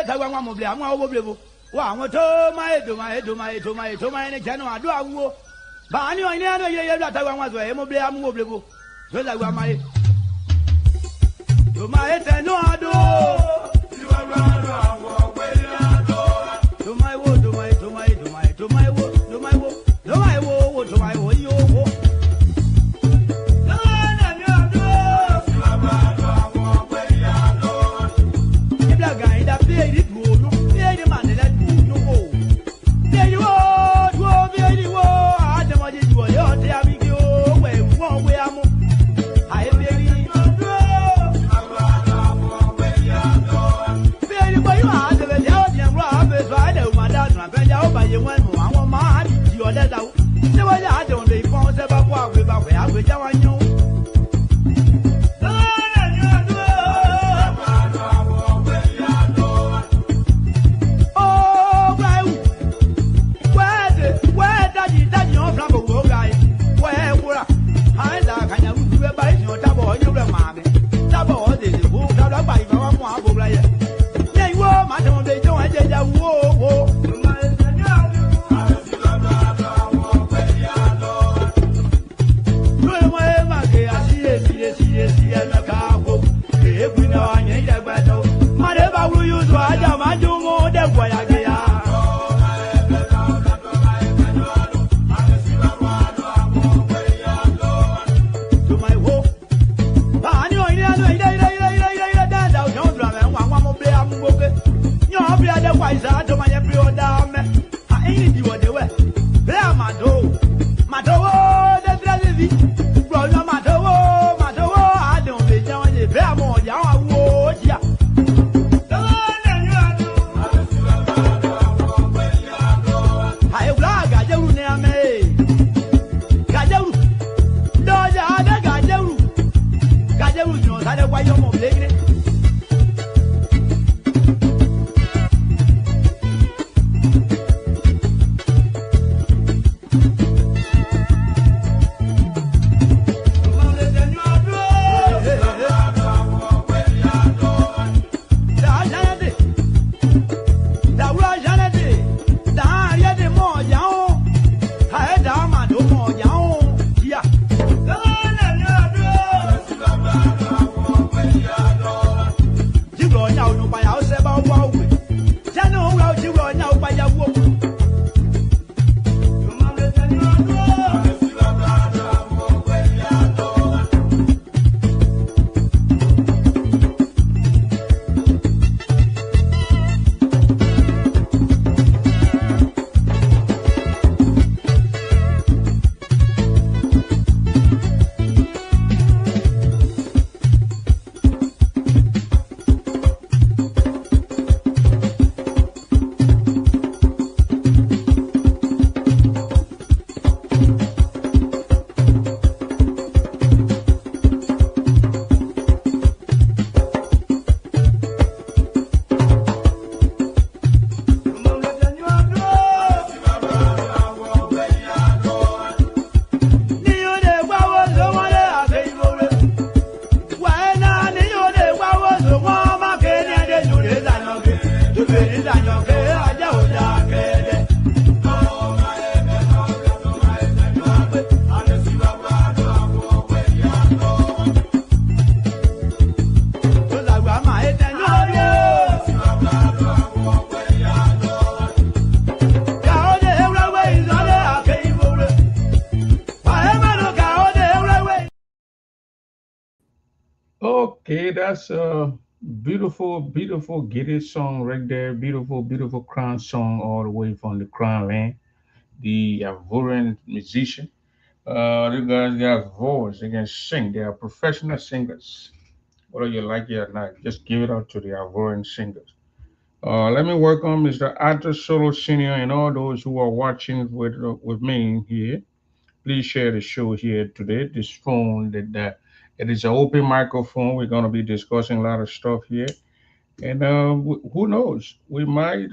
tagwa mwa mobile amwa oboblebo wa won to mai do mai ne janu adu awo ba ni o ni ano ye tagwa mwa so e mobile amu oblebo so tagwa mai do mai te no adu Okay, that's a beautiful Giddy song right there. Beautiful crown song all the way from the crown land. The Ivorian musician. These guys got voice. They can sing. They are professional singers. Whether you like it or not, just give it up to the Ivorian singers. Let me welcome Mr. Arthur Solo Senior and all those who are watching with me here. Please share the show here today. This phone that it is an open microphone. We're going to be discussing a lot of stuff here, and who knows? We might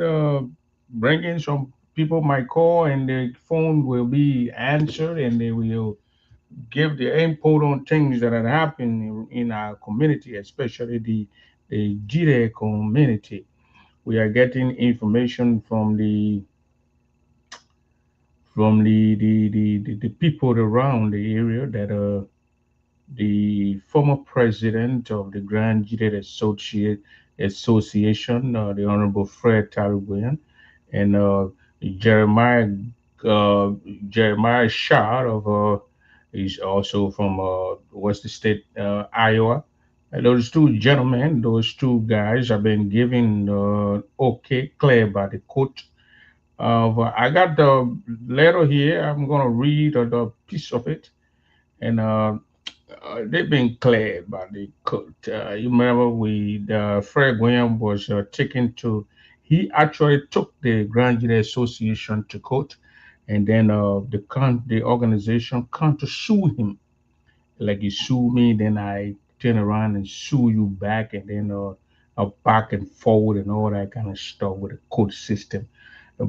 bring in some people might call, and the phone will be answered, and they will give their input on things that are happening in our community, especially the GDA community. we are getting information from the people around the area that the former president of the Grand Jury Association, the Honorable Fred Taruguyan, and Jeremiah uh, Jeremiah Shah of he's also from Western State, Iowa. And those two gentlemen, those two guys, have been given okay clear by the court. I got the letter here. I'm gonna read the piece of it, and they've been cleared by the court. You remember Fred William was taken to, he actually took the Grand Jury Association to court, and then the organization come to sue him. Like you sue me, then I turn around and sue you back, and then back and forward and all that kind of stuff with the court system.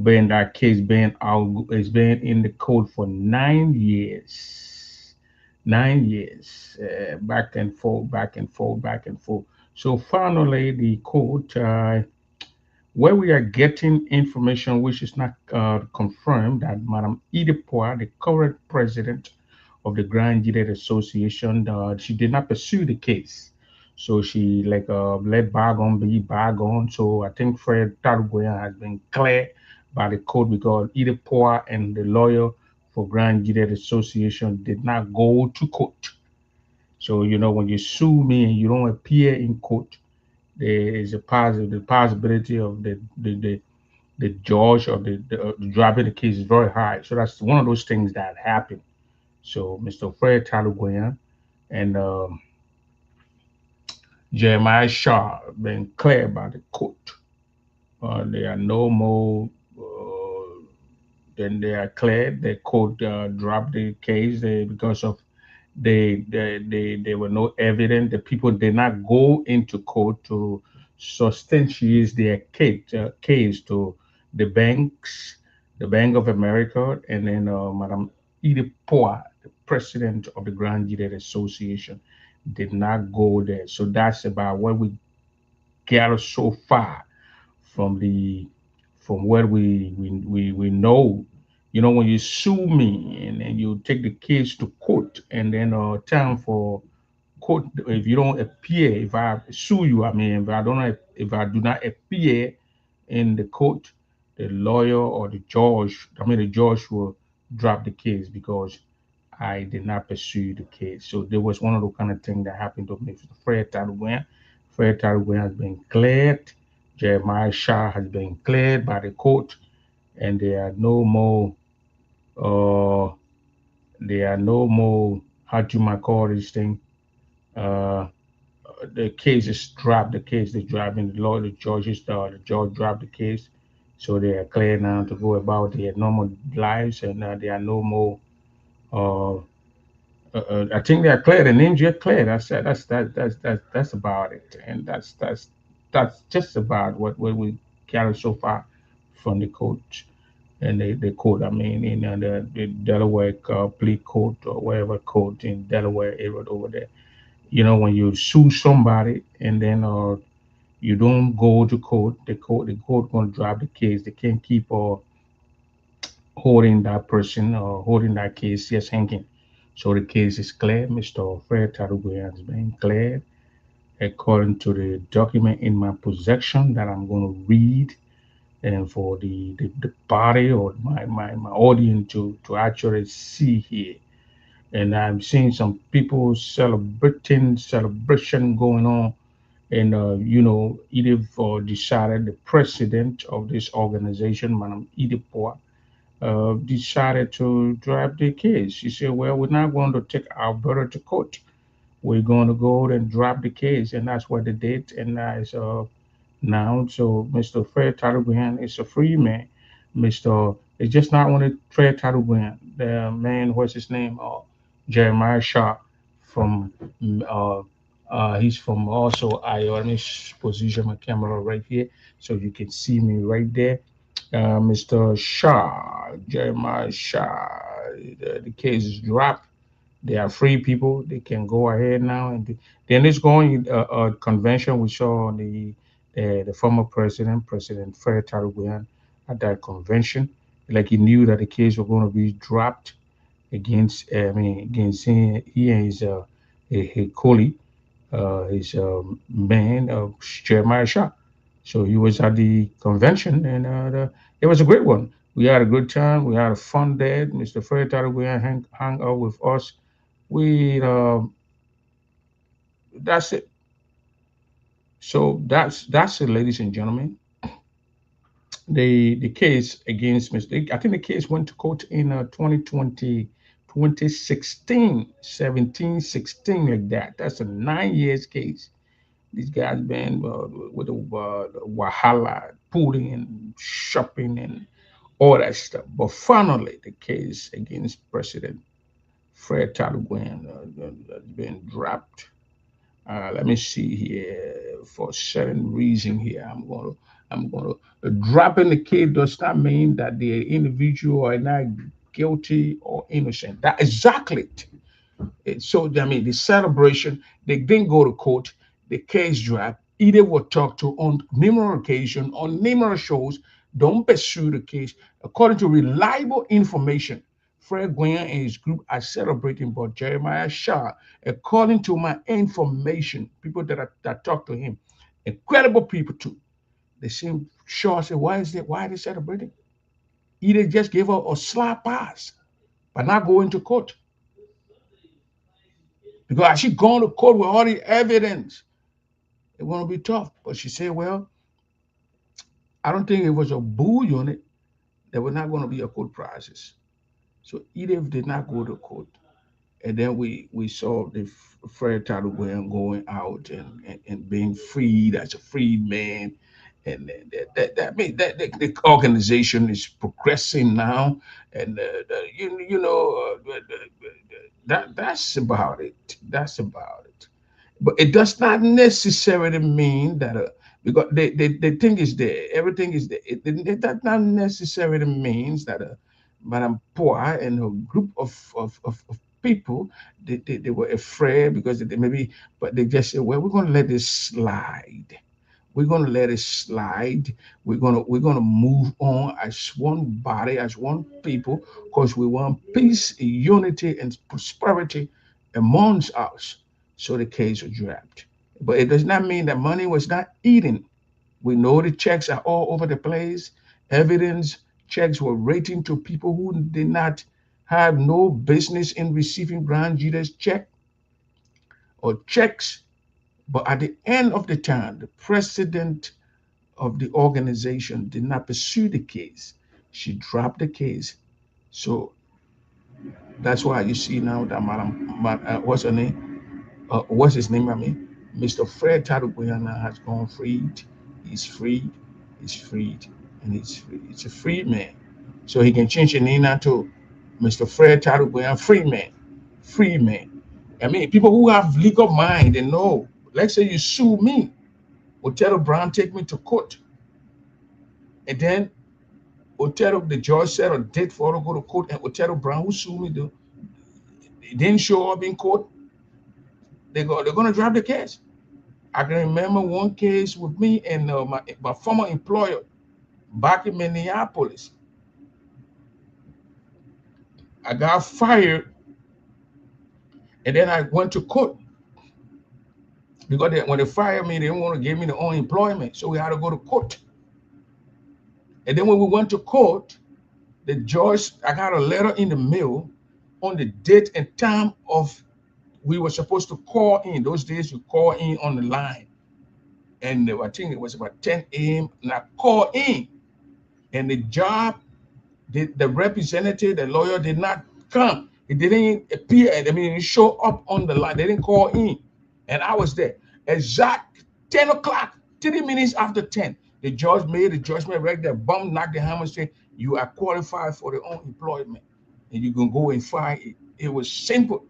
Been that case been out, it's been in the court for 9 years. 9 years, back and forth, back and forth, back and forth. So finally, the court, where we are getting information which is not confirmed, that Madam Edith Poir, the current president of the Grand Jury Association, she did not pursue the case. So she like let bygone be bygone. So I think Fred Tarugoyan has been cleared by the court because Edith Poir and the lawyer for Grand Jury Association did not go to court. So you know when you sue me and you don't appear in court, there is the possibility of the judge or the dropping the case is very high. So that's one of those things that happen. So Mr. Fred Talugoyan and Jeremiah Shaw been cleared by the court. There are no more. Then they are cleared. The court dropped the case because of there were no evidence. The people did not go into court to substantiate their case to the banks, the Bank of America, and then Madam Edith Poir, the president of the Grand Jury Association, did not go there. So that's about what we gather so far from the from what we know. You know, when you sue me and then you take the case to court, and then time for court, if you don't appear, if I sue you, I mean, if I do not appear in the court, the lawyer or the judge, I mean, the judge will drop the case because I did not pursue the case. So there was one of the kind of things that happened to me. Fred Taruguyan. Fred Taruguyan has been cleared. Jeremiah Shah has been cleared by the court, and there are no more. Uh, there are no more. How do you call this thing? Uh, the case is dropped. The case is dropping. The law, the judge dropped the case, so they are clear now to go about their normal lives, and there are no more. Uh, I think they are clear. The names are clear. That's about it, and that's just about what we carry so far from the court and the court. I mean, in the Delaware plea court or wherever court in Delaware area over there. You know, when you sue somebody and then you don't go to court, the court gonna drop the case. They can't keep holding that person or holding that case just hanging. So the case is clear. Mr. Fred Taruguyan has been cleared according to the document in my possession that I'm going to read, and for the body or my audience to actually see here. And I'm seeing some people celebration going on. And, Edith decided, the president of this organization, Madam Edith Poir, decided to drop the case. She said, well, we're not going to take our brother to court. We're going to go and drop the case. And that's what they did. And as now, so Mr. Fred Taruguyan is a free man. It's just not only Fred Taruguyan, the man, what's his name? Jeremiah Shaw from, uh, he's from also Iowa. Let me position my camera right here so you can see me right there. Mr. Shah, Jeremiah Shah. The case is dropped. They are free people. They can go ahead now. And then it's going convention we saw on the former president, President Fred Taruguyan, at that convention. Like he knew that the case was going to be dropped against, against him, he and his colleague, his man, Jeremiah Shah. So he was at the convention, and it was a great one. We had a good time. We had a fun day. Mr. Fred Taruguyan hung out with us. We That's it. So that's it, ladies and gentlemen. The case against Mr. I think the case went to court in 2020, 2016, 17, 16, like that. That's a 9 years case. These guys been with the Wahala, pooling and shopping and all that stuff. But finally, the case against President Fred Taluguan has been dropped. Let me see here. For a certain reason here, I'm going to dropping the case does not mean that the individual are not guilty or innocent. That exactly it. So I mean, the celebration, they didn't go to court. The case dropped. Either were talked to on numerous occasions, on numerous shows. Don't pursue the case. According to reliable information, Fred Gwen and his group are celebrating, but Jeremiah Shah, according to my information, people that talk to him, incredible people too. They seem sure. I said, why is that? Why are they celebrating? Either just gave her a slap pass by not going to court. Because she gone to court with all the evidence. It won't be tough. But she said, well, I don't think it was a bull unit. There were not going to be a court process. So Edith did not go to court. And then we saw the Fred Taluguyan going out and being freed as a freed man. And that means that the organization is progressing now. And that's about it. That's about it. But it does not necessarily mean that because the thing is there, everything is there. It does not necessarily means that Madame Poir and her group of people they were afraid because they maybe, but they just said, well, we're going to let this slide. We're going to let it slide. We're going to move on as one body, as one people, because we want peace, unity, and prosperity amongst us. So the case was dropped. But it does not mean that money was not eaten. We know the checks are all over the place. Evidence checks were rating to people who did not have no business in receiving grand jury's check or checks. But at the end of the time, the president of the organization did not pursue the case. She dropped the case. So that's why you see now that what's her name? What's his name? I mean, Mr. Fred Taruguiana has gone freed. He's freed. He's freed. And he's free. It's a free man. So he can change the name now to Mr. Fred Taruguiana, free man. Free man. I mean, people who have legal mind and know, let's say you sue me, Otero Brown take me to court. And then Otero, the judge set a date for her to go to court, and Otero Brown, who sued me, didn't show up in court. They're going to drop the case. I can remember one case with me and my former employer back in Minneapolis. I got fired, and then I went to court because when they fired me, they didn't want to give me the unemployment, so we had to go to court. And then when we went to court, the judge, I got a letter in the mail on the date and time of we were supposed to call in. Those days you call in on the line. And I think it was about 10 a.m. and I called in. And the job, the representative, the lawyer did not come. It didn't appear. I mean, it showed up on the line. They didn't call in. And I was there. Exact 10 o'clock, 30 minutes after 10. The judge made the judgment right there. Bum, knocked the hammer, saying, you are qualified for the unemployment. And you can go and file it. It was simple.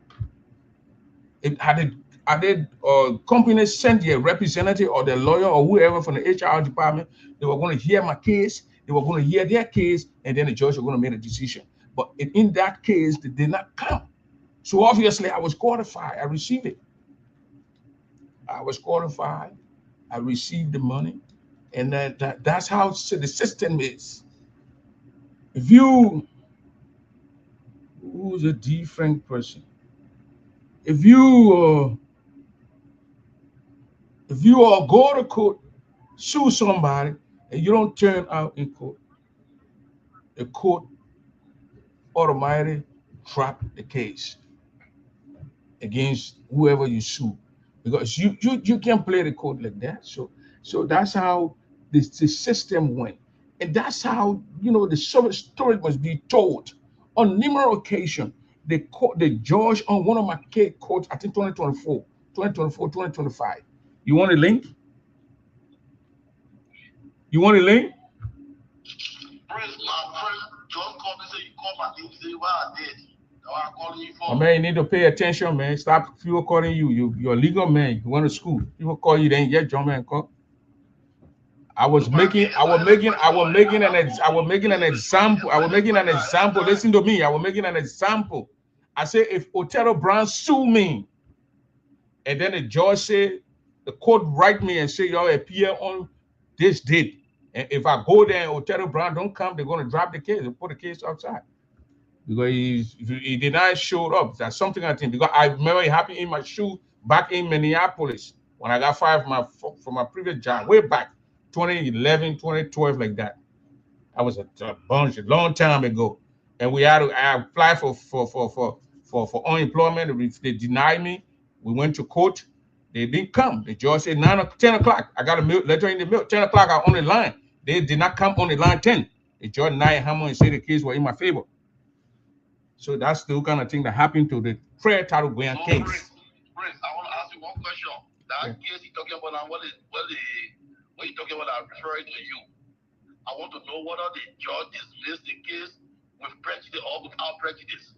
Had the company sent their representative or the lawyer or whoever from the HR department, they were going to hear my case, they were going to hear their case, and then the judge was going to make a decision. But in that case, they did not come. So obviously, I was qualified. I received it. I was qualified. I received the money. And that's how the system is. If you, who's a different person, if you go to court, sue somebody, and you don't turn out in court, the court automatically drop the case against whoever you sue, because you can't play the court like that. So that's how the system went, and that's how the story must be told. On numerous occasions, the judge on one of my case courts, I think 2025. You want a link? You want a link? Prince, my friend, John called me, say you called my name, say why I did. I'm calling you for. Oh, man, you need to pay attention, man. Stop people calling you. You're a legal man. You went to school. People call you, then yeah, John man call. I was making an example. Listen to me. I was making an example. I said, if Otero Brown sue me, and then the judge said, the court write me and say, y'all appear on this date. And if I go there and Otero Brown don't come, they're going to drop the case and put the case outside. Because he did not show up. That's something I think. Because I remember it happened in my shoe back in Minneapolis when I got fired from my previous job, way back 2011, 2012, like that. I was a long time ago, and I applied for unemployment. They denied me. We went to court. They didn't come. The judge said 10 o'clock. I got a letter in the mail. 10 o'clock, I on the line. They did not come on the line 10. The judge denied hammer and said the case was in my favor. So that's the kind of thing that happened to the Fred Taruguyan case. Prince, I want to ask you one question. That case you're talking about now, what you're talking about, I'm referring to you. I want to know whether the judge dismissed the case with prejudice or without prejudice.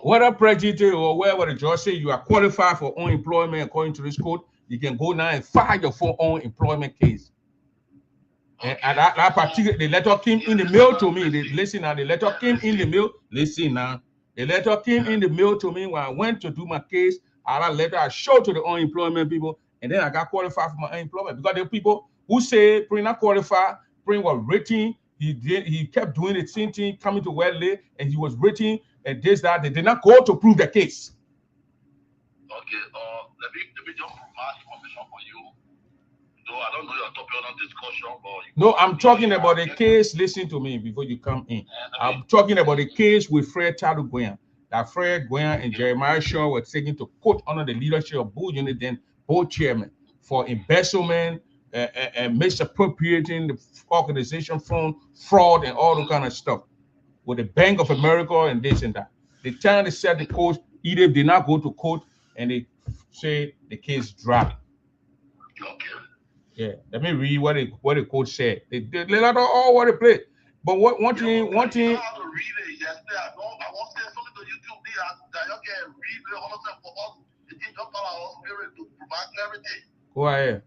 Whether prejudice or wherever the judge say you are qualified for unemployment according to this code, you can go now and file your unemployment case. Okay. And at that particular, the letter came in the mail to me. Listen now, the letter came in the mail. Listen now. The letter came in the mail to me when I went to do my case. I got a letter I showed to the unemployment people, and then I got qualified for my unemployment. Because the people who say Prince not qualified, Prince was written, he kept doing the same thing, coming to well late, and he was written, and this, that. They did not go to prove the case. Okay, let me just provide information for you. No, I don't know your topic on discussion, but no, I'm talking about the case. Listen to me before you come in. I'm talking about the case with Fred Taruguyan. That Fred Guyan and Jeremiah Shaw were taken to court under the leadership of Bull Unit, then board chairman, for embezzlement and misappropriating the organization fund, fraud, and all that kind of stuff with the Bank of America and this and that. The time they set the court, either did not go to court and they say the case dropped. Okay. Yeah, let me read what the court said. They let out all what they played. But one thing. I have to read it yesterday. I want to say something to you too, that you can read it honestly for us. It just come our spirit to provide clarity. Go ahead.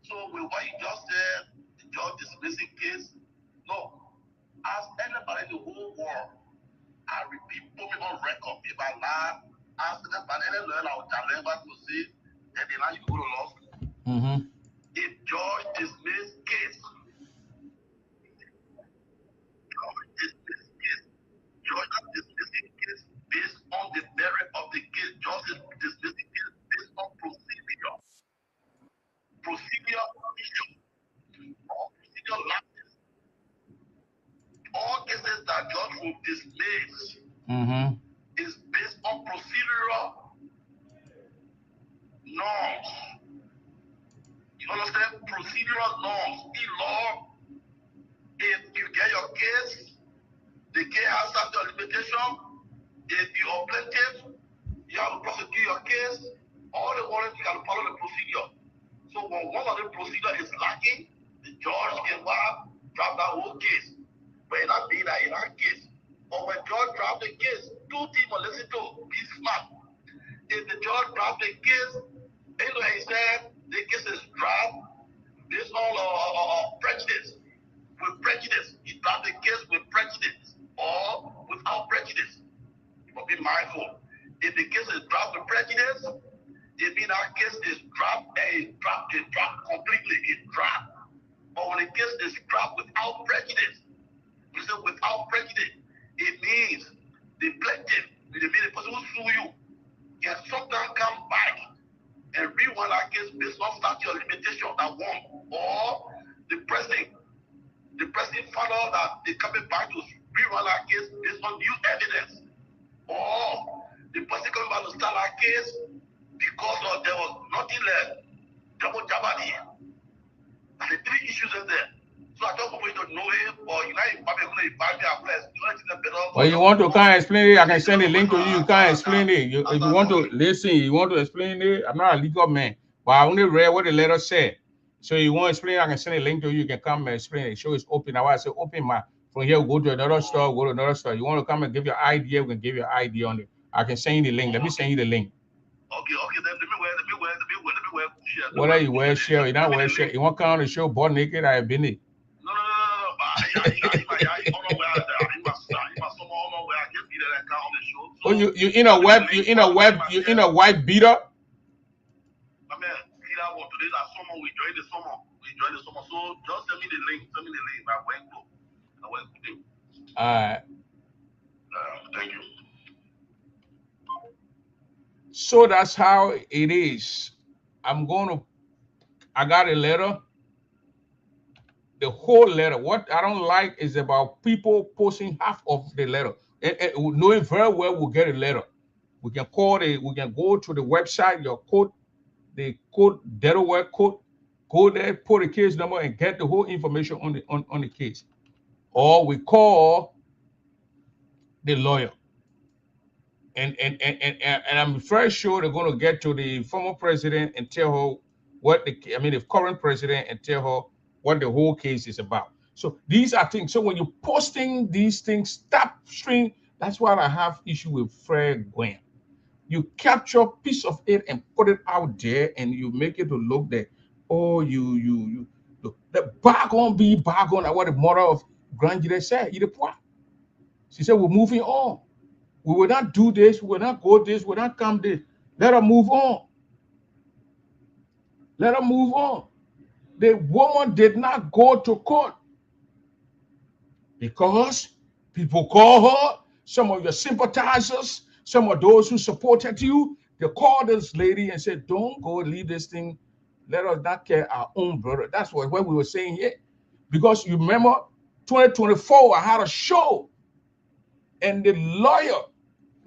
So with what you just said, the judge dismissing case. No, ask anybody in the whole world. I repeat, put me on record. If I lie, ask anybody, any lawyer I will challenge to say, and then now you go to law school. If judge dismiss case, judge dismissing case based on the merit of the case. Judge is dismissing case based on procedure issue, or procedure lapses. All cases that judge will dismiss is based on procedural norms. You understand? Procedural norms. In law, if you get your case, the case has certain limitation. If you are plaintiff, you have to prosecute your case. All the warrants, you have to follow the procedure. So when one of the procedure is lacking, the judge can drop that whole case. But it not being that in that case. But when judge drop the case, two things will listen to. Be smart. If the judge drop the case, anyway, he said the case is dropped based on prejudice. With prejudice, he dropped the case with prejudice or without prejudice. But be mindful. If the case is dropped with prejudice, it means that case is dropped and it dropped completely. It case is dropped without prejudice. You say without prejudice, it means the plaintiff, it means the person who sue you, can sometimes come back and rerun that case based on statute of limitation that won, or the person found out that they coming back to rerun that case based on new evidence, or the person coming back to start that case because of there was nothing left, double jeopardy. And the three issues in there. So I don't want you to know him, or you know, well, you want to kind of explain it, I can send a link to you. You can't explain it. If you want to listen, you want to explain it. I'm not a legal man, but I only read what the letter said. So you want to explain it, I can send a link to you. You can come and explain it. Show is open. Now I say open my from here, go to another store, go to another store. You want to come and give your idea, we can give your idea on it. I can send you the link. Let me send you the link. Okay, then let me wear shirt. What are you wear shirt? You not wear shirt. You want to come on the show, butt naked? I have been it. No. Oh, you in a white beater? I mean, Peter, today that summer we join the summer. So just send me the link. I went to you. All right. Thank you. So that's how it is. I got a letter. The whole letter. What I don't like is about people posting half of the letter. And knowing very well we'll get a letter. We can go to the website, your code, the code, Delaware code, go there, put the case number and get the whole information on the case. Or we call the lawyer. And I'm very sure they're going to get to the former president and tell her the current president and tell her what the whole case is about. So these are things. So when you're posting these things, stop stream. That's why I have issue with Fred Gwynn. You capture a piece of it and put it out there, and you make it to look that, oh, you the bargain be bargain. What the mother of Grandjide said. She said, we're moving on. We will not do this. We will not go this. We will not come this. Let her move on. Let her move on. The woman did not go to court because people call her, some of your sympathizers, some of those who supported you, they called this lady and said, don't go leave this thing. Let us not care our own brother. That's what we were saying here. Because you remember 2024, I had a show and the lawyer,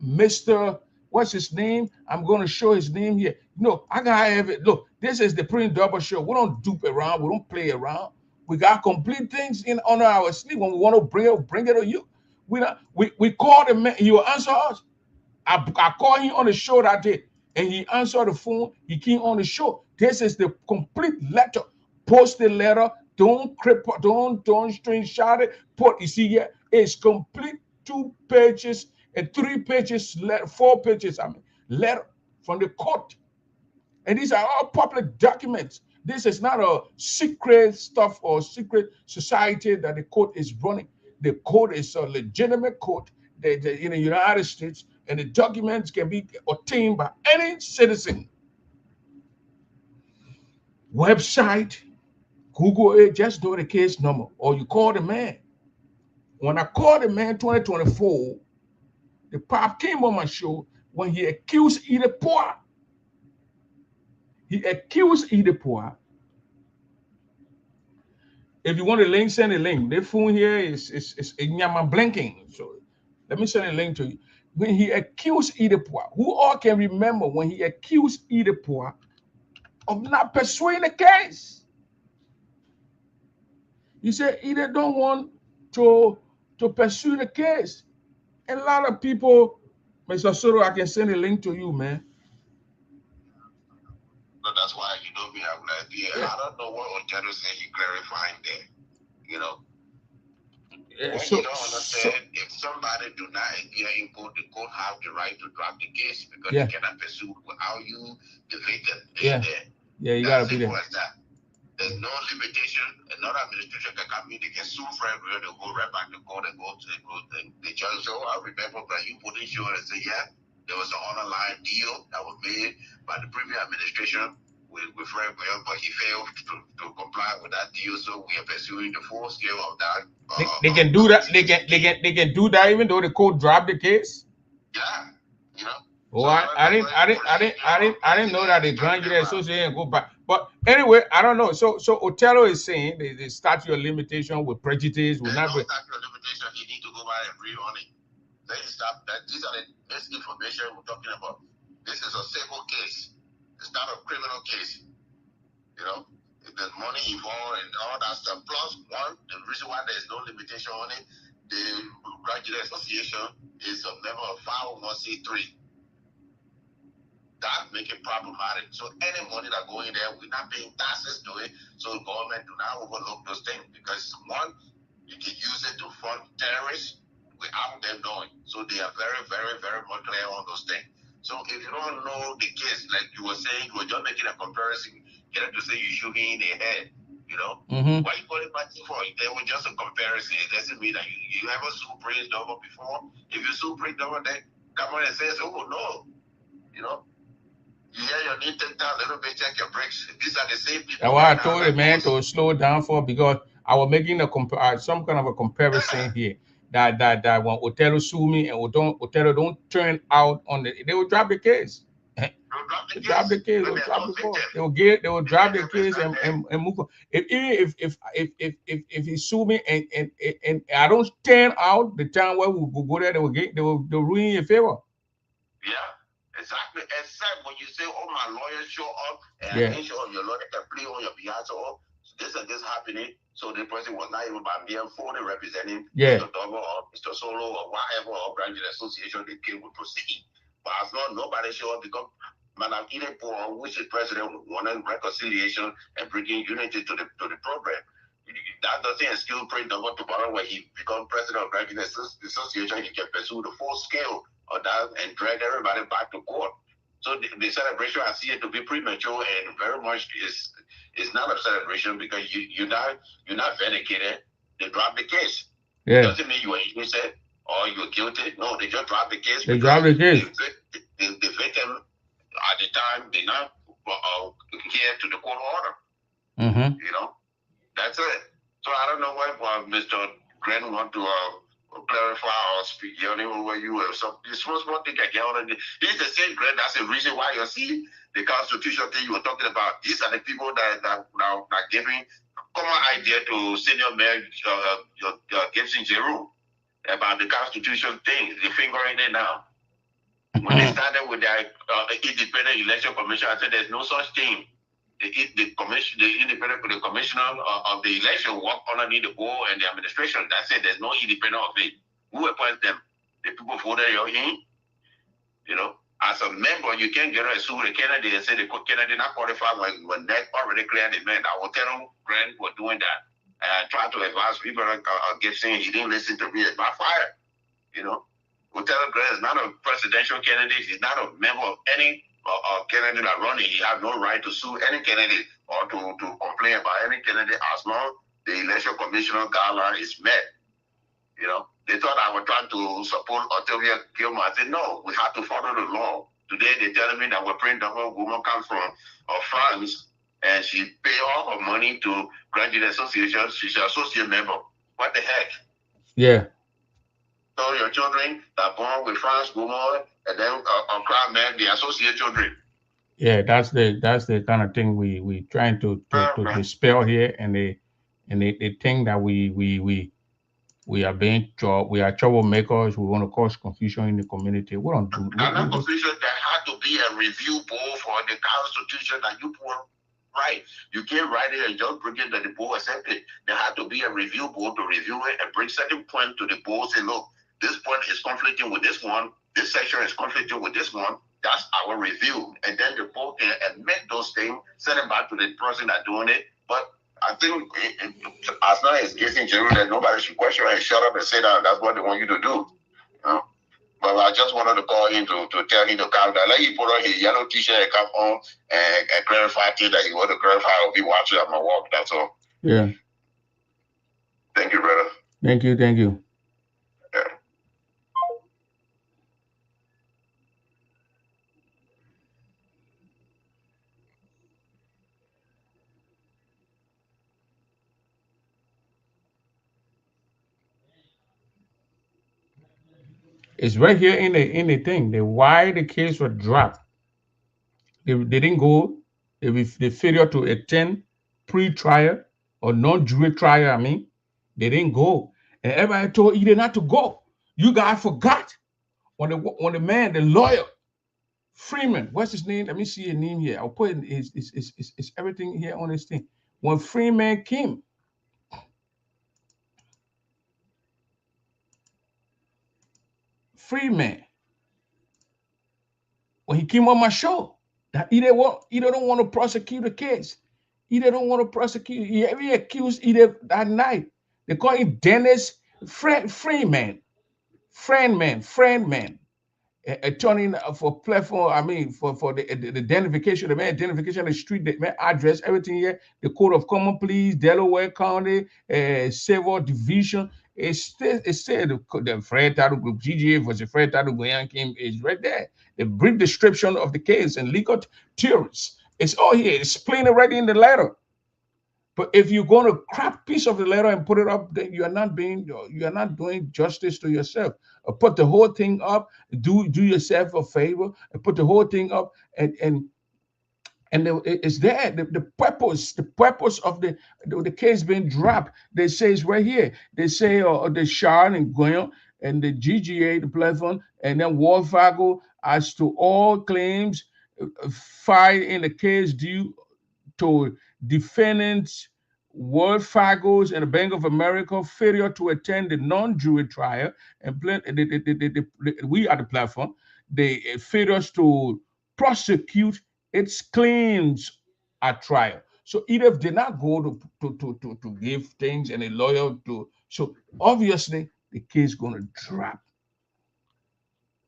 Mr. What's his name? I'm going to show his name here. No, I got to have it. Look, this is the Prince Double Show. We don't dupe around. We don't play around. We got complete things in honor of our sleep. When we want to bring it to you. We call the man. He will answer us. I called him on the show that day, and he answered the phone. He came on the show. This is the complete letter. Post the letter. Don't screenshot it. You see here, it's complete 2 pages and 3 pages, 4 pages, letter from the court. And these are all public documents. This is not a secret stuff or secret society that the court is running. The court is a legitimate court in the United States, and the documents can be obtained by any citizen. Website, Google it, just know the case number, or you call the man. When I called the man 2024, the pop came on my show when he accused Idepoa. He accused Idepoa. If you want a link, send a link. The phone here is blinking. So let me send a link to you. When he accused Idepoa, who all can remember when he accused Idepoa of not pursuing the case? He said Ide don't want to pursue the case. And a lot of people, Mr. Soto, I can send a link to you, man. No, that's why me have an idea. Yeah. I don't know what Otero said he clarified there. Yeah, what you don't understand, if somebody do not adhere in court, the court have the right to drop the case because they cannot pursue without you defeated. Yeah, you gotta be there. There's no limitation. Another administration can come in, they can sue for everywhere, they go right back to court and go to the judge. So I remember that you put in show and say, yeah, there was an underlying deal that was made by the previous administration with Fred Well, but he failed to comply with that deal. So we are pursuing the full scale of that. They can do that. They can do that even though the court dropped the case. Yeah, you know. Oh, So I didn't know that the Grand Jury Association go back. But anyway, I don't know. So Othello is saying the statute of limitation with prejudice will not be. There's no statute of limitation. You need to go back and read on it. Then stop that. These are the misinformation we're talking about. This is a civil case. It's not a criminal case. You know, there's money involved and all that stuff. Plus, one, the reason why there's no limitation on it, the Graduate Association is a member of 501c3. That make it problematic. So any money that go in there, we're not paying taxes to it. So the government do not overlook those things because one, you can use it to fund terrorists without them knowing. So they are very, very, very much clear on those things. So if you don't know the case, like you were saying, you were just making a comparison, you have to say you shoot me in the head, you know? Mm-hmm. Why you call it matching for? They were just a comparison. It doesn't mean that you ever sue Prince Double before. If you sue Prince Double, then come on and say, oh no, you know? You hear your knee take down a little bit, check your brakes. These are the same people. That's why I told the man to slow down for, because I was making some kind of a comparison here. That when Othello sue me and Othello don't turn out on they will drop the case. They will drop the case. They will drop the case. They will drop the case and move on. If he sue me and I don't turn out the time where we will go there, they'll ruin your favor. Yeah. Exactly. Except when you say, "Oh, my lawyer show up," and make sure your lawyer can play on your behalf. So this and this happening. So the person was not even by mere phone representing Mr. Double or Mr. Solo or whatever or branch association. They came with proceeding. But as long nobody show up, because Madam Eden Paul, which is president, wanted reconciliation and bringing unity to the program. That doesn't excuse Prince Double tomorrow when he becomes president of Granting Association. He can pursue the full scale of that and drag everybody back to court. So the celebration, I see it to be premature and very much is not a celebration because you're not vindicated. They dropped the case. Yeah. It doesn't mean you are innocent or you're guilty. No, they just dropped the case. They dropped the case. The victim at the time did not adhere to the court order. Mm-hmm. You know, that's it. So I don't know what Mr. Grant want to clarify or speak where you were. So you're supposed to think again. This is the same Grant. That's the reason why you see the constitutional thing you were talking about. These are the people that are giving common idea to Senior Mayor Gibson Jeru about the constitution thing. They're fingering it now. When they started with their independent election commission, I said there's no such thing. The commissioner of the election work underneath the board and the administration. That's it. There's no independent of it. Who appoints them? The people voted you in. You know, as a member, you can't get a sue the candidate and say the candidate not qualified when that already cleared the man. I will tell them Grant were doing that. And I tried to advise people Gibson. He didn't listen to me. It's by fire. You know, Othello Grant is not a presidential candidate. He's not a member of any candidate that running. He has no right to sue any candidate or to complain about any candidate as long the election commissioner guideline is met. You know, they thought I was trying to support Octavia Gilmer. I said, no, we have to follow the law. Today they're telling me that we're praying that one woman comes from France and she pay all her money to Graduate Association. She's an associate member. What the heck? Yeah. So your children that are born with France, Gumor, and then on crowd man, the associate children. Yeah, that's the kind of thing we trying to dispel here, and they think that we are troublemakers. We want to cause confusion in the community. We don't do. Not confusion. There had to be a review board for the constitution that you put right. You can't write it and just bring it to the board accept it. There had to be a review board to review it and bring certain points to the board. Say, look, this point is conflicting with this one. This section is conflicting with this one. That's our review. And then the board can admit those things, send it back to the person that's doing it. But I think as long as it's in general that nobody should question and shut up and say that that's what they want you to do. You know? But I just wanted to call in to tell him to calm down. Let him put on his yellow t-shirt and come on and clarify things that he want to clarify. I'll be watching at my walk. That's all. Yeah. Thank you, brother. Thank you. Thank you. Yeah. It's right here in the thing. Why the case was dropped. They didn't go. They failure to attend pre-trial or non-jury trial. I mean, they didn't go, and everybody told Eden not to go. You guys forgot when the man, the lawyer, Freeman, what's his name? Let me see his name here. I'll put it, is everything here on this thing. When Freeman came, when he came on my show, that either don't want to prosecute the case. Either don't want to prosecute. He accused either that night. They call him Dennis Freeman. Friendman. Attorney for platform, I mean, for the identification, the man identification, the street, the man address, everything here, the Code of Common Pleas, Delaware County, Civil Division. It said the Fred Title Group, GGA was the Fred Title Group, Kim is right there. The brief description of the case and legal theories. It's all here. It's plain already in the letter. But if you're going to crap piece of the letter and put it up, then you are not doing justice to yourself. Put the whole thing up, do yourself a favor, and put the whole thing up, and it's there. The purpose of the case being dropped. They say it's right here. They say the Shard and Goyon and the GGA, the platform, and then Wells Fargo as to all claims filed in the case due to defendants Wells Fargo's and the Bank of America failure to attend the non-jury trial, and we are the platform. They failure to prosecute its claims at trial. So either did not go to give things and a lawyer to. So obviously the case going to drop.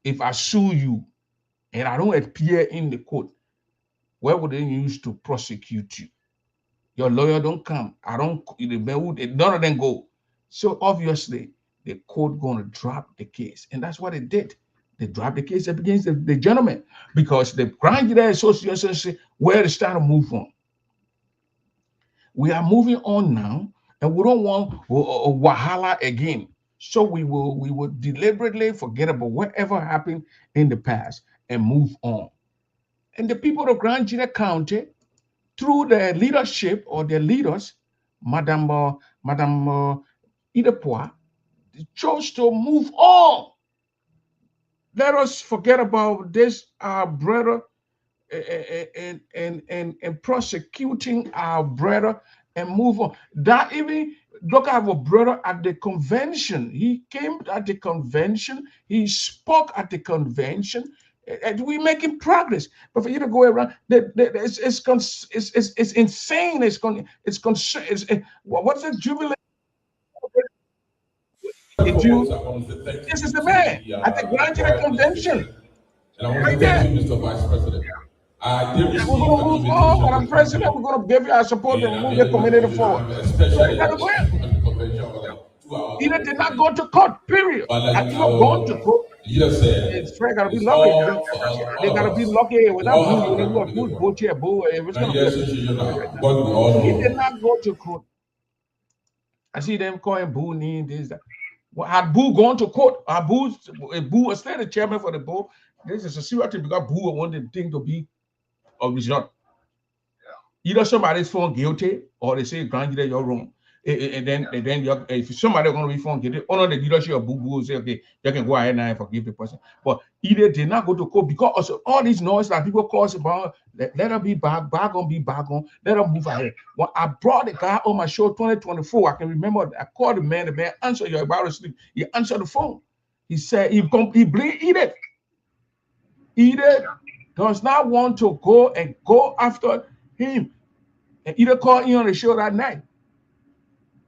If I sue you and I don't appear in the court, where would they use to prosecute you? Your lawyer don't come. None of them go. So obviously, the court going to drop the case. And that's what it did. They dropped the case against the gentleman because the Grand Jury Association said, where to start to move on. We are moving on now, and we don't want Wahala again. So we will deliberately forget about whatever happened in the past and move on. And the people of Grand Jury County, through their leadership or their leaders, Madame Idepoa, chose to move on. Let us forget about this, our brother, and prosecuting our brother and move on. That even look at our brother at the convention. He came at the convention. He spoke at the convention. And we're making progress, but for you to go around, it's insane. What's the jubilee? This is the man at the Grand Jury Convention. And I want to thank you, Mr. Vice President. I did receive We're going to move on. When I'm president, we're going to give you our support and move the community forward. He did not go to court, period. Have you not gone to court? It's Fred got to be lucky. They got to be lucky without boo. They got boo, both here, boo. It's going to be. He did not go to court. I see them calling Boo need this, that. Well, had Boo gone to court, Boo was still the chairman for the board. This is a serious thing because Boo wanted the thing to be original. Either somebody's found guilty or they say, Grand Jury, you're wrong. And then if somebody going to be found guilty, honor the leadership of Boo Boo say, okay, you can go ahead now and forgive the person. But either did not go to court because of all these noise that people cause about, let her be back on, let her move ahead. When I brought the guy on my show 2024, I can remember I called the man answered, you're about to sleep. He answered the phone. He said he bleed Edith. Edith does not want to go after him. And Edith called in on the show that night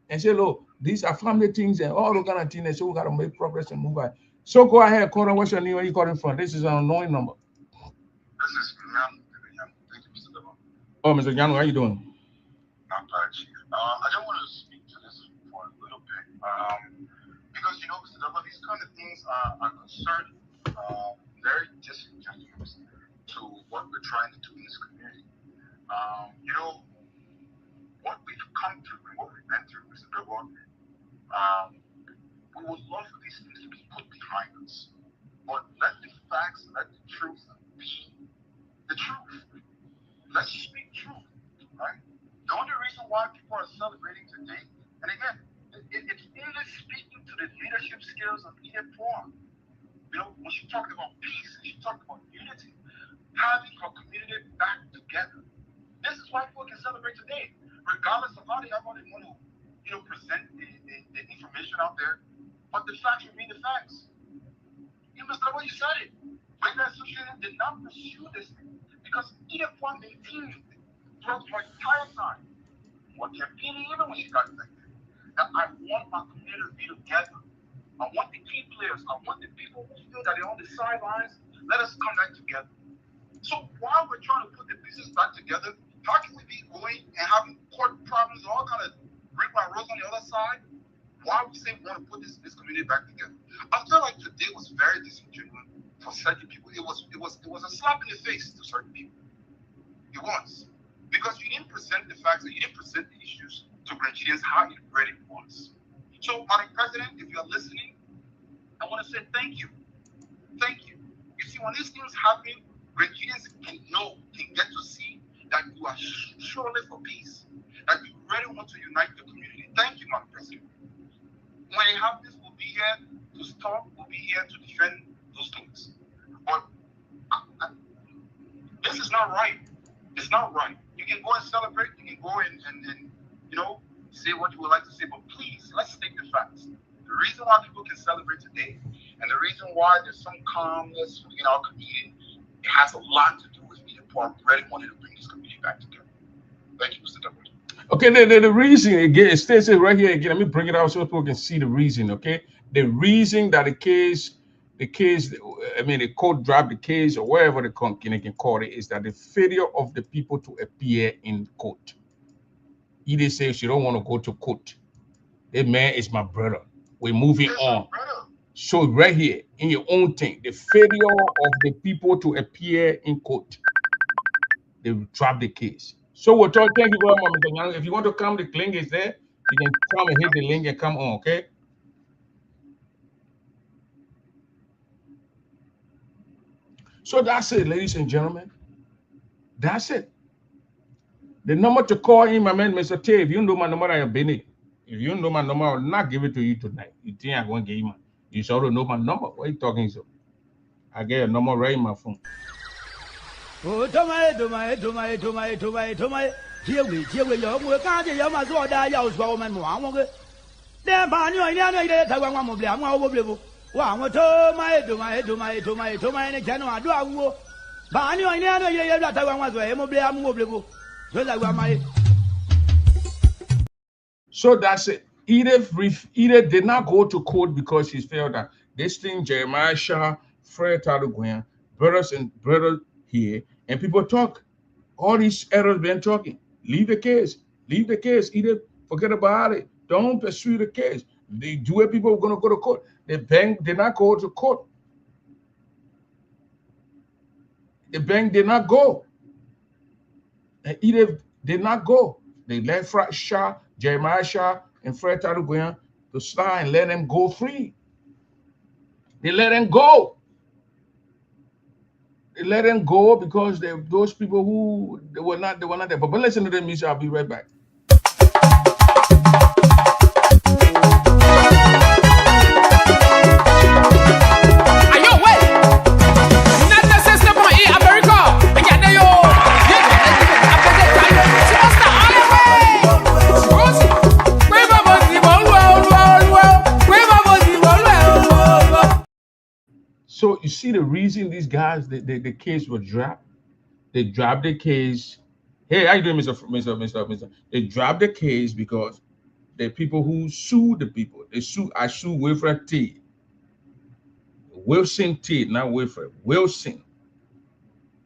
and say, look, these are family things and all those kind of things, so we got to make progress and move on. So go ahead, call on what's your name, where you calling from? This is an unknown number. This is Jan. Thank you, Mr. Demo. Oh, Mr. Jan, how you doing? Not bad, Chief. I just want to speak to this for a little bit. Because, you know, Mr. Demo, these kind of things are concerning, very disingenuous to what we're trying to do in this community. You know, what we've come through and what we've been through, Mr. Demo, we would love for these things to be put behind us. But let the facts, let the truth be the truth. Let's speak truth, right? The only reason why people are celebrating today, and again, it's only speaking to the leadership skills of Edith Forum. You know, when she talked about peace, and she talked about unity, having her community back together. This is why people can celebrate today, regardless of how they want to, present the information out there. But the facts remain the facts. You must know what you said it. Regular Association did not pursue this thing because Edith Forum maintained throughout her entire time, or campaigning even when she got elected, that I want my community to be together. I want the key players. I want the people who feel that they're on the sidelines. Let us come back together. So while we're trying to put the pieces back together, how can we be going and having court problems and all kind of brick by roads on the other side? Why we say we want to put this community back together? I feel like today was very disingenuous for certain people. It was a slap in the face to certain people. It was. Because you didn't present the facts and you didn't present the issues to Grenadians how it really was. So, Madam President, if you're listening, I want to say thank you. Thank you. You see, when these things happen, Grenadians can get to see that you are surely for peace, that you really want to unite the community. Thank you, Madam President. When it happens, we'll be here to stop, we'll be here to defend those things. But this is not right. It's not right. You can go and celebrate, you can go and say what you would like to say, but please, let's state the facts. The reason why people can celebrate today, and the reason why there's some calmness in our community, it has a lot to do with Edith Forum really wanting to bring this community back together. Thank you, Mr. W. Okay, the reason again, it states it right here again. Let me bring it out so people can see the reason. Okay, the reason that the court dropped the case or wherever they can call it is that the failure of the people to appear in court. Edith says she don't want to go to court. That man is my brother. We're moving on. So right here in your own thing, the failure of the people to appear in court, they dropped the case. So we're talking. Thank you very much, Mr. Young. If you want to come, the link is there. You can come and hit the link and come on. Okay. So that's it, ladies and gentlemen. That's it. The number to call in, my man, Mr. Tay. If you know my number, I have been it. If you know my number, I will not give it to you tonight. You think I'm going to give you? You should know my number. What are you talking so? I get a number right in my phone. Oh, here we go. We can't get your master. Die, you was woman. One then, Barney, I want to blame. I will blame. Wow, to my general. Do I go? Barney, I never hear that I want to blame. So that's it. Edith did not go to court because she felt that this thing, Jeremiah Shah, Fred Taduguyan, brothers here, and people talk. All these errors been talking. Leave the case. Leave the case. Edith, forget about it. Don't pursue the case. The Jewish people are going to go to court. The bank did not go to court. The bank did not go. And Edith did not go. They let Fred Shah, Jeremiah Shah, and Fred Taduguyan to slide and let them go free. They let them go. They let them go because those people who they were not there. But listen to the music. I'll be right back. So you see the reason these guys, the case was dropped. They dropped the case. Hey, how you doing, Mr. They dropped the case because the people who sued the people. I sued Wilfred T. Wilson T, not Wilfred. Wilson.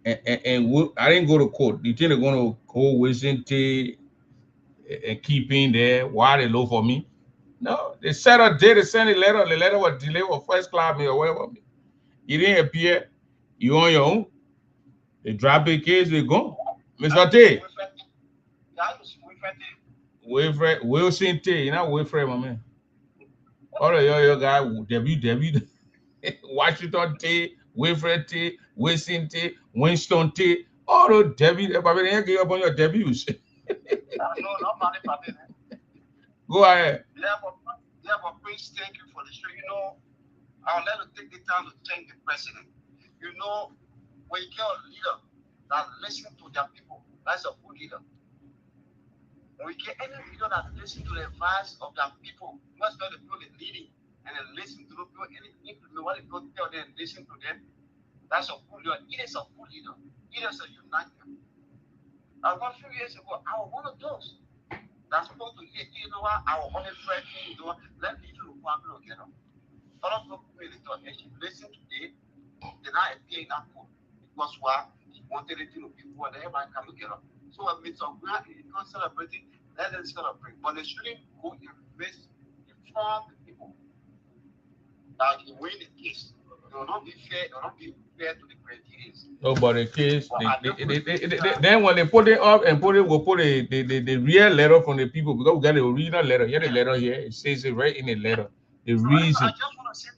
And I didn't go to court. You think they're going to hold Wilson T and keep in there while they look for me? No, they set a date, they sent a letter. The letter was delayed or first class me or whatever. You didn't appear. You on your own. They drop the case, they go. Mr. T. Wilfred, Wilson T. You're not Wilfred, my man. All of your guy, W. Washington T, Wilfred T, Wilson T, Winston T. All those debuts. They give up on your debuts. No, not money for me. Go ahead. Yeah, but please thank you for the show. I'll let you take the time to thank the president. When you get a leader that listens to their people, that's a good leader. When we get any leader that listens to the advice of their people, what's not the people leading and then listen to the people, anything to what the people tell them, listen to them, that's a good leader. It is a good leader. It is a unite them. A few years ago, I was one of those that's supposed to hear, what, our only friend, let me do one together. A lot of people really thought, if you listen today, they're not appearing that cool. Because why? He wanted it to be people and everybody come together. So when we talk, we're not celebrating, let them celebrate. But they shouldn't go inform the people that you win the case. It will not be fair, it will not be fair to the Nigerians. Nobody cares. Then when they put it up and we'll put the real letter from the people because we got the original letter. Here the letter here. It says it right in the letter. The reason. I just want to say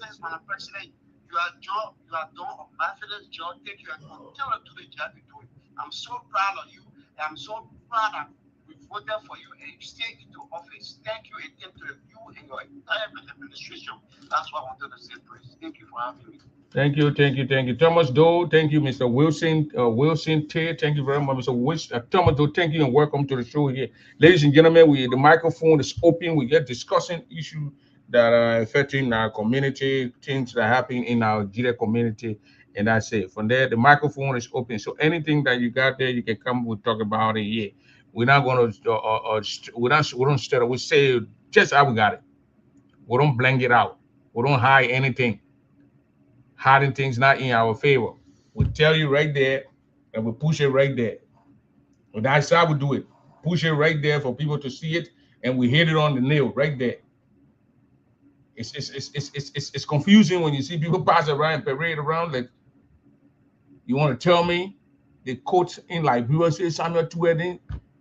thanks. Madam President. You are doing a marvelous job. Thank you and continue to do the job you're doing. I'm so proud of you. I'm so proud that we voted for you and you stay into office. Thank you again to you and your entire administration. That's what I wanted to say, please. Thank you for having me. Thank you. Thomas Doe, thank you, Mr. Wilson T. Thank you very much, Mr. Thomas Doe, thank you and welcome to the show here. Ladies and gentlemen, the microphone is open. We get discussing issues that are affecting our community, things that happen in our Nigeria community, and that's it. From there, the microphone is open. So anything that you got there, you can come, we'll talk about it here. We're not going to, we don't stutter. We say just how we got it. We don't blank it out. We don't hide anything. Hiding things not in our favor. We tell you right there, and we push it right there. And that's how we do it. Push it right there for people to see it, and we hit it on the nail right there. It's confusing when you see people pass around and parade around. Like, you want to tell me the court in Liberia says Samuel Tuedin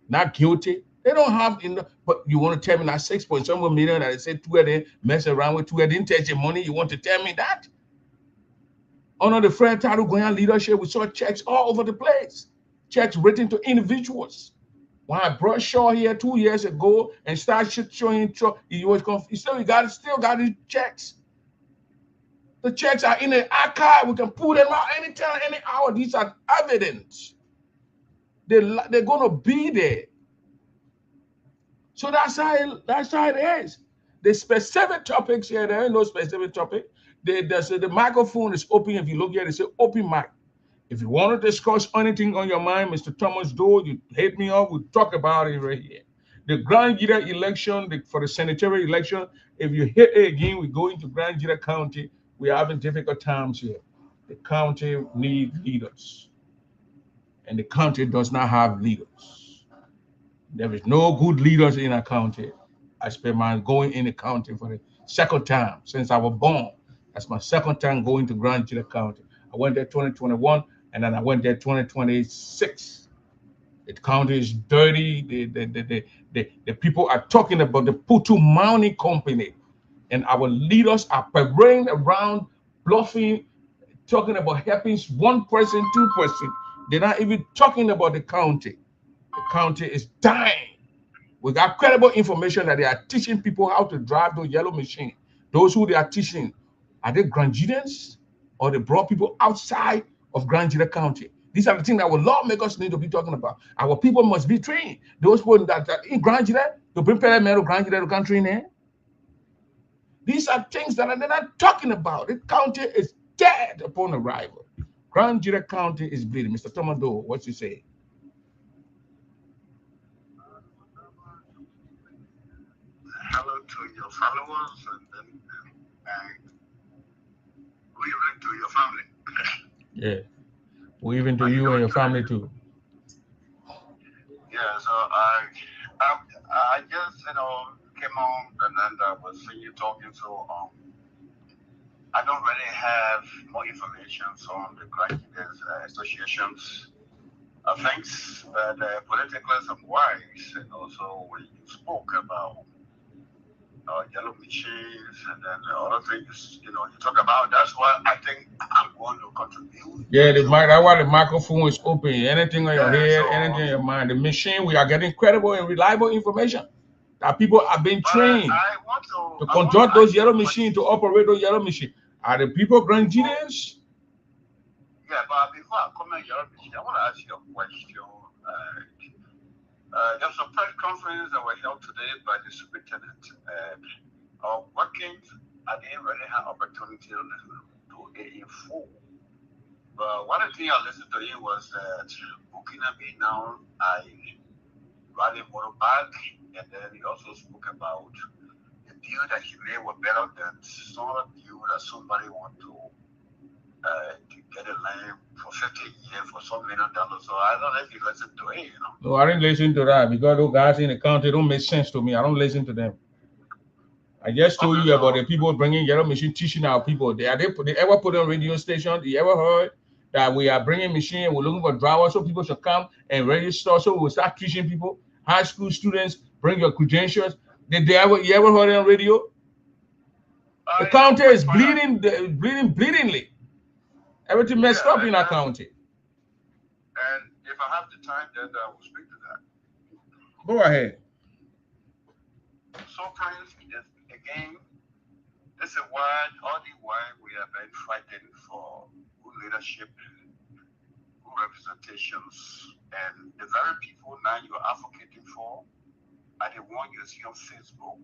not guilty? They don't have enough, but you want to tell me that 6.7 million that they said Tuedin mess around with Tuedin take your money? You want to tell me that? Under the Fred Title Goyan leadership, we saw checks all over the place. Checks written to individuals. When I brought Shaw here 2 years ago and started showing he was confused. Still got his checks. The checks are in the archive. We can pull them out anytime, any hour. These are evidence. They're going to be there. So that's how it is. The specific topics here, there ain't no specific topic. The microphone is open. If you look here, it says open mic. If you want to discuss anything on your mind, Mr. Thomas Doe, you hit me up. We'll talk about it right here. The Grand Gita election, for the sanitary election, if you hit it again, we go into Grand Gita County. We're having difficult times here. The county needs leaders. And the county does not have leaders. There is no good leaders in our county. I spent my going in the county for the second time since I was born. That's my second time going to Grand Gita County. I went there 2021, and then I went there 2026. The county is dirty. The people are talking about the Putu Mining Company, and our leaders are parading around, bluffing, talking about helping one person, two person. They're not even talking about the county. The county is dying. We got credible information that they are teaching people how to drive those yellow machines. Those who they are teaching, are they Grangians or they brought people outside of Grand Gita County? These are the things that our lawmakers need to be talking about. Our people must be trained. Those people that in Grand Gita, to bring Pelemero Grand Gita to country in there. These are things that they're not talking about. The county is dead upon arrival. Grand Gita County is bleeding. Mr. Thomas Doe, what you say? Hello to your followers and good evening to your family. Yeah. Good evening to you and your family too. Yeah, so I just came on and then I was seeing you talking, so I don't really have more information on the Graduates Association's things, but politically some wise, and also when you spoke about yellow machines, and then other things, you talk about. That's what I think I'm going to contribute. Yeah, that's why the microphone is open. Anything on your head, so, anything in your mind. The machine, we are getting credible and reliable information. That people have been trained to conduct those yellow machines, to operate those yellow machines. Are the people Grangians? Yeah, but before I come on yellow machine, I want to ask you a question. There's a press conference that was held today by the superintendent. Working, I didn't really have opportunity to listen to it in full. But one of the things I listened to him was that Burkina being now I rally motorbike, and then he also spoke about the deal that he made was better than some of the deal that somebody want to get a land for 50 years for some $1 million. So I don't know if you listen to it, No, I didn't listen to that because those guys in the county don't make sense to me. I don't listen to them. I just told you about the people bringing yellow machine, teaching our people. They ever put on radio station? You ever heard that we are bringing machine, we're looking for drivers so people should come and register, so we'll start teaching people, high school students, bring your credentials. You ever heard it on radio? The county is bleeding bleedingly. Everything messed up in our county. And if I have the time, then I will speak to that. Go ahead. So, friends, again, this is why we have been fighting for good leadership, good representations, and the very people now you are advocating for are the ones you see on Facebook.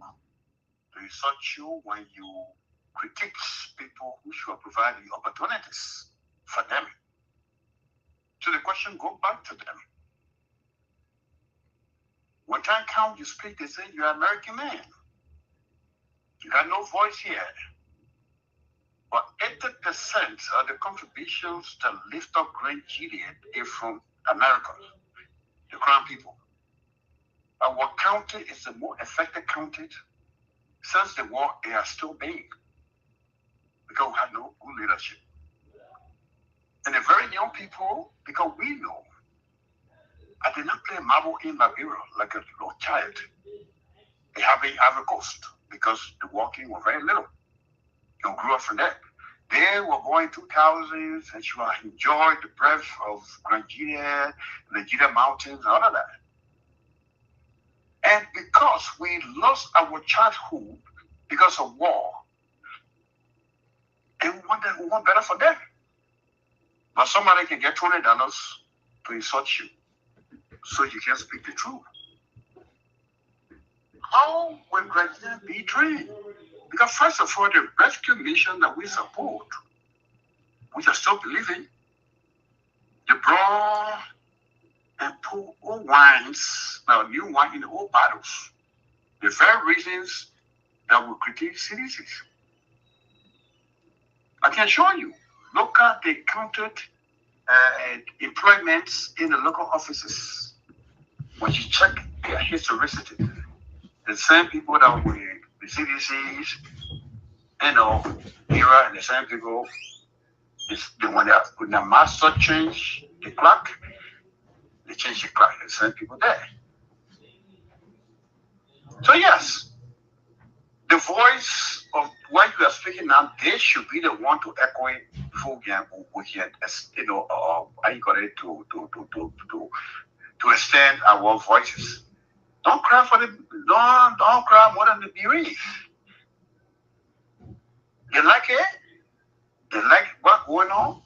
They insult you when you critique people who should provide the opportunities for them. So the question goes back to them. When time comes, you speak, they say you're an American man. You got no voice here. But 80% of the contributions to lift up Grand Gilead is from America, the Crown people. Our county is the more affected county. Since the war, it has still been. Because we have no good leadership. And the very young people, because we know, I did not play marble in Liberia like a little child. They have in Ivory Coast because the walking was very little. You grew up from that. They were born in 2000s and you enjoyed the breath of Grangilia, the Nigeria Mountains, and all of that. And because we lost our childhood because of war, and we want better for them. But somebody can get $20 to insult you, so you can speak the truth. How will Grangilia be trained? Because first of all, the rescue mission that we support, which I still believe in, the broad and pour old wines, now new wine in the old bottles. The very reasons that we critique citizens. I can show you. Look at the counted employments in the local offices. When you check their historicity, the same people that were the CDCs, era, and the same people, when the master changed the clock, they changed the clock, the same people there. So yes, the voice of what you are speaking now, they should be the one to echo it before we can, how you got it to extend our voices. Don't cry for don't cry more than the bereaved. They like it. They like what's going on.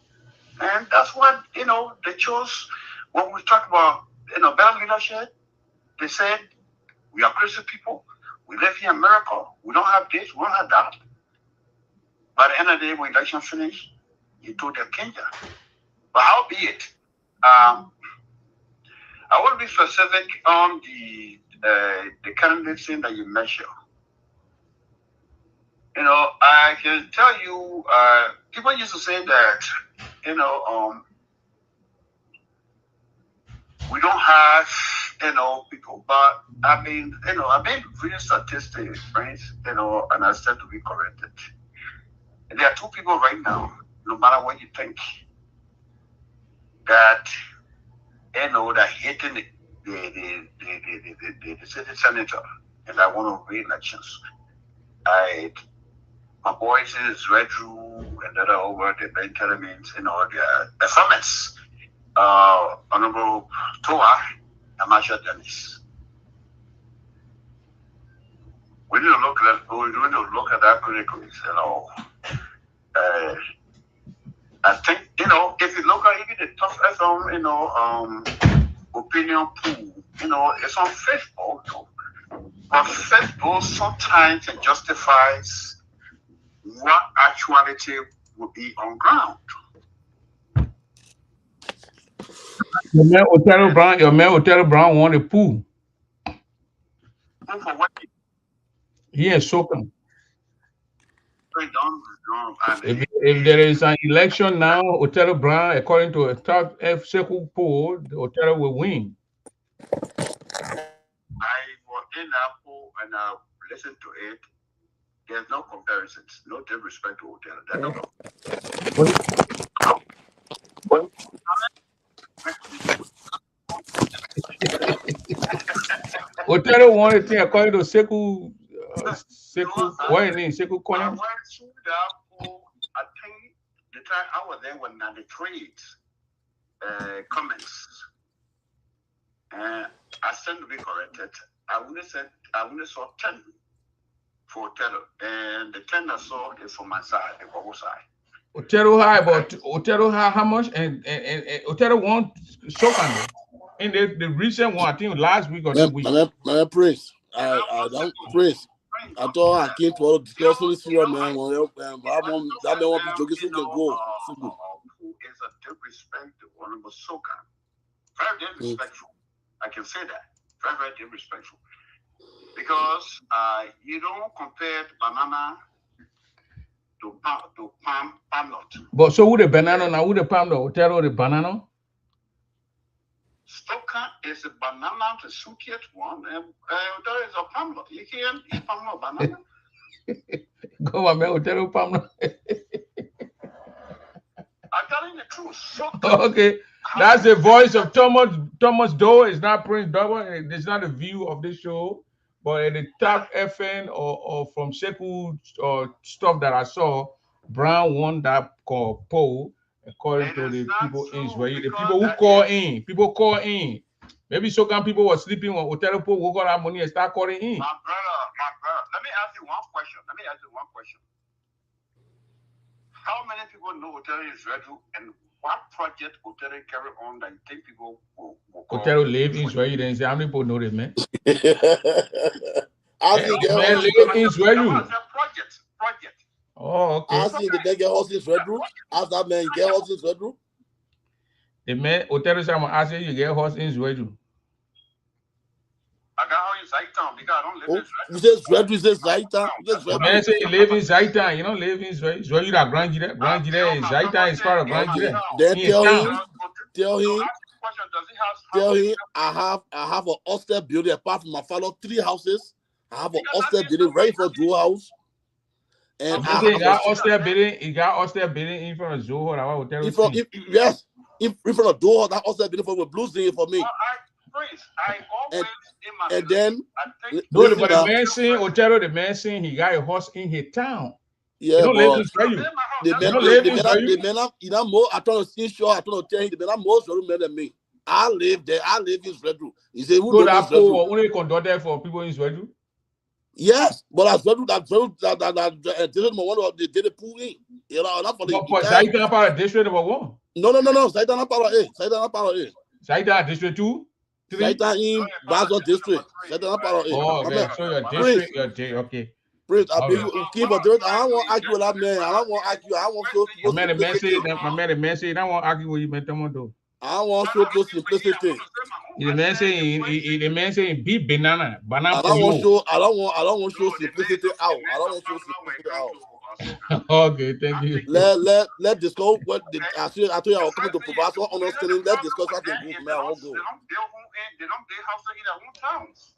And that's what, they chose when we talk about, better leadership. They said, we are Christian people. We live here in America. We don't have this, we don't have that. By the end of the day, when election finished, he told them Kenya. But how be it? I want to be specific on the candidates that you mentioned. I can tell you, people used to say that, we don't have, people, but I've been reading statistics, friends, and I stand to be corrected. And there are two people right now, no matter what you think, that, that hating the city senator, and I want to re-elections. My boys is Red Room and that are over the Ben Telements, their performance. Honorable Toa Amasha Dennis. We need to look at that critically, I think, if you look at even the Tough FM, opinion pool, it's on Facebook, but Facebook sometimes it justifies what actuality would be on ground. Your man Otero Brown won a pool. For what? He is Soka. If there is an election now, Otero Brown, according to a top F circle poll, Otero will win. I was in that poll and I listened to it. There's no comparisons. No disrespect to Otero. Otero won a thing according to Seku. What is name? Seku Corner? I went through that poll. I think the time I was there was 93 comments. I stand to be corrected. I wouldn't saw 10 for Otero, and the 10 I saw is from my side, the Bobo side. Otero high, but Otero high how much? And Otero won Soka in the recent one. I think last week or 2 weeks. Praise. I don't praise. I thought I came to all discuss this here, man. That man want to joke, so can go. Who is a disrespect to Honorable Soka? Very disrespectful. I can say that. Very, very disrespectful. Because you don't compare banana to palm nut. But so who the banana now? Who the palm nut? Otero the banana? Stoker is a banana, the sweetest one, and there is a palm nut. You can't eat palm nut banana. Go on, man. Otero palm nut. I'm telling the truth. Stoker, okay. That's the voice of Thomas Doe. It's not Prince Double. It's not a view of this show. But in the top FN or from Seku or stuff that I saw, Brown won that poll according to the people in Israel. The people who call in. Maybe Sokan people were sleeping when Otero poll who got that money and start calling in. My brother, let me ask you one question. How many people know Otero is ready, and what project Otero carry on that you think people will call? Otero live in Israel. Then say how many people know that, man? I think man live in Israel. Project. Oh, okay. I see the man get horses Red Room. Ask that man get horses Red Room. The man Otero say I'm asking you get horse in Israel. I got how in Zaitan because I don't live in Israel. You say Red Room, you say Zaitan. The man say you live in Zaitan. You don't live in Israel. Israel, you that Grand Jide. Zaitan is part of Grand Jide. Then tell him, I have an upstairs building apart from my father, 3 houses. I have an upstairs building right for Joe house. And he got upstairs building in front of Zoho. I will tell you. Yes, in front of Joe, that upstairs building for Blue thing for me. And then no, but the man saying Otero, the man saying he got a horse in his town. Yeah, don't live in Israel. The man, you know, more. I told him, I told him, the man more Israel than me. I live there. I live in Israel. He said, "Who that poll only conduct there for people in Israel?" Yes, but as well that didn't want to did a pool in. You know, not for the. But Zaitan part of district number 1. No. Zaitan not part of A. Zaitan district 2. Zaitan in Basel district. Zaitan not part of A. Oh, okay. So your district, okay. Praise, I beg you, keep on doing. I don't want to argue with that man. I don't want to argue. I want to. My man say, I don't want to argue with you, man. I want to show simplicity. The man saying be banana. I don't want to show simplicity out. I don't want to show simplicity out. Okay, thank you. Let discuss what I told you I was coming to provide some understanding. Let's discuss what the group man won't go. They don't build houses in their own towns.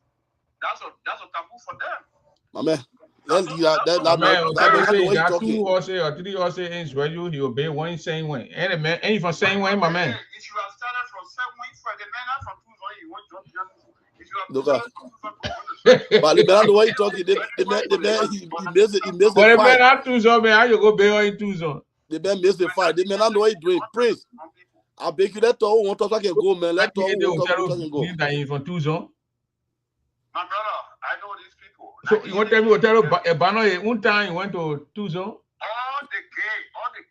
That's a taboo for them. My man. That man got 2 horses or 3 horses in Israel. He obey one same way. Ain't from same way, my man. If you have started from same way, for the man from 2 you want to if you have started from But the man, the way he talking, the man, he missed But the the man fight. not Tucson, man. How you go bail in Tucson? The man missed the fight. The man, I know what he doing. Prince, I beg you, let all want to talk and go, man. Let all want to talk and go. That he from Tucson. My brother, I know these people. So you want to tell me, Otero, Bano, one time you went to Tucson? All the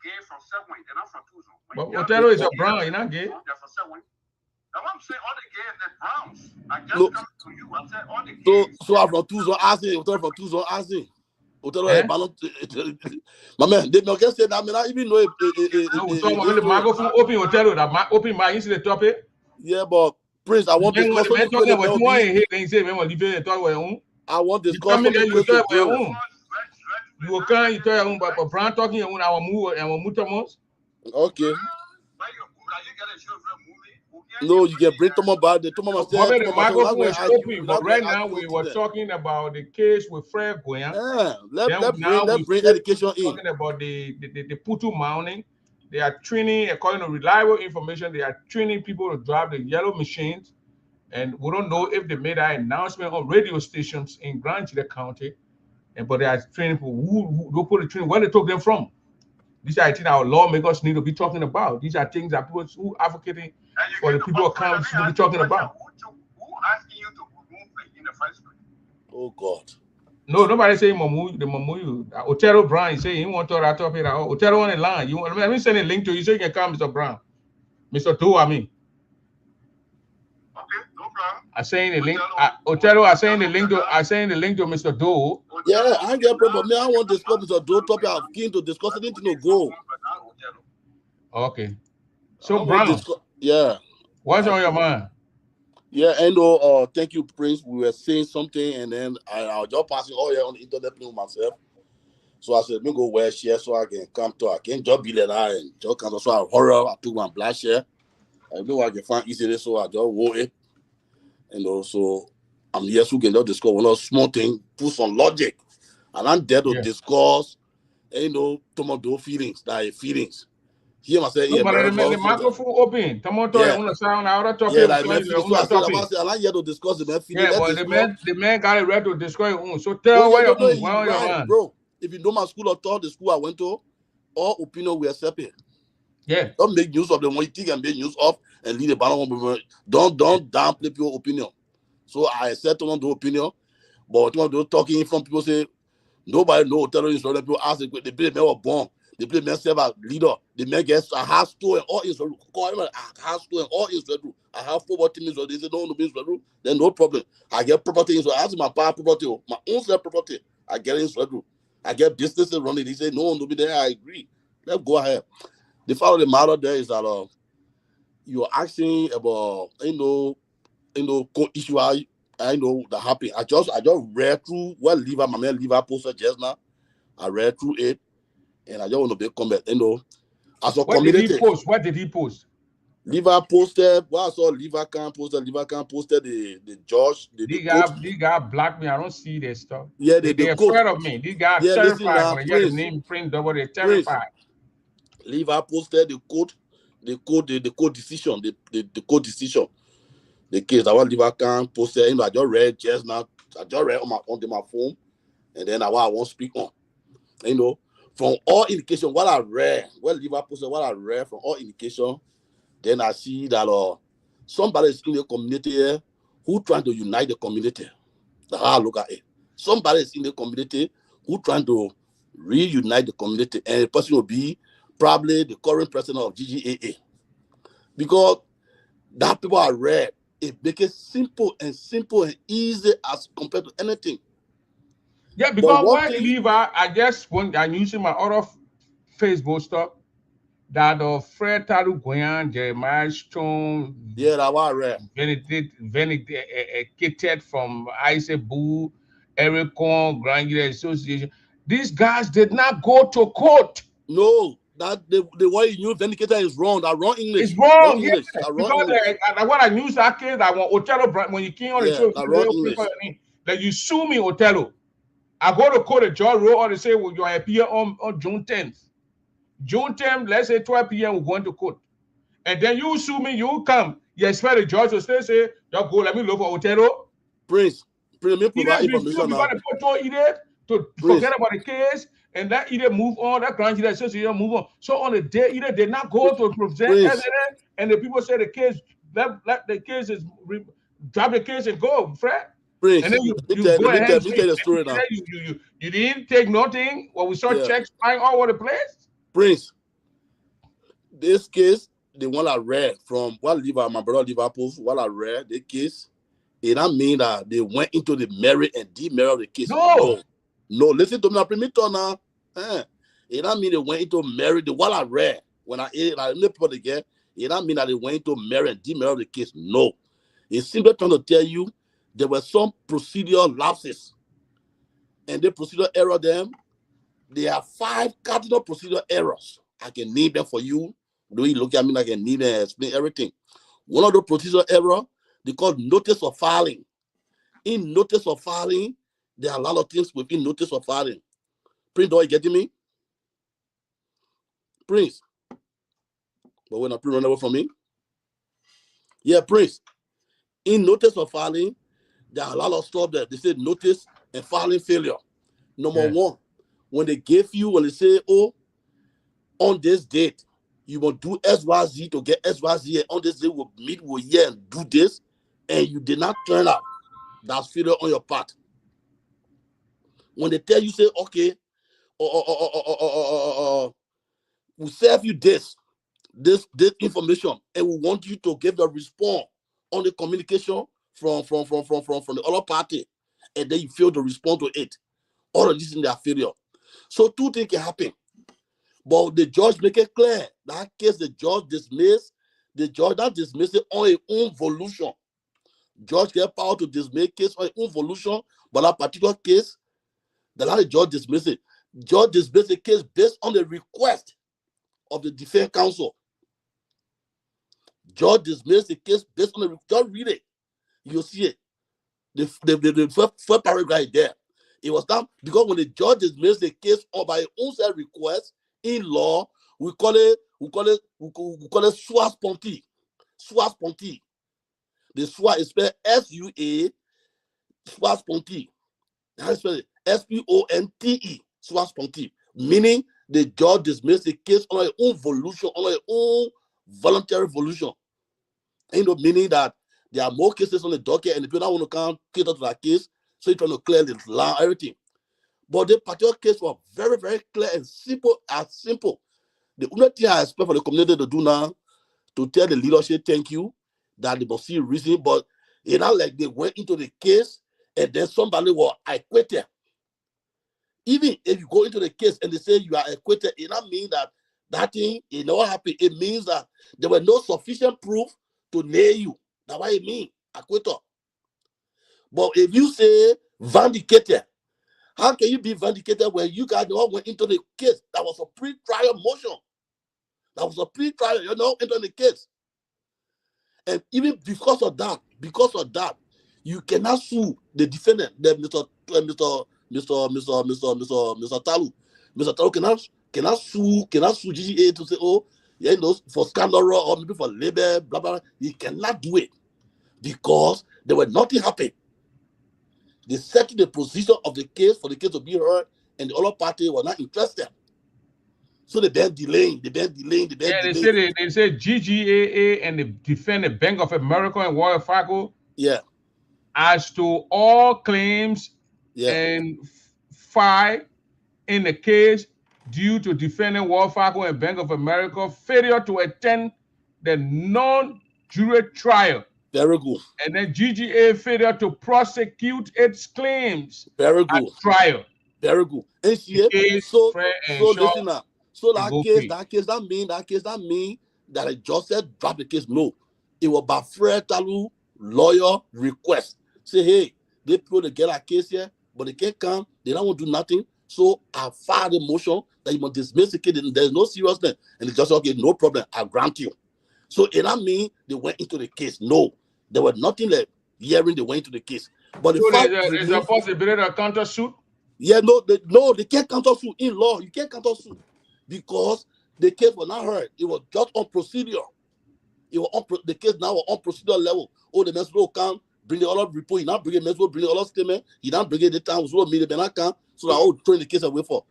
gay from Segway, they're not from Tucson. But Otero is a brown, you're not gay? They're from Segway. That's what I'm saying. All the gay and the browns. I just Look, come to you. I'm saying all the gays. So I'm from Tucson, asking, Otero from Tucson, asking. Otero, my man, they don't say that, man. I even know No, so when the microphone open, Otero, that open my into the topic. Yeah, but Prince, I want to discuss something. I want to discuss something. You can't you tell your own, but Brown talking your own, our move and our mutamos. Okay. No, you can bring Thomas back. The Thomas the microphone is open, but right now we were talking about the case with Fred Goyan. Yeah, let's bring education in. Talking about the Putu mounting. They are training, according to reliable information, they are training people to drive the yellow machines. And we don't know if they made that announcement on radio stations in Grand Chile County. But they are training people who put the training, where they took them from. These are things our lawmakers need to be talking about. These are things that people who are advocating for the people of council to be talking about. Who asking you to remove it in the first place? Oh God. No, nobody saying Mamu. Otero Brown, he say he want to talk about it. Otero on the line. Let me send a link to you so you can come, Mr. Brown. Mr. Two, I mean. Okay, no problem. I saying the link. Otero, I saying the link to Mr. Doe. Yeah, I ain't get a problem. Me, I want to discuss Mr. Doe topic. I'm keen to discuss anything to go. Okay. So Brown. Yeah. What's on your mind? Yeah, and thank you, Prince. We were saying something, and then I was just passing all here on the internet playing with myself. So I said, let me go wear share so I can come to. I can't just be there and just come. So I horror. I took my black share. I know I can find easily, so I just wore it. And also, I'm here so we can just discuss one small thing, put some logic, and I'm there to discuss. Some of those feelings, feelings. Here, I say, the microphone open. I like here to discuss the man feeling. Yeah, but the man got it right to discuss your own. So tell where your own, bro. If you know my school or thought the school I went to, all opinion were separate. Yeah. Don't make use of the one you think and make use of and leave the balance. Don't downplay people's opinion. So I accept on the opinion, but when they're talking from people say nobody know terrorists. People ask the people were born. The play man serve as leader. The man gets a house store and all Israel. Call him a house store and all Israel. I have football team Israel. They say no Israel. Then no problem. I get property in Israel. I ask my power property, my own self property. I get in Israel. I get businesses running. They say no be there. I agree. Let's go ahead. The fact of the matter there is that you're asking about issue. I know that happened. I just read through what my man Lever posted just now. I read through it. And I just want to be comment, as a community. What did he post? Lever posted. What I saw Lever can posted the judge. These guys blocked me. I don't see their stuff. Yeah, they're afraid of me. These guys terrified. When I get the name print double, they're terrified. Lever posted the court decision. The court decision. The case that what Lever can posted. I just read just now. I just read on my phone, and then I won't speak on. From all indication, what I read, what Liverpool said, what I read from all indication, then I see that somebody is in the community here who trying to unite the community. That's how I look at it. Somebody is in the community who trying to reunite the community, and the person will be probably the current president of GGAA. Because that people I read, it makes it simple and easy as compared to anything. Yeah, because why Lever, I guess when I'm using my other Facebook stuff, that Fred Taru Goyan, Jeremiah Stone, yeah, that was read. Benedict from Isaac Boo, Eric Kong, Grand Union Association. These guys did not go to court. No, that the way you use vindicator is wrong. That wrong English. It's wrong. English. Yes. Wrong because English. What I use that case, I want Othello when you came on the show, that you sue me, Othello. I go to court at George Road or they say, well, you appear on June 10th. June 10th, let's say 12 p.m., we're going to court. And then you sue me, you come. You expect the judge to say, you go, let me look for Othello. Prince, Premier provide Either information you now. got to put on either to forget about the case and that either move on, that grant you association move on. So on the day, either they not go to present evidence, and the people say the case, let the case is drop the case and go, Fred. Prince, And then you let go me ahead tell you the story now. You didn't take nothing. Well, we saw checks flying all over the place. Prince, this case, the one I read from my brother Liverpool, what I read, the case, it don't mean that they went into the merit and demerit of the case. No, listen to me, now, Premier now. It don't mean they went into merit. The what I read when I put it again, it don't mean that they went into merit and demerit of the case. No, it's simply trying to tell you there were some procedural lapses, and the procedural error them. There are 5 cardinal procedural errors. I can name them for you. Do you look at me? I can name and explain everything. One of the procedural error they call notice of filing. In notice of filing, there are a lot of things within notice of filing. Prince, are you getting me? Prince. But when I Prince run away from me. Yeah, Prince. In notice of filing, there are a lot of stuff that they say notice and filing failure. Number 1, when they say, oh, on this date, you will do XYZ to get XYZ, and on this day we'll meet with you and do this, and you did not turn up, that's failure on your part. When they tell you, say, okay, we serve you this information, and we want you to give the response on the communication from the other party, and then you fail to respond to it. All of this in their failure. So 2 things can happen. But the judge make it clear. That case, the judge dismissed it on his own volition. Judge get power to dismiss case on his own volition, but that particular case, the judge dismissed it. Judge dismissed the case based on the request of the defense counsel. Judge dismissed the case based on the just read it. You'll see it. The first paragraph is there. It was done because when the judge dismissed the case on by his own self request in law, we call it sua sponte. Sua sponte. The sua is spelled S-U-A, sua sponte. How is spelled S-P-O-N-T-E. Sua sponte. Meaning the judge dismissed the case on his own volition, on his own voluntary volition. Meaning that there are more cases on the docket and the people don't want to come cater to that case. So you're trying to clear the law, everything. But the particular case was very, very clear and simple as simple. The only thing I expect for the community to do now, to tell the leadership thank you, that they must see reason, but it's not like they went into the case and then somebody was acquitted. Even if you go into the case and they say you are acquitted, it not mean that thing is not happy. It means that there was no sufficient proof to nail you. That's what it means, acquittal. But if you say vindicated, how can you be vindicated when you guys all went into the case? That was a pre-trial motion. That was a pre-trial, into the case. And even because of that, you cannot sue the defendant, Mr. Talu. Mr. Talu cannot sue GGA to say, oh, for scandal or maybe for labor, blah, blah, blah. He cannot do it because there was nothing happened. They settled the position of the case for the case to be heard, and the other party was not interested. So they been delaying. They say GGAA and the defendant Bank of America and Wells Fargo. Yeah. As to all claims and filed in the case due to defendant Wells Fargo and Bank of America failure to attend the non-jury trial. Very good. And then GGA failure to prosecute its claims. Very good. At trial. Very good. And see, so listen now. So that mean that a judge said drop the case. No, it was by Fred Talu lawyer request. Say, hey, they people to get a case here, but they can't come. They don't want to do nothing. So I filed a motion that you must dismiss the case. There's no seriousness, and the judge said, okay, no problem. I grant you. So it don't mean they went into the case. No. There was nothing like hearing they went into the case. But so there's a possibility of countersuit? Yeah, they can't countersuit in law. You can't countersuit because the case was not heard. It was just on procedure. The case now was on procedural level. Oh, the next will come, bring the other report. He not bring it. Bring the other statement. He not bring it the time. So me the Benakan. So I will turn the case away for.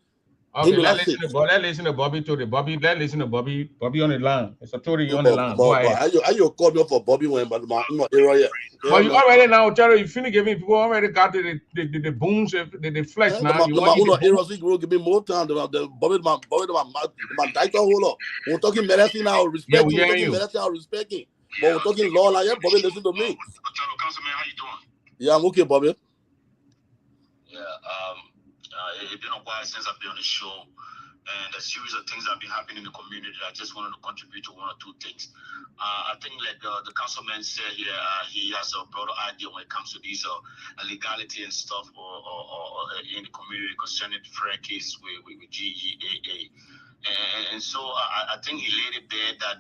Okay, let's listen to Bobby Tory. Let's listen to Bobby on the line. It's a Tory on the line. I you call me for Bobby when, but my era yet. But you already now, Terry, you finna give me people already got the booms, the flesh now. You want to give me more time. The Bobby, my director hold up. We're talking medicine now, respect. We're talking medicine now, respecting. But we're talking law now. Yeah, Bobby, listen to me. Councilman, how you doing? Yeah, I'm okay, Bobby. Yeah, it's been a while since I've been on the show, and a series of things that have been happening in the community. I just wanted to contribute to one or two things. I think, like the councilman said here, he has a broader idea when it comes to these legality and stuff, or in the community concerning the fair case with GEAA, and so I think he laid it there that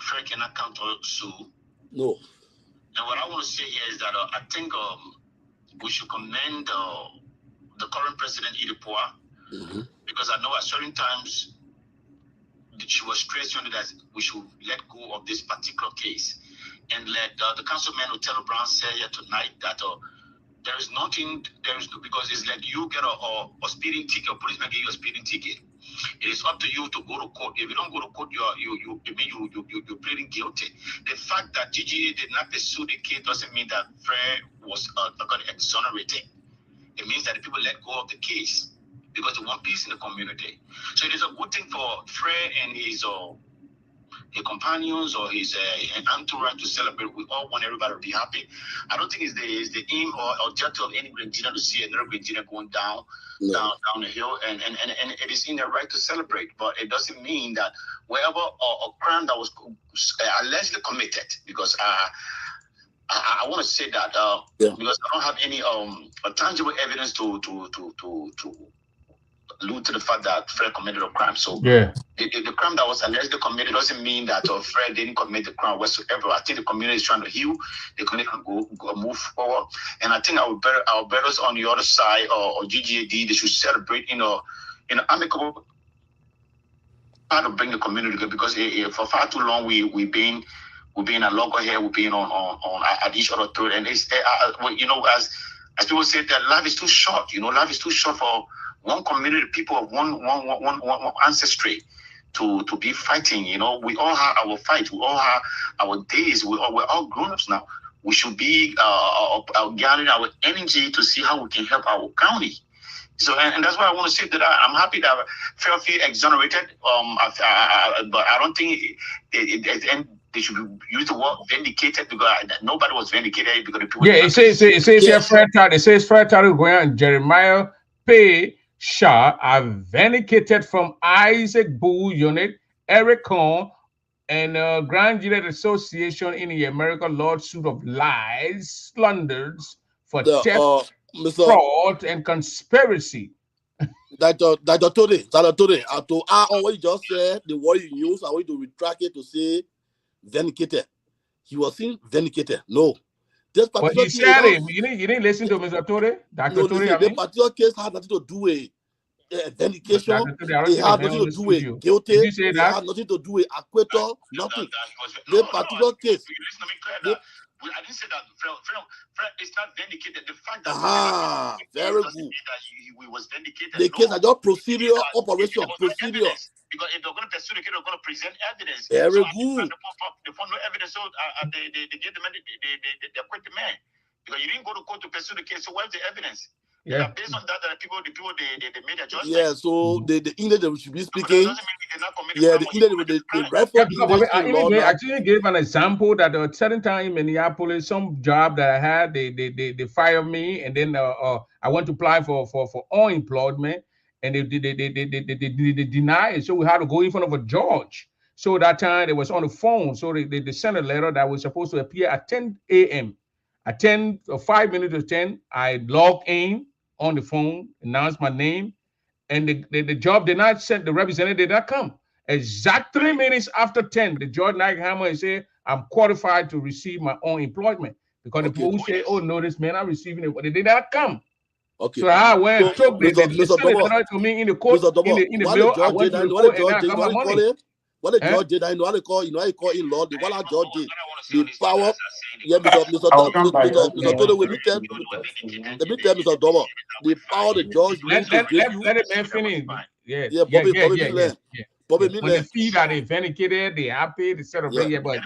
fair cannot counter sue. No. And what I want to say here is that I think we should commend the current president, Idipua, because I know at certain times she was stressing that we should let go of this particular case. And let the councilman Othello Brown say here tonight that because it's like you get a speeding ticket, a policeman give you a speeding ticket. It is up to you to go to court. If you don't go to court, you're pleading guilty. The fact that GGA did not pursue the case doesn't mean that Frere was got exonerated. It means that the people let go of the case because they want peace in the community. So it is a good thing for Frere and his companions or his entourage to celebrate. We all want everybody to be happy. I don't think it's the aim or objective of any Grenadier to see another Grenadier going down the hill, and it is in their right to celebrate. But it doesn't mean that wherever a crime that was allegedly committed, because I want to say that because I don't have any tangible evidence to allude to the fact that Fred committed a crime. So the crime that was allegedly committed doesn't mean that Fred didn't commit the crime whatsoever. I think the community is trying to heal. The community can go move forward. And I think our brothers on the other side or GGAD, they should celebrate in an amicable try to bring the community together, because for far too long we've been at loggerhead, we've been on at each other throat, and it's as people say that life is too short. Life is too short for one community, people of one ancestry to be fighting. We all have our fight. We all have our days. We're all grown-ups now. We should be gathering our energy to see how we can help our county. So, and that's why I want to say that I'm happy that Fairfield exonerated. But I don't think they should use the word vindicated, because nobody was vindicated because the people. Yeah, it says here Fred Taru Grant and Jeremiah P. Shaw are vindicated from Isaac Bull Unit, Eric Cohn, and Grand Jury Association in the American lawsuit of lies, slanders for theft, fraud, and conspiracy. Dr. Tony, to add on what you just said, the word you use, I want you to retract it to say vindicated. He was seen vindicated. No. But he said it. You didn't listen to Mr. Tore? Dr. Tore, the particular case had nothing to do with vindication. It had nothing to do with guilty. It had nothing to do with acquittal. Nothing. The particular case. I didn't say that. Fred is not vindicated. The fact that very good. He was vindicated. The case is just procedural operation. Procedure. Because if they're going to pursue the case, they're going to present evidence. Very good. They found no evidence, so they get the man. They acquit the man because you didn't go to court to pursue the case. So where's the evidence? Yeah. Based on that, the people they made a judgment. Yeah. So the English they should be speaking. Yeah, the English the rightful English. I actually gave an example that at a certain time in Minneapolis, some job that I had, they fired me, and then I went to apply for unemployment, and they denied it. So we had to go in front of a judge. So that time it was on the phone. So they sent a letter that was supposed to appear at 10 a.m. At 5 minutes to 10, I logged in on the phone, announced my name, and the job did not send, the representative did not come. Exact 3 minutes after 10, the judge Hammer said, I'm qualified to receive my own employment. Because the people who say, oh no, this man, I'm receiving it, but they did not come. Okay. So I went, took the to me in the court, in the bill, I went to the court and I got my money. What the judge did, I know how they call, you know how you call in law, the what judge did. The power, yeah, Mr. Tony, let me tell Mr. Domo, the power the judge need to give you. Let it man finish. Yeah, Bobby Miller. Bobby When Miller. the feet are vindicated, they happy, they celebrate. Yeah, but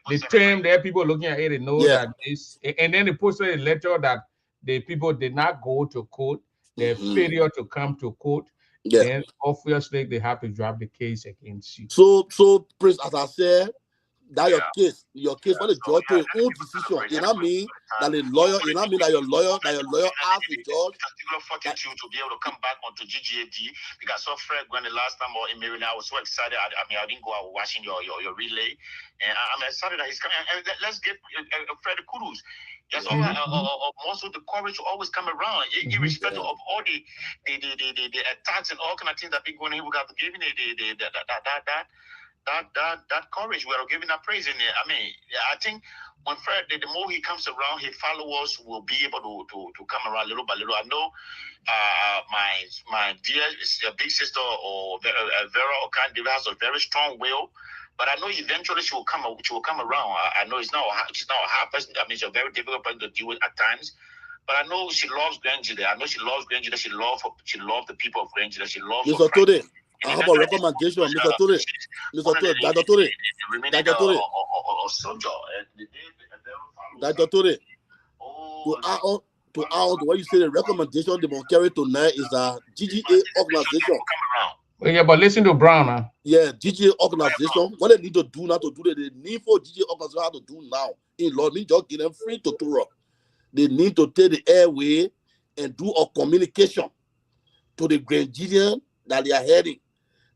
the term there, people looking at it, they know that this, and then they posted a letter that the people did not go to court, their failure to come to court. Yeah. Then obviously they have to drop the case against you. So Prince, as I said, that your case for the judge to your own decision. You know what I mean? That the lawyer, you know what I mean? That your lawyer asked the judge. Particular fortitude to be able to come back onto GGAD because I saw Fred when the last time or in Maryland, I was so excited. I mean, I didn't go out watching your relay, and I'm excited that he's coming. And let's give Fred kudos. Yes, also the courage to always come around, irrespective of all the attacks and all kind of things that been going on. We got to give him that courage. We are giving that praise in there. I mean, I think when Fred, the more he comes around, his followers will be able to come around little by little. I know my dear big sister or Vera Okande has a very strong will. But I know eventually she will come around. I know she's not a hard person. I mean, she's a very difficult person to deal with at times. But I know she loves Grand Jude. I know she loves Grand Jude. She loves the people of Grand Jude. She loves Mr. Tore, I have a recommendation. Mr. Tore, Dr. Tore, to add on to what you say, the recommendation they will carry tonight is a GGA organization. Yeah, but listen to Brown now. Yeah, GGA organization. What they need to do now to do they need for GGA organization how to do now in law, need just give them free tutorial. They need to take the airway and do a communication to the Grenadian that they are heading.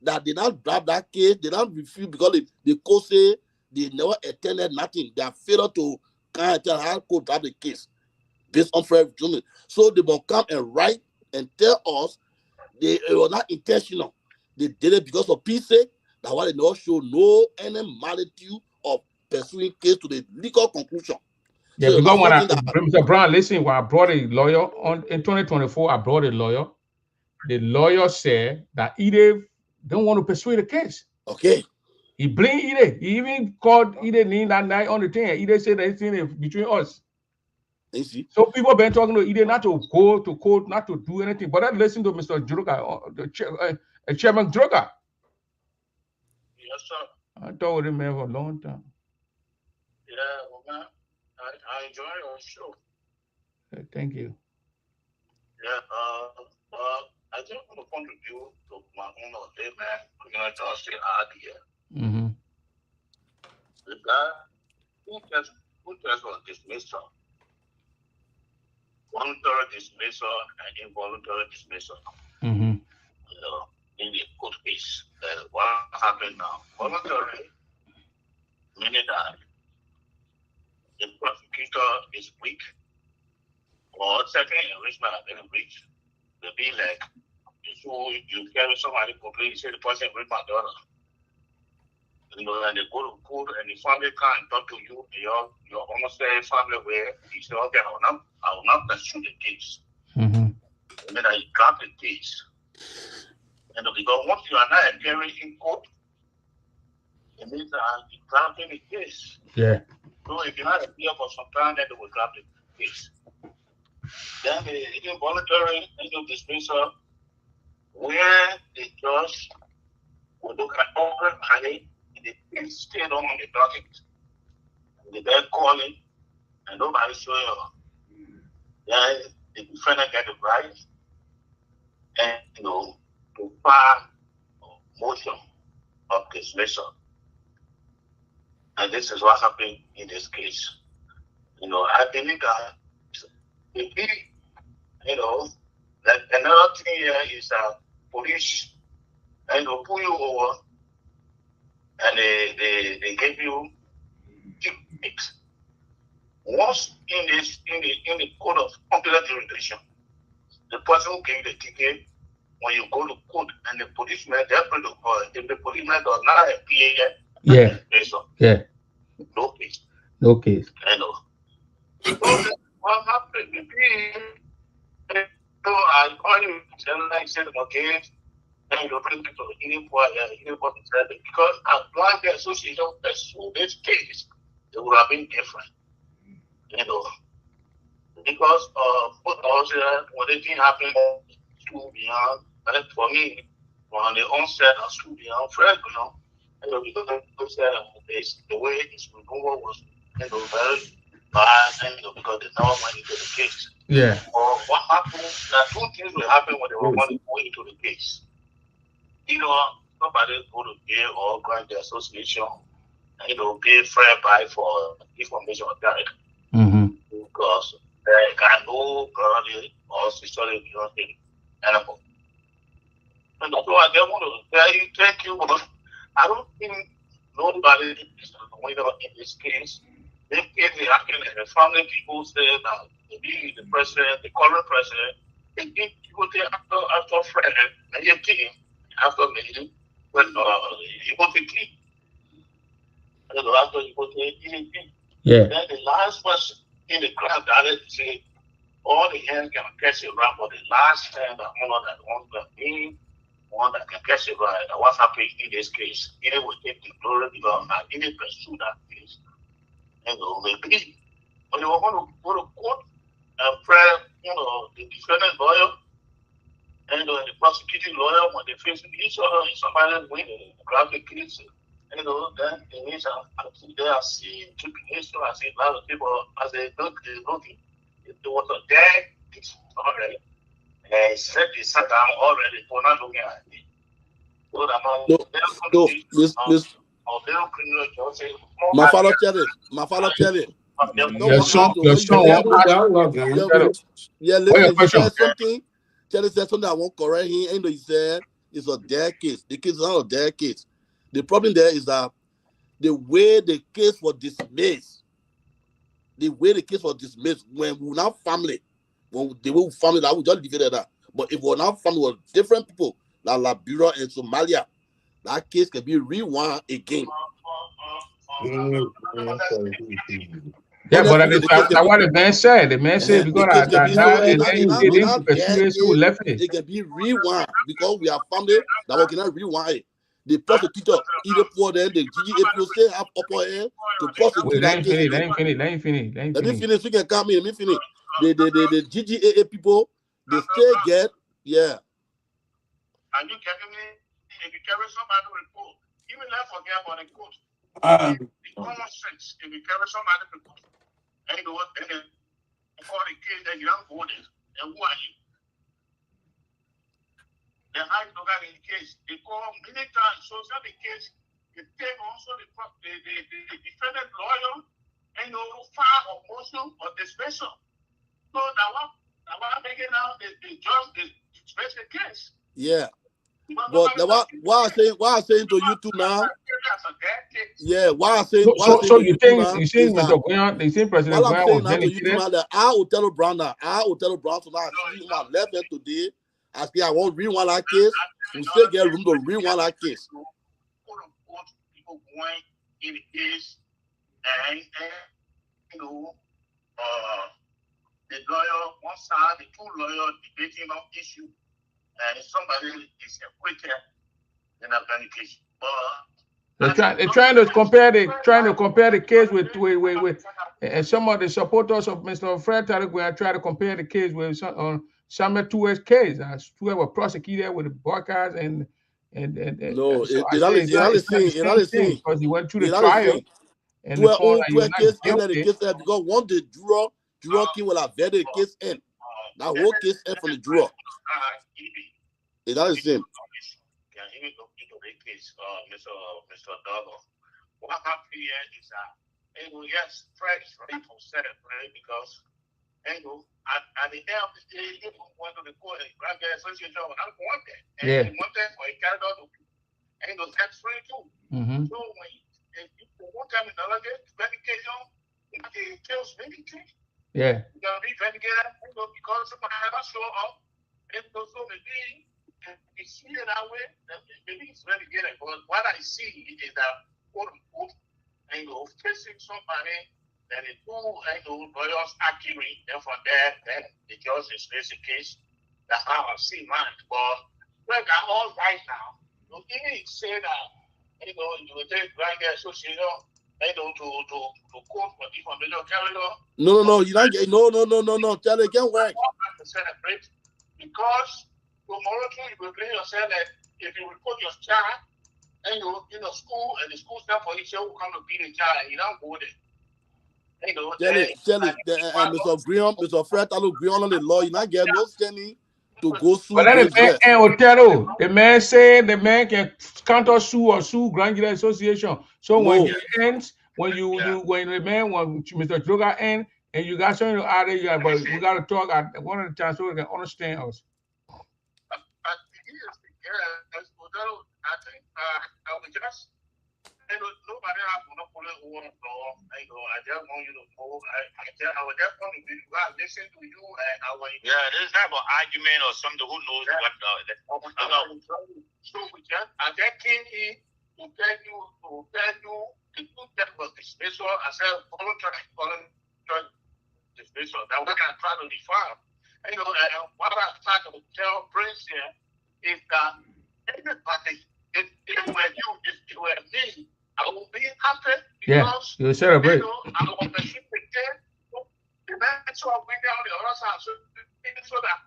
That they not grab that case, they don't refuse because the court say they never attended nothing. They are failed to kind of tell how to grab the case based on Fred Jones. So they will come and write and tell us they were not intentional. They did it because of peace sake. That's why they not show no animality of pursuing case to the legal conclusion. Yeah, so because when Mr. Brown, listen, when I brought a lawyer in 2024, I brought a lawyer. The lawyer said that Ide don't want to pursue the case. Okay. He blamed Ide. He even called Ide Lin that night on the thing. Ide said that it's between us. You see? So people been talking to Ide not to go to court, not to do anything. But I listened to Mr. Droga, Chairman Droga. Yes, sir. I talked with him for a long time. Yeah, well, man, I enjoy your show. Thank you. Yeah, I just want to contribute to my own day, man. We're going to just say idea. The guy who just was dismissal, voluntary dismissal and involuntary dismissal. In the court case, what happened now? Voluntary meaning that the prosecutor is weak or certain enrichment have been reached. They'll be like, so you carry somebody complain, you say the person raped my daughter. You know, and they go to court and the family can't talk to you, your almost family where you say, okay, I will not pursue the case. And then I drop the case. And because once you are not appearing in court, it means that you're dropping the case. Yeah. So if you're not appearing for some time, then they will drop the case. Then the involuntary dismissal, where the judge will look at all the money and the case stayed on the docket. And the guy calling, and nobody saw you. Then the defendant get the right, and to file a motion of dismissal. And this is what happened in this case. I believe that if that another thing here is police and they'll pull you over and they give you tickets. Once in the code of computer jurisdiction, the person who gave the ticket, when you go to court and the policeman, if the policeman does not appear, no case. No case. So what happened? So I call you, I said, okay, And you bring people to Uniform because as one the association pursued this case, it would have been different. Because what also when the thing happened to beyond, and for me, on the onset of school beyond Fred, because the way his removal was, very bad, because they never went into the case. Yeah. Or what happened? That two things will happen when they were going into the case. Somebody go to pay or grant the association, pay fair buy for information guide. Because they can know probably or historically anything animal. And that's why they want to tell you, thank you. I don't think nobody is in this case. This case is happening, and the family people say that maybe the president, the current president, they think you go there after Fred and you team after me, when you go to keep. And after you go to yeah. Then the last person in the crowd that say all the hands can catch it right, but the last hand that one that can catch it right. What's happening in this case? It will take the glory because I didn't pursue that case. Maybe when you were going to go to court and pray, the defendant lawyer and the prosecuting lawyer, when they face each other, somebody winning, grab the case. Then it means they are seeing to be so I see a lot of people as they looking. It was a dead case already. They sat down already for not looking at it. My father tell it. Your son won't listen, he said something. Tell us something I won't correct him. He said it's a dead case. The case is not a dead case. The problem there is that the way the case was dismissed, when we now family, when they were family, that we just defeated that. But if we're now family with different people, like Liberia and Somalia, that case can be rewound again. Yeah, but that's what the man said. The man said because it can be rewound because we are family that we cannot rewind it. The prosecutor either for them, the GGAPO say have upper hand to prosecute that case. Let him finish. Let me finish. You can come in. Let me finish. The GGAA people, they still get, yeah. And you can if you carry somebody to report, even not forget about the court. The common sense, if you carry somebody to report, and you know what, and then for the case that you don't go there, and who are you? Then how you look at the case? They call many times, so the case, they take also the defendant lawyer, and file a motion or dismissal. So that one making out the judge dismiss the case. Yeah. But why I saying to you two now? Yeah, why I saying? So you think Mr. Guyan, they think President Guyan was dedicated? I will tell Brown tonight. I see my left hand today. I say I won't rewind that case. We still get room to rewind that case. People going in the case and the lawyer, one side, the two lawyers debating on issue, and somebody is acquitted in a case. They're trying to compare the case with and some of the supporters of Mr. Fred Tarik try to compare the case with Samuel Tue's case. Tue was prosecuted with the boycotts and no, so it not the same because he went through the trial. And the case ended the case because once the juror came will have vetted the case end. That whole case end from the juror. It's not the same. Yeah, even though the case, Mr. Douglas, what happened here is that, yes, Fred is ready to set it, right? Because, at the end of the day, he went to the court and grabbed the association. I don't want that. And he wanted for a carried out that's free too. So when one time in another verification, it tells vindication. Yeah. You gotta be vindicated because somebody has to show up. And so maybe you see it that way, maybe it's vindicated. But what I see is that quote unquote, facing somebody that is two lawyers arguing, and from there, then the judge dismisses the case. That's how I see mine. But Like I'm all right now. You even say that, you will take Grand Association, to court for information carrier. No, you don't get no. Tell it can't work. To celebrate because tomorrow too you will blame yourself that if you report your child and school and the school staff for each will come to beat the child and you don't go there. Tell it, Mr. Graham, Mr. Fred, I agree on the law. You not get no standing to go sue. But then the man say the man can counter sue or sue Grand Guild Association. So when he ends, when when the man when Mr. Joga ends and you got something to add, but we got to talk at one of the times so we can understand us. I think I would just. Nobody has monopoly over the law. I just want you to know. I would just want to be listen to you. This is not an argument or something. Who knows what? So we just, I just came in to tell you the two that was dismissal. I said voluntary dismissal. That we can try to define. What I try to tell Prince here is that everybody, if it were you, if it were me, I will be happy because you celebrate. I want to ship the game. The next one bring down the other side so that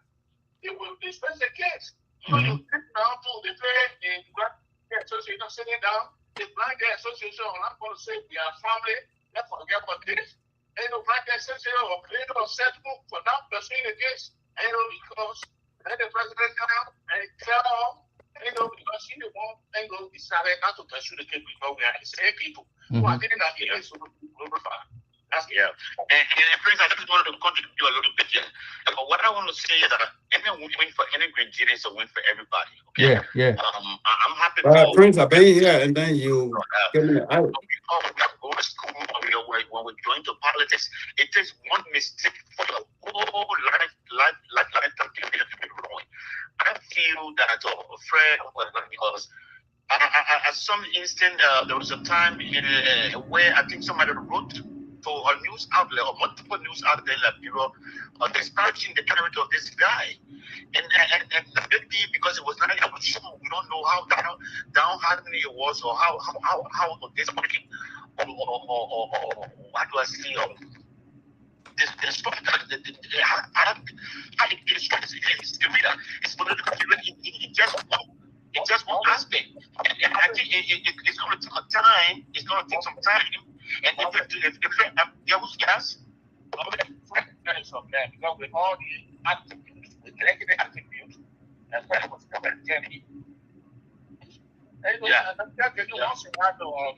it will dispense the case. You sit down to the Grand Association sitting down, the Grand Association are not going to say we are family, let's forget about this. Grand Association will create a settlement for not pursuing the case. Because then the president come out and tell because she won't decided not to pursue the case because we are the same people who are getting that here. So that's and Prince, I just wanted to contribute a little bit here. But what I want to say is that any win for any Nigerian is a win for everybody. Okay? Yeah. I'm happy. Prince, I've been here, and then you give me out. When we join to politics, it takes one mistake for the whole life to be ruined. I feel that Fred, because at some instant there was a time where I think somebody wrote to a news outlet or multiple news outlets in Liberia disparaging the character of this guy, and maybe because it was not a show, we don't know how downhearted it was or how disappointing or what do I say this story it's political. It's just one aspect, and I think it's going to take time. It's going to take some time, and if there was gas, because with all the attributes, the negative attributes, and Fred was coming to me.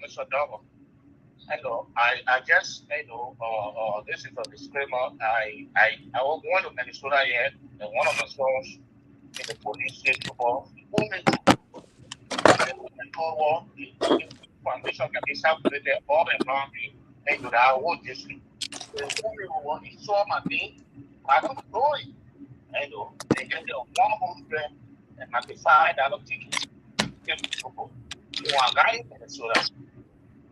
Mr. Dover. I guess this is a disclaimer. I was one of Minnesota yet, and one of the stores in the police station for the foundation can be calculated all around me into the whole district. The only one he saw my name, I don't know it. They get the 100 and $95 tickets. One guy in Minnesota.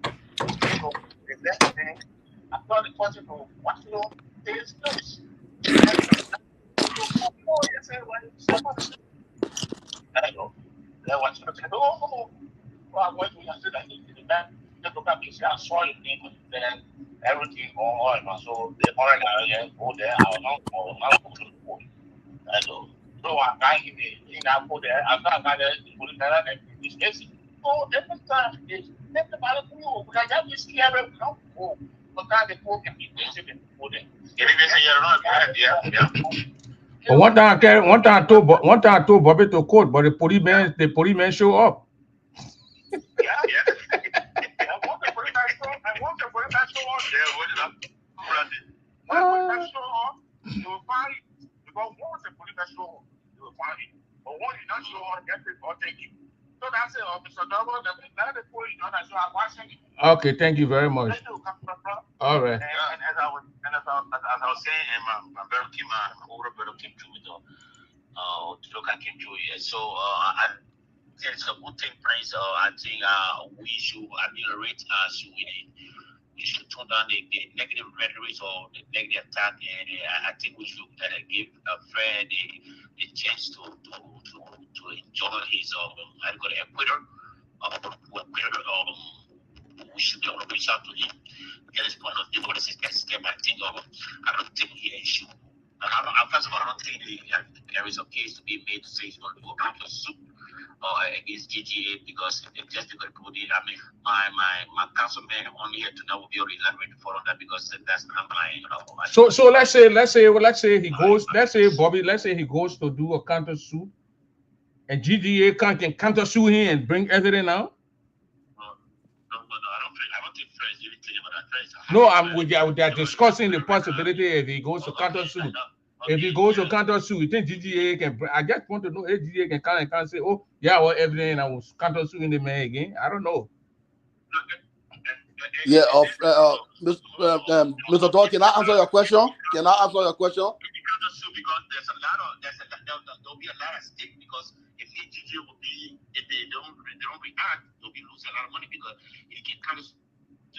So the next day, I thought the question of what this place. I saw your name then everything on so the orange go there, I'll not go to the court. So I got in that put there, I got the police and this case. So every time it's everybody who because that is scared no go. But that the court can be basically put there. But one time I told Bobby to court, but the policeman show up. I want the policeman show up. You will find it. Because once the policeman show up, you will find it. But once you don't show up, everybody take it. So that's it, Mr. Double. The police don't show up watching it. Okay, thank you very much. All right. And as I was saying, and my brother came out, my older brother came through with look at came through here. So I think it's a good thing, Prince. I think we should ameliorate we should tone down the negative rhetoric or the negative attack, and I think we should give a friend the chance to enjoy his acquittal. We should be able to reach out to him, get his point of view. What is his next step? I don't think he should. First of all, I don't think there is a case to be made to say he's going to do a counter suit against GGA because just because people did. I mean, my councilman on here tonight will be able to elaborate for that because that's not my. So let's say he goes. Let's say Bobby. Let's say he goes to do a counter suit, and GGA can counter sue him and bring evidence out. No, they're discussing the possibility if he goes to counter suit. If he goes to counter suit, you think GGA can? I just want to know if GGA can come and can't say, "Oh, yeah, well, evidence I was counter suing the man again." I don't know. Yeah, Mr. Todd, can I answer your question? Can I answer your question? Because there'll be a lot at stake because if GGA will be, if they don't react, they'll be losing a lot of money because it can come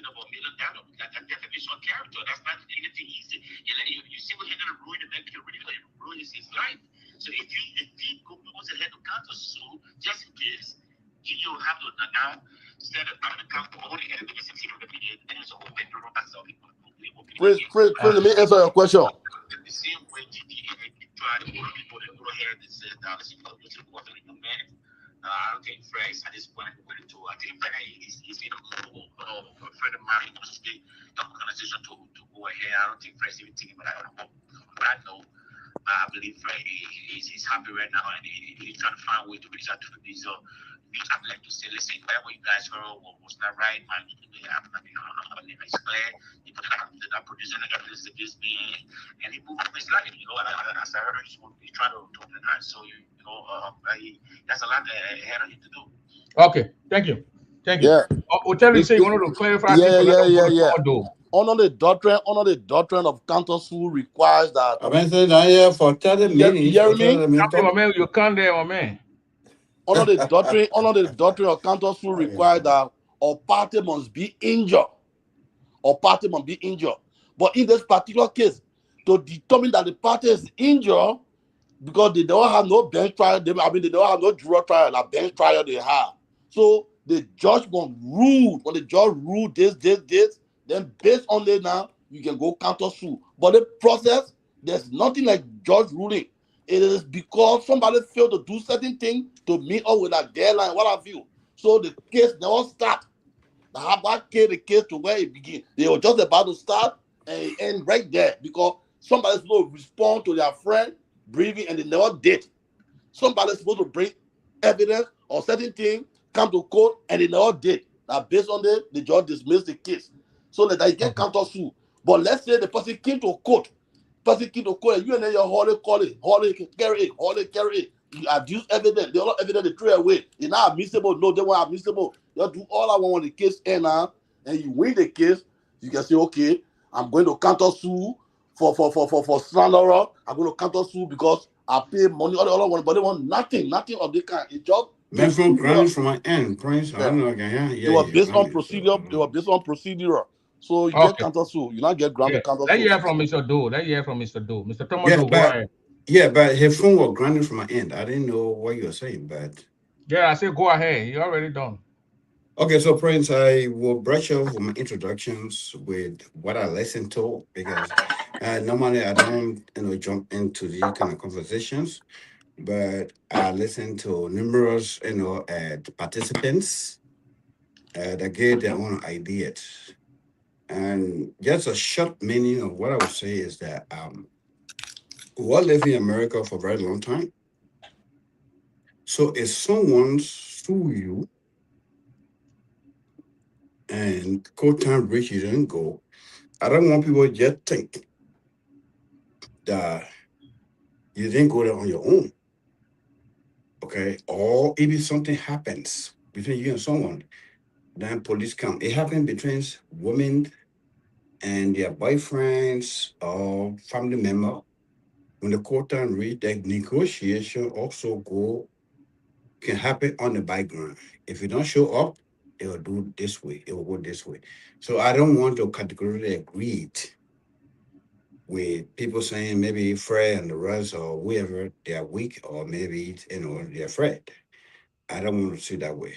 about $1 million. That's a definition of character. That's not anything easy. You see what he's going to ruin the man can really ruin his life. So if he goes ahead to counter sue, just in case, GGA will have to now stand up on the counter only and because it's even and it's a whole bit of myself. Chris, let me answer your question. The same way GGA tried to put people that go ahead and say that this is going to go to the new man. I don't think Fred at this point going to. I think Fred is in a friend of mine wants to stay the organization to go ahead. I don't think Fred's even thinking about that. But I know, I believe Fred is happy right now and he's trying to find a way to reach out to these. I'd like to say, listen, whatever you guys heard was not right. I'm glad you put that producer and evidence against me, and he moved his life. You know, as I heard, he's trying to do that. So that's a lot ahead of him to do. Okay, thank you. Yeah. Otelli say you wanted to clarify. Yeah. Honor the doctrine of counter suit requires that. I've been saying that here for 30 minutes. You hear me? My man, you can't there, my man. Honor the doctrine of counter suit requires that a party must be injured. But in this particular case, to determine that the party is injured, because they don't have no bench trial, they don't have no jury trial, like bench trial they have. So the judge must rule. When the judge rule this, then based on that now, you can go counter sue. But the process, there's nothing like judge ruling. It is because somebody failed to do certain things to meet up with a deadline, what have you. So the case never start. How about the case to where it begins? They were just about to start and end right there because somebody's supposed to respond to their friend breathing and they never did. Somebody's supposed to bring evidence or certain thing, come to court and they never did. Now based on that, the judge dismissed the case. So that they get counter sue. But let's say the person came to court. And you and then your holy carry it. You abuse evidence. The other evidence they throw away. It's not admissible. No, they weren't admissible. You do all I want when the case ends now, and you win the case. You can say, okay, I'm going to counter sue for slanderer. I'm going to counter sue because I pay money. All the other one, but they want nothing of the kind. It just from grounds from my end, Prince. I don't know again. They were based on procedure. They were based on procedure. So you get counter sue. You not get granted counter sue. Let's hear from Mr. Doe. Mr. Thomas Doe, go ahead. Yeah, but his phone was granted from my end. I didn't know what you were saying, but yeah, I said go ahead. You're already done. Okay, so Prince, I will brush off my introductions with what I listened to because normally I don't jump into these kind of conversations, but I listen to numerous participants that gave their own ideas. And just a short meaning of what I would say is that we lived in America for a very long time. So if someone sue you and court time breach, you didn't go, I don't want people to just think that you didn't go there on your own. Okay? Or if something happens between you and someone, then police come. It happened between women and their boyfriends or family member. When the court time read, that negotiation also can happen on the background. If you don't show up, it will do this way. It will go this way. So I don't want to categorically agree with people saying maybe Fred and the rest or whoever they are weak or maybe they're afraid. I don't want to see that way.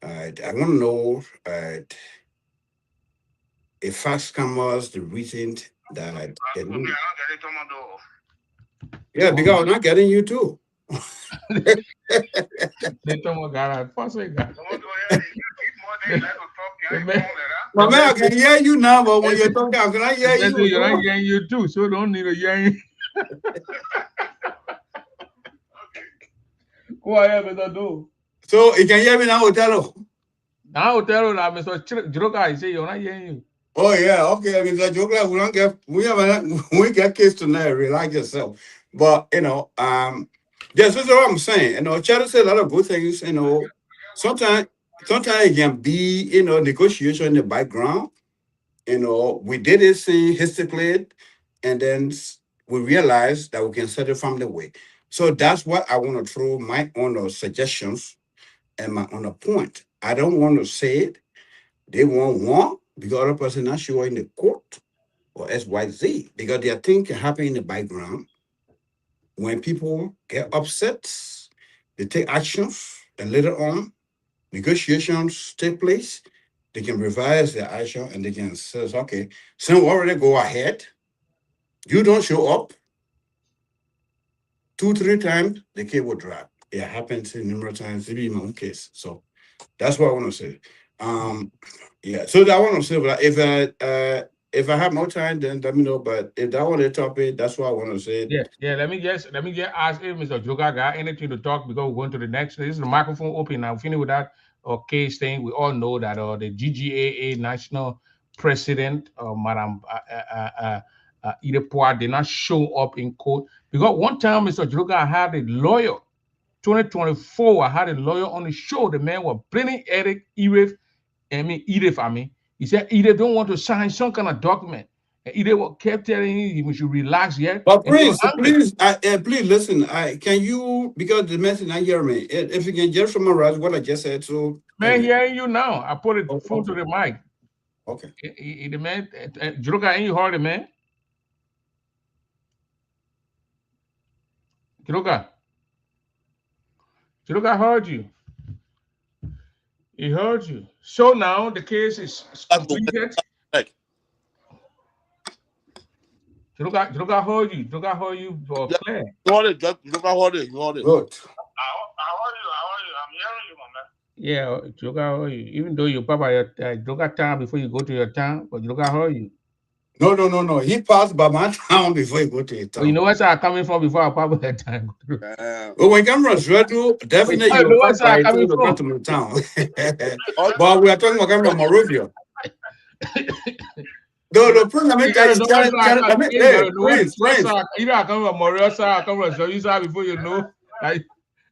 I want to know if facts comes the reason that yeah, because I'm not getting you too. My man, I can hear you now, but when you're talking, can I hear you? You're not hearing you too, so don't need to hear you. Go ahead, Mr. Do. So you can hear me now, Othello? Now, Othello, Mr. Joka, I say you're not hearing you. Oh yeah, okay. Mr. Joka, we get kids tonight. Relax yourself. But that's what I'm saying. Charity said a lot of good things. Sometimes it can be negotiation in the background. We did it historically, and then we realized that we can set it from the way. So that's what I want to throw my own suggestions and my own point. I don't want to say it. They want one because other person not sure in the court or XYZ because there are things can happen in the background. When people get upset, they take actions, and later on, negotiations take place. They can revise their action and they can say, okay, so already go ahead. You don't show up. 2-3 times, the case will drop. It happens numerous times, maybe in my own case. So that's what I want to say. Yeah, so I want to say, but if I have more time, then let me know. But if that was the topic, that's what I want to say. Yeah. Let me just ask if Mr. Joka got anything to talk because we're going to the next. This is the microphone open now. Finish with that case thing. We all know that the GGAA national president, Madam Idepua, did not show up in court because one time Mr. Joka had a lawyer. 2024, I had a lawyer on the show. The man was blaming Edith. He said Edith don't want to sign some kind of document. And Edith kept telling him he should relax yet. But please listen. Can you, because the message I hear me, if you can just summarize what I just said. So man, hearing you now. I put it phone to the mic. Okay. The man, Joka, ain't you heard it, man? Joka heard you. He heard you. So now the case is completed. Joka heard you. Joka heard you for clear. Joka heard it. Good. I'm hearing you, my man. Yeah, Joka heard you. Even though you papa Joka town before you go to your town, but Joka heard you. No. He passed by my town before he go to his town. Well, you know where I'm coming from before I pop that time. Well, when cameras ready, definitely you pass by to the town. But we are talking about camera Morovia. No, Prince, let me tell you. Prince. You know I come from Morovia, I come from Soyisa before you know.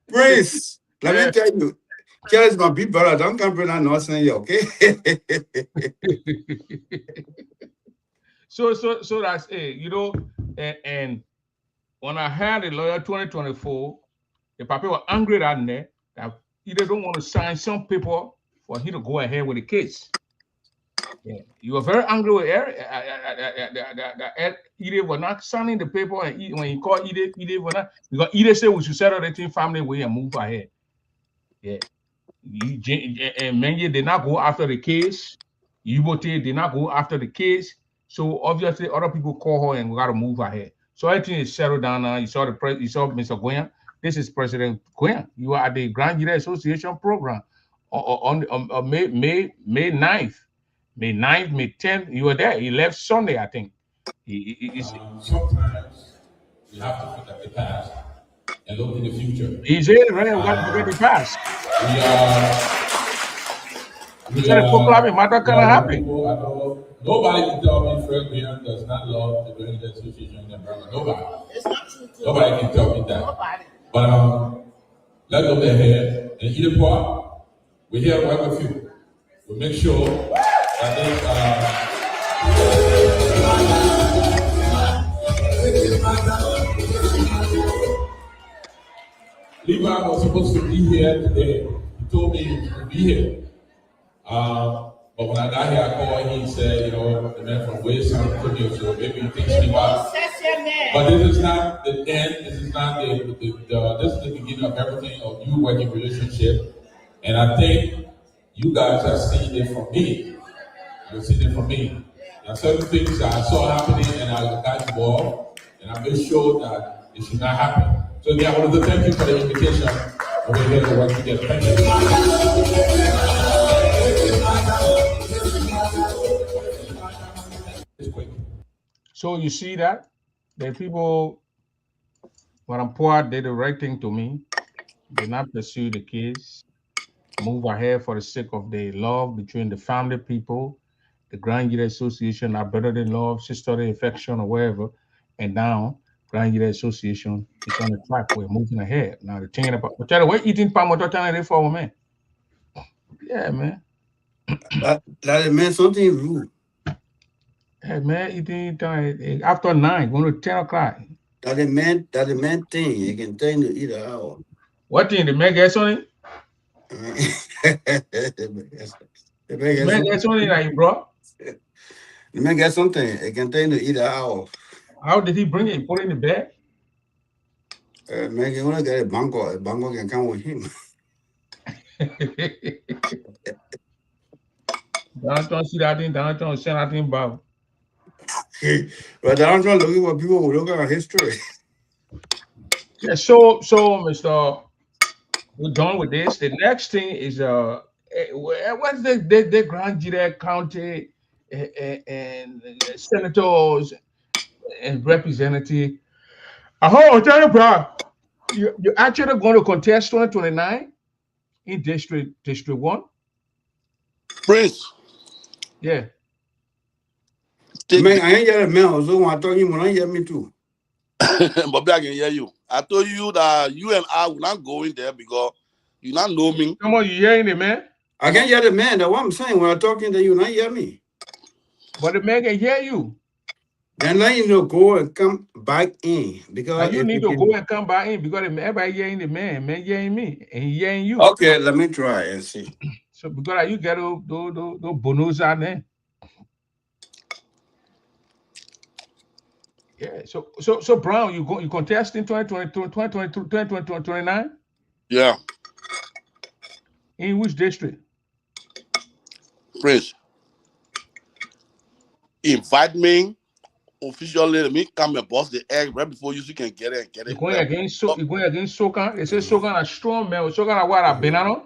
Prince, let me tell you. Charles gonna be better. Don't come bring that nonsense, okay? So that's it, and when I had a lawyer 2024, the people were angry at me that either don't want to sign some paper for him to go ahead with the case. Yeah. You were very angry with Eric. Edith was not signing the paper, and when he called Edith was not, because Edith said we should settle the thing family way and move ahead. Yeah. And Menye did not go after the case. Yubote did not go after the case. So obviously, other people call her and we got to move ahead. So everything is settled down now. You saw Mr. Gwen. This is President Gwen. You are at the Grand United Association program on May 9th. May 9th, May 10th. You were there. He left Sunday, I think. Sometimes you have to forget the past and look in the future. He's here, right? We got to forget the past. Nobody can tell me Fred Gwen does not love the Grand United Association in Burma. Nobody. It's not true. Nobody can tell me that. Nobody. But let's go ahead and eat a part. We're here to work with you. We'll make sure that Levi was supposed to be here today. He told me he would be here. But when I got here, I called him. He said, the man from Wayson took me, so maybe he thinks me back. But this is not the end. This is not this is the beginning of everything of you working relationship. And I think you guys have seen it from me. You've seen it from me. There are certain things that I saw happening, and I got involved, and I made sure that it should not happen. So again, I wanted to thank you for the invitation. We're here to work together. Thank you. So you see that the people, when I'm poor, did the right thing to me. Did not pursue the case, move ahead for the sake of the love between the family people, the Grand Jury Association, our brotherly love, sisterly affection, or wherever. And now, Grand Jury Association is on the track. We're moving ahead. Now, the thing about, but tell you, we're eating palm with time for man. Yeah, man. That meant something rude. Hey, man, eating time after 9, going to 10 o'clock. That meant thing. You can tell you either hour. What thing? The man gets on it? The man gets on it, like, bro. The man gets something. It can tell you either hour. How did he bring it? He put it in the bag? Man can only get a bango. A bango can come with him. Don't see that thing. Don't send that thing about. But I'm trying to look at what people will look at history. Yeah, so Mr. We're done with this. The next thing is what's the Grand Jury County and senators and representative. Oh, tell you, bro, you're actually going to contest 2029 in District 1? Prince. Yeah. Man, I ain't got a mail, so I told him when I hear me too. But I can hear you. I told you that you and I will not go in there because you not know me. Come on, you hearing it, man? I can't hear the man. That's what I'm saying. When I'm talking to you, not hear me. But the man can hear you. Then let you go and come back in because you need to go and come back in because everybody hearing the man hearing me, and he hearing you. Okay, let me try and see. So because you get those bonus out there. Yeah. So Brown, you contest in 2029? Yeah. In which district? Prince. Invite me officially. Let me come and bust the egg right before you can get it. You're going against Sokan. They say Sokan a strong man. Sokan a what a banana.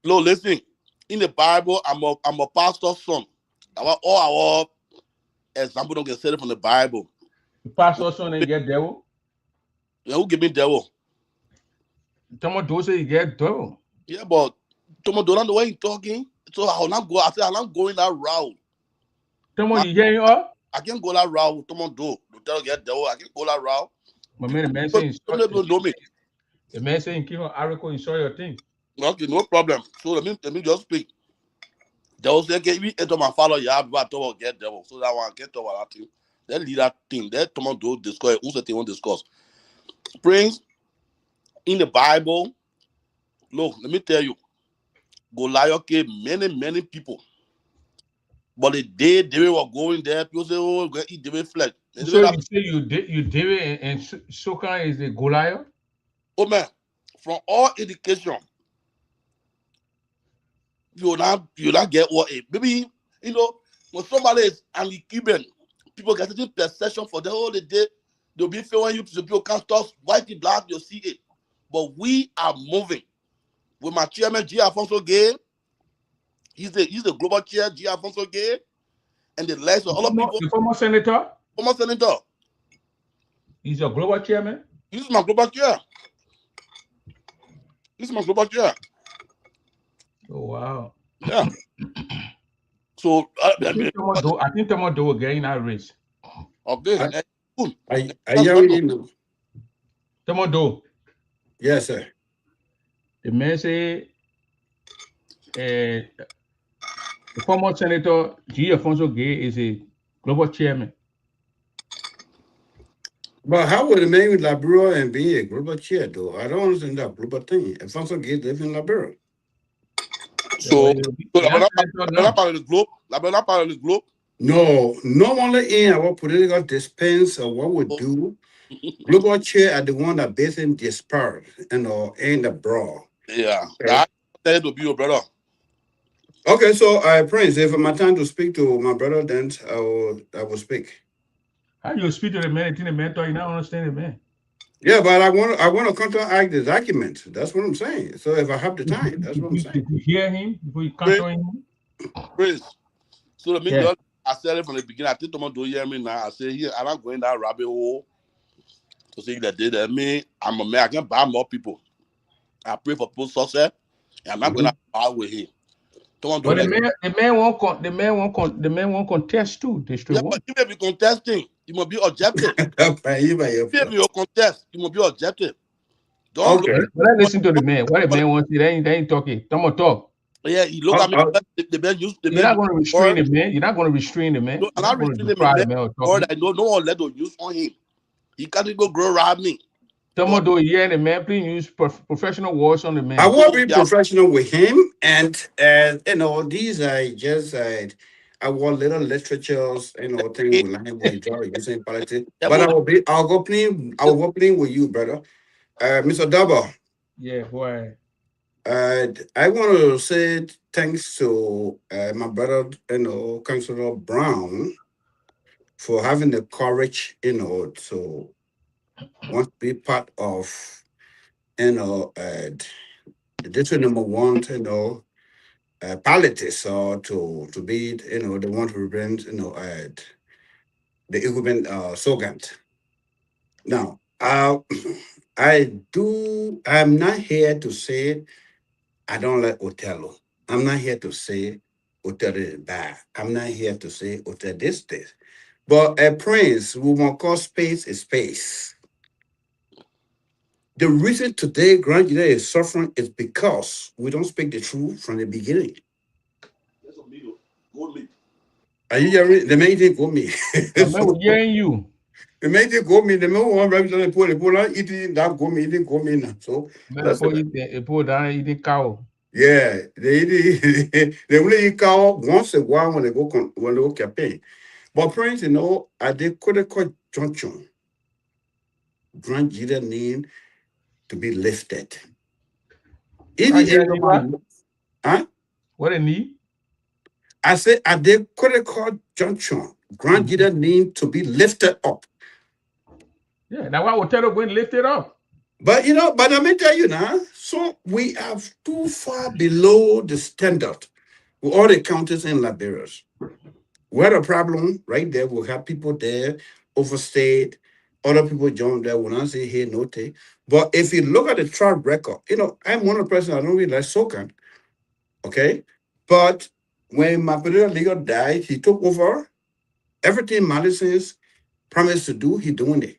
No, listen. In the Bible, I'm a pastor's son. All our example don't get set from the Bible. The pastor's son and get devil. Yeah, who give me devil? Tomo do say you get devil. Yeah, but Tomo don't know the way he's talking. So I'll not go. I said I'm not going that route. Tomo, you hearing up? I can't go that route. Tomo do. Don't tell get devil. I can't go that route. But man, the man saying don't know me. The man saying keep on article and show your thing. Okay, no problem. So let me just speak. Devil say, "Okay, we enter my father. Yeah, but Tomo get devil. So that one get over that thing. Then lead that thing. Then Tomo do discuss. Who's the thing want to discuss? Prince, in the Bible, look, let me tell you, Goliath killed many people. But the day they were going there, people say, "Oh, we're gonna eat the flesh." So you say you David and Sokan is the Goliath? Oh man, from all education, you not get what it. Maybe when somebody is an Cuban, people get a perception for the whole day. They'll be feeling you to people can't talk white and black, you'll see it. But we are moving. With my chairman, G. Alfonso Gay, he's the global chair, G. Alfonso Gay, and the legs of other people. The former senator? Former senator. He's your global chairman? This is my global chair. Oh, wow. Yeah. So, I think Tomo do will get in that race. Okay. I hear you. Tomo do. Yes, sir. The man say the former senator G. Alfonso Gay is a global chairman. But how would a man with Liberia and be a global chair, though? I don't understand that global thing. Alfonso Gay lives in Liberia. So la part of the globe. La part of the globe. No, not only in our political dispense or what we do. Global chair are the one that based in disparate and or in the broad. Yeah, that to be your brother. Okay, so Prince, if my time to speak to my brother, then I will speak. How you speak to the man? The man thought you not understand the man. Yeah, but I want to counteract the document. That's what I'm saying. So if I have the time, that's what I'm saying. Did you hear him before you counter him? Praise. So the mean, I said it from the beginning. I think Tomo do hear me now. I say here, I'm not going that rabbit hole to say that they me. I'm a man. I can buy more people. I pray for post success. I'm not going to buy with him. But the man won't contest too. Yeah, but you may be contesting. You must be objective. If you contest, you must be objective. Don't okay. Let's listen to the man. What the man wants, they ain't talking. Don't talk. Yeah, you look at me. You're not going to restrain the man. You're not going to restrain the man. No, I'm not restraining the man. Or I know no one let the use on him. He can't go grow around me. Someone do here the man, please use professional words on the man. I will be professional with him, and you know, these are just I want little literatures, you know, thing with language using politics. But I'll go playing with you, brother. Mr. Double. Yeah, why? I want to say thanks to my brother, you know, Councilor Brown, for having the courage, you know, to want to be part of, you know, the district number one, you know, politics, or to be, you know, the one to represent, you know, the equipment Sogant. Now, I'm not here to say I don't like Othello. I'm not here to say Othello is bad. I'm not here to say Othello this. But a prince, we want to call space is space. The reason today Grand United is suffering is because we don't speak the truth from the beginning. Are you hearing me? The main thing for me. I'm hearing you. The main thing for me, the main one representative eating that go me, eating go me now. So that's it. Down eating cow. Yeah, they only eat cow once a while when they go campaign. But friends, you know, at the critical junction, Grand United need to be lifted. Huh? What a need? I say at the critical junction, Grand United need to be lifted up. Yeah, now why would Othello go and lift it up? But you know, but let me tell you now, so we are too far below the standard with all the counties in Liberia. We had a problem right there. We have people there overstayed, other people joined there. When I say hey, no take. But if you look at the track record, you know, I'm one of the person I don't really like Sokan. Okay. But when my political leader died, he took over everything Madison's promised to do, he doing it.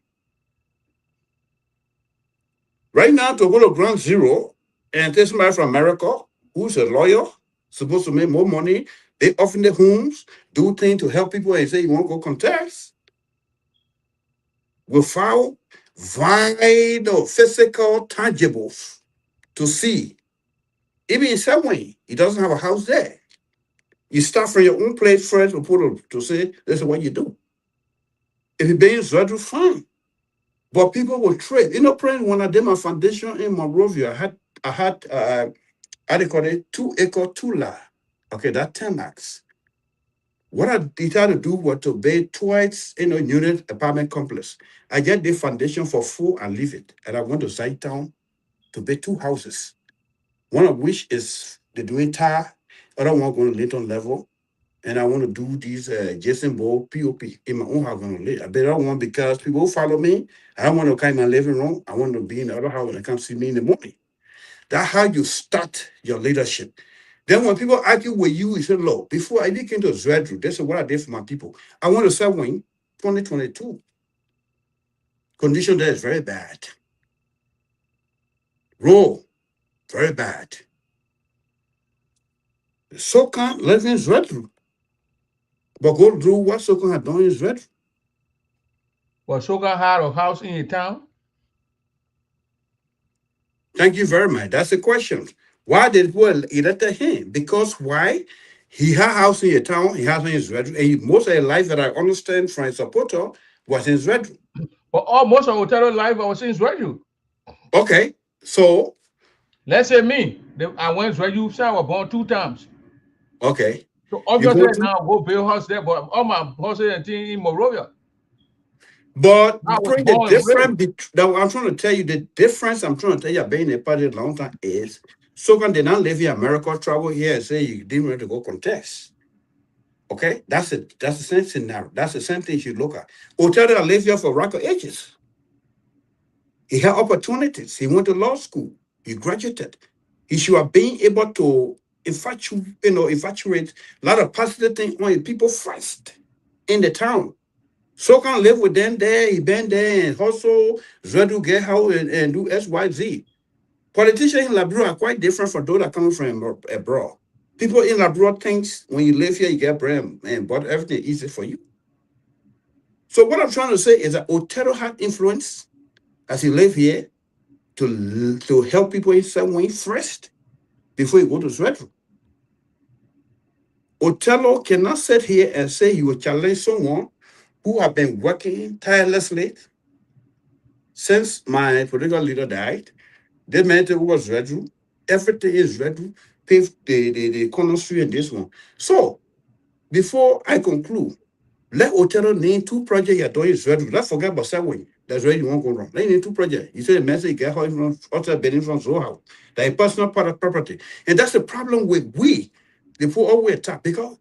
Right now, to go to ground zero and take somebody from America who's a lawyer, supposed to make more money, they offer the homes, do things to help people and say you won't go contest. Without vital, physical, tangibles to see. Even in some way, he doesn't have a house there. You start from your own place first to say, this is what you do. If you're being Zedru, fine. But people will trade. You know, when I did my foundation in Monrovia, I had how they call it, 2 acre tula. Okay, that's 10 max. What I decided to do was to build twice in a unit apartment complex. I get the foundation for 4 and leave it. And I went to Sidetown to build 2 houses. One of which is the doing tar, other one going to Linton level. And I want to do these Jason Bowl POP in my own house. I better one because people follow me. I don't want to come in my living room. I want to be in the other house when they come see me in the morning. That's how you start your leadership. Then when people argue with you, you say, look, before I came to Zedru, this is what I did for my people. I want to sell wing 2022. Condition there is very bad. Roll, very bad. Sokan lives in Zedru. But go through what Sokan had done in Zedru. Well, Sokan had a house in your town? Thank you very much. That's the question. Why did people elect him? Because why? He had house in a town, he has in his Red Room, and most of the life that I understand from his supporter was in his Red Room. But almost of Otero life I was in Israel. Okay, so let's say me, I went to Israel, say I was born 2 times. Okay. So obviously now I go build house there, but all my houses and things in Morovia. But the difference, I'm trying to tell you, the difference I'm trying to tell you, being a party a long time is, so can they not live in America, travel here and say you didn't want to go contest. Okay, that's it. That's the same scenario. That's the same thing you look at. Otero lived here for record ages. He had opportunities. He went to law school. He graduated. He should have been able to infatuate a lot of positive things on people first in the town. So can live with them there, he been there and also Zwedu get house and do XYZ. Politicians in Labrador are quite different from those that are coming from abroad. People in Labrador think when you live here, you get bread and but everything is easy for you. So what I'm trying to say is that Otero had influence as he lived here to help people in some way first before he go to Zwedu. Otero cannot sit here and say he will challenge someone who have been working tirelessly since my political leader died. This man was Zwedu. Everything is Zwedu. Paved the corner street and this one. So, before I conclude, let Otero name 2 projects you're doing in Zwedu. Let's forget about Subway. That's where you won't go wrong. Let name 2 projects. You say the message get how from outside building from Zoha. That is personal part of property. And that's the problem with the people always attack, because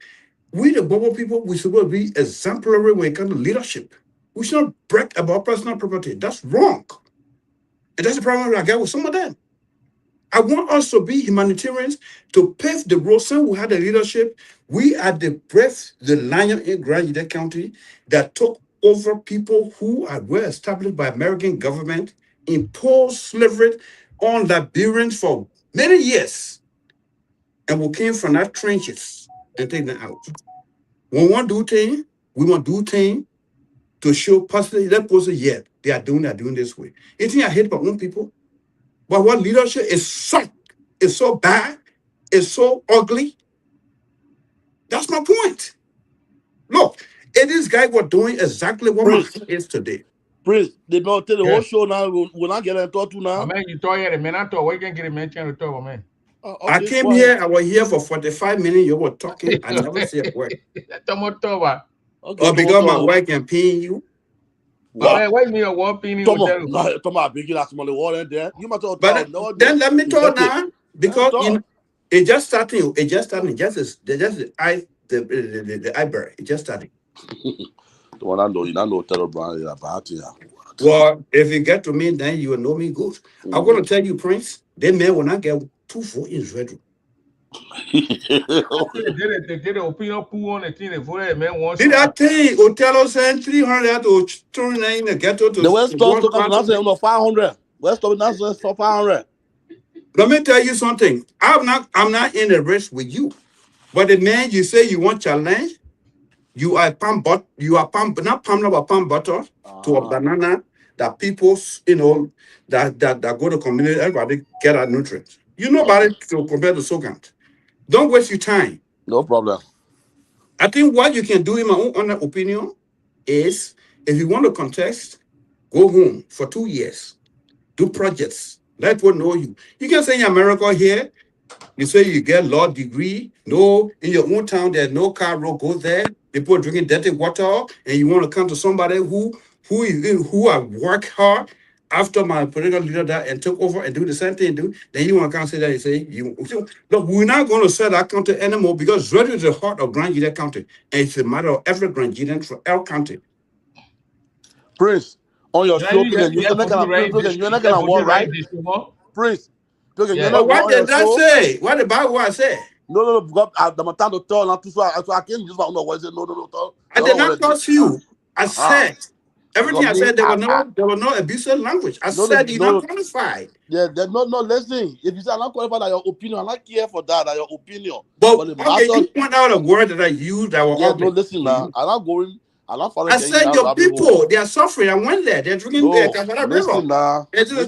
we, the Bobo people, we supposed to be exemplary when it comes to leadership. We should not brag about personal property. That's wrong. And that's the problem I got with some of them. I want us to be humanitarians, to pave the road. Since we had the leadership, we are the lion in Grand Union County that took over people who are well established by American government, imposed slavery on Liberians for many years. And we came from that trenches and take them out. When we want to do things, we want to do things to show personally that person, yet they are doing this way. You think I hate my own people? But what leadership is so bad, it's so ugly. That's my point. Look, this guy was doing exactly what my is today. Prince, they don't tell the whole show now. We're not getting talk to now. Man, you talk here, man. I thought we can get a mention to talk, man. I came here, I was here for 45 minutes. You were talking, I never said a word. Or because my wife can pay you. Why me a one penny? But then let me talk now, because it just starting. The eyebrow. It just starting. The one I know, you don't know Otero Brown about here. Well, if you get to me, then you will know me good. I'm going to tell you, Prince, they may will not get 2 votes in Zwedu. They did an opinion pool on the thing. They voted man once. Did I tell you, Otero sent 300 to turn in the ghetto to the West Coast to 500. West Coast for 500. Let me tell you something. I'm not in a race with you. But the man you say you want challenge, you are palm butter to a banana that people, that go to community, everybody get our nutrients. You know about it to compare to Sogant. Don't waste your time. No problem. I think what you can do, in my own opinion, is if you want to contest, go home for 2 years. Do projects. Let people know you. You can say in America here, you say you get law degree. No, in your own town, there's no car road goes there. People drinking dirty water, and you want to come to somebody who have worked hard after my political leader died and took over and do the same thing. Then you want to come say that and say look, we're not going to sell that county anymore, because Zwedu is the heart of Grand Union County, and it's a matter of every Grand Union for L County. Prince, on your show, you're not gonna walk right, Prince. What did I say? What about what I said? No, because I'm time to tell not to, so I can't just know what I said. No. I did not curse you. I said everything I said. There was no abusive language. I said you're not qualified. Yeah, there's no listen. If you say I'm not qualified, your opinion, I'm not here for that. Your opinion. But okay, you point out a word that I used that was no, listen now. I'm I said your people, they are suffering. I went there. They're drinking Kavala River.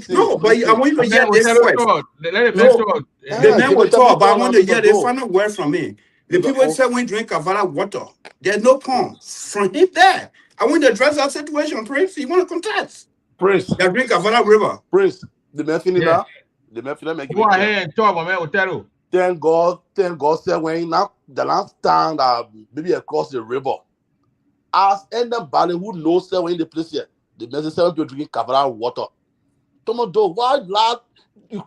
No, but I want you to hear this word. The men will talk, but I want to hear the final word from me. The people say when drink Kavala water, there's no pump from him there. I want to address that situation, Prince. You want to contest? Prince. They drink Kavala River. Prince, the men finish now. The men finish. Go ahead and talk, man. Otero. Thank God said when now the last time that maybe across the river. As anybody who knows that when the place here, the necessary to drinking Kavala water. Tomodo, why lad?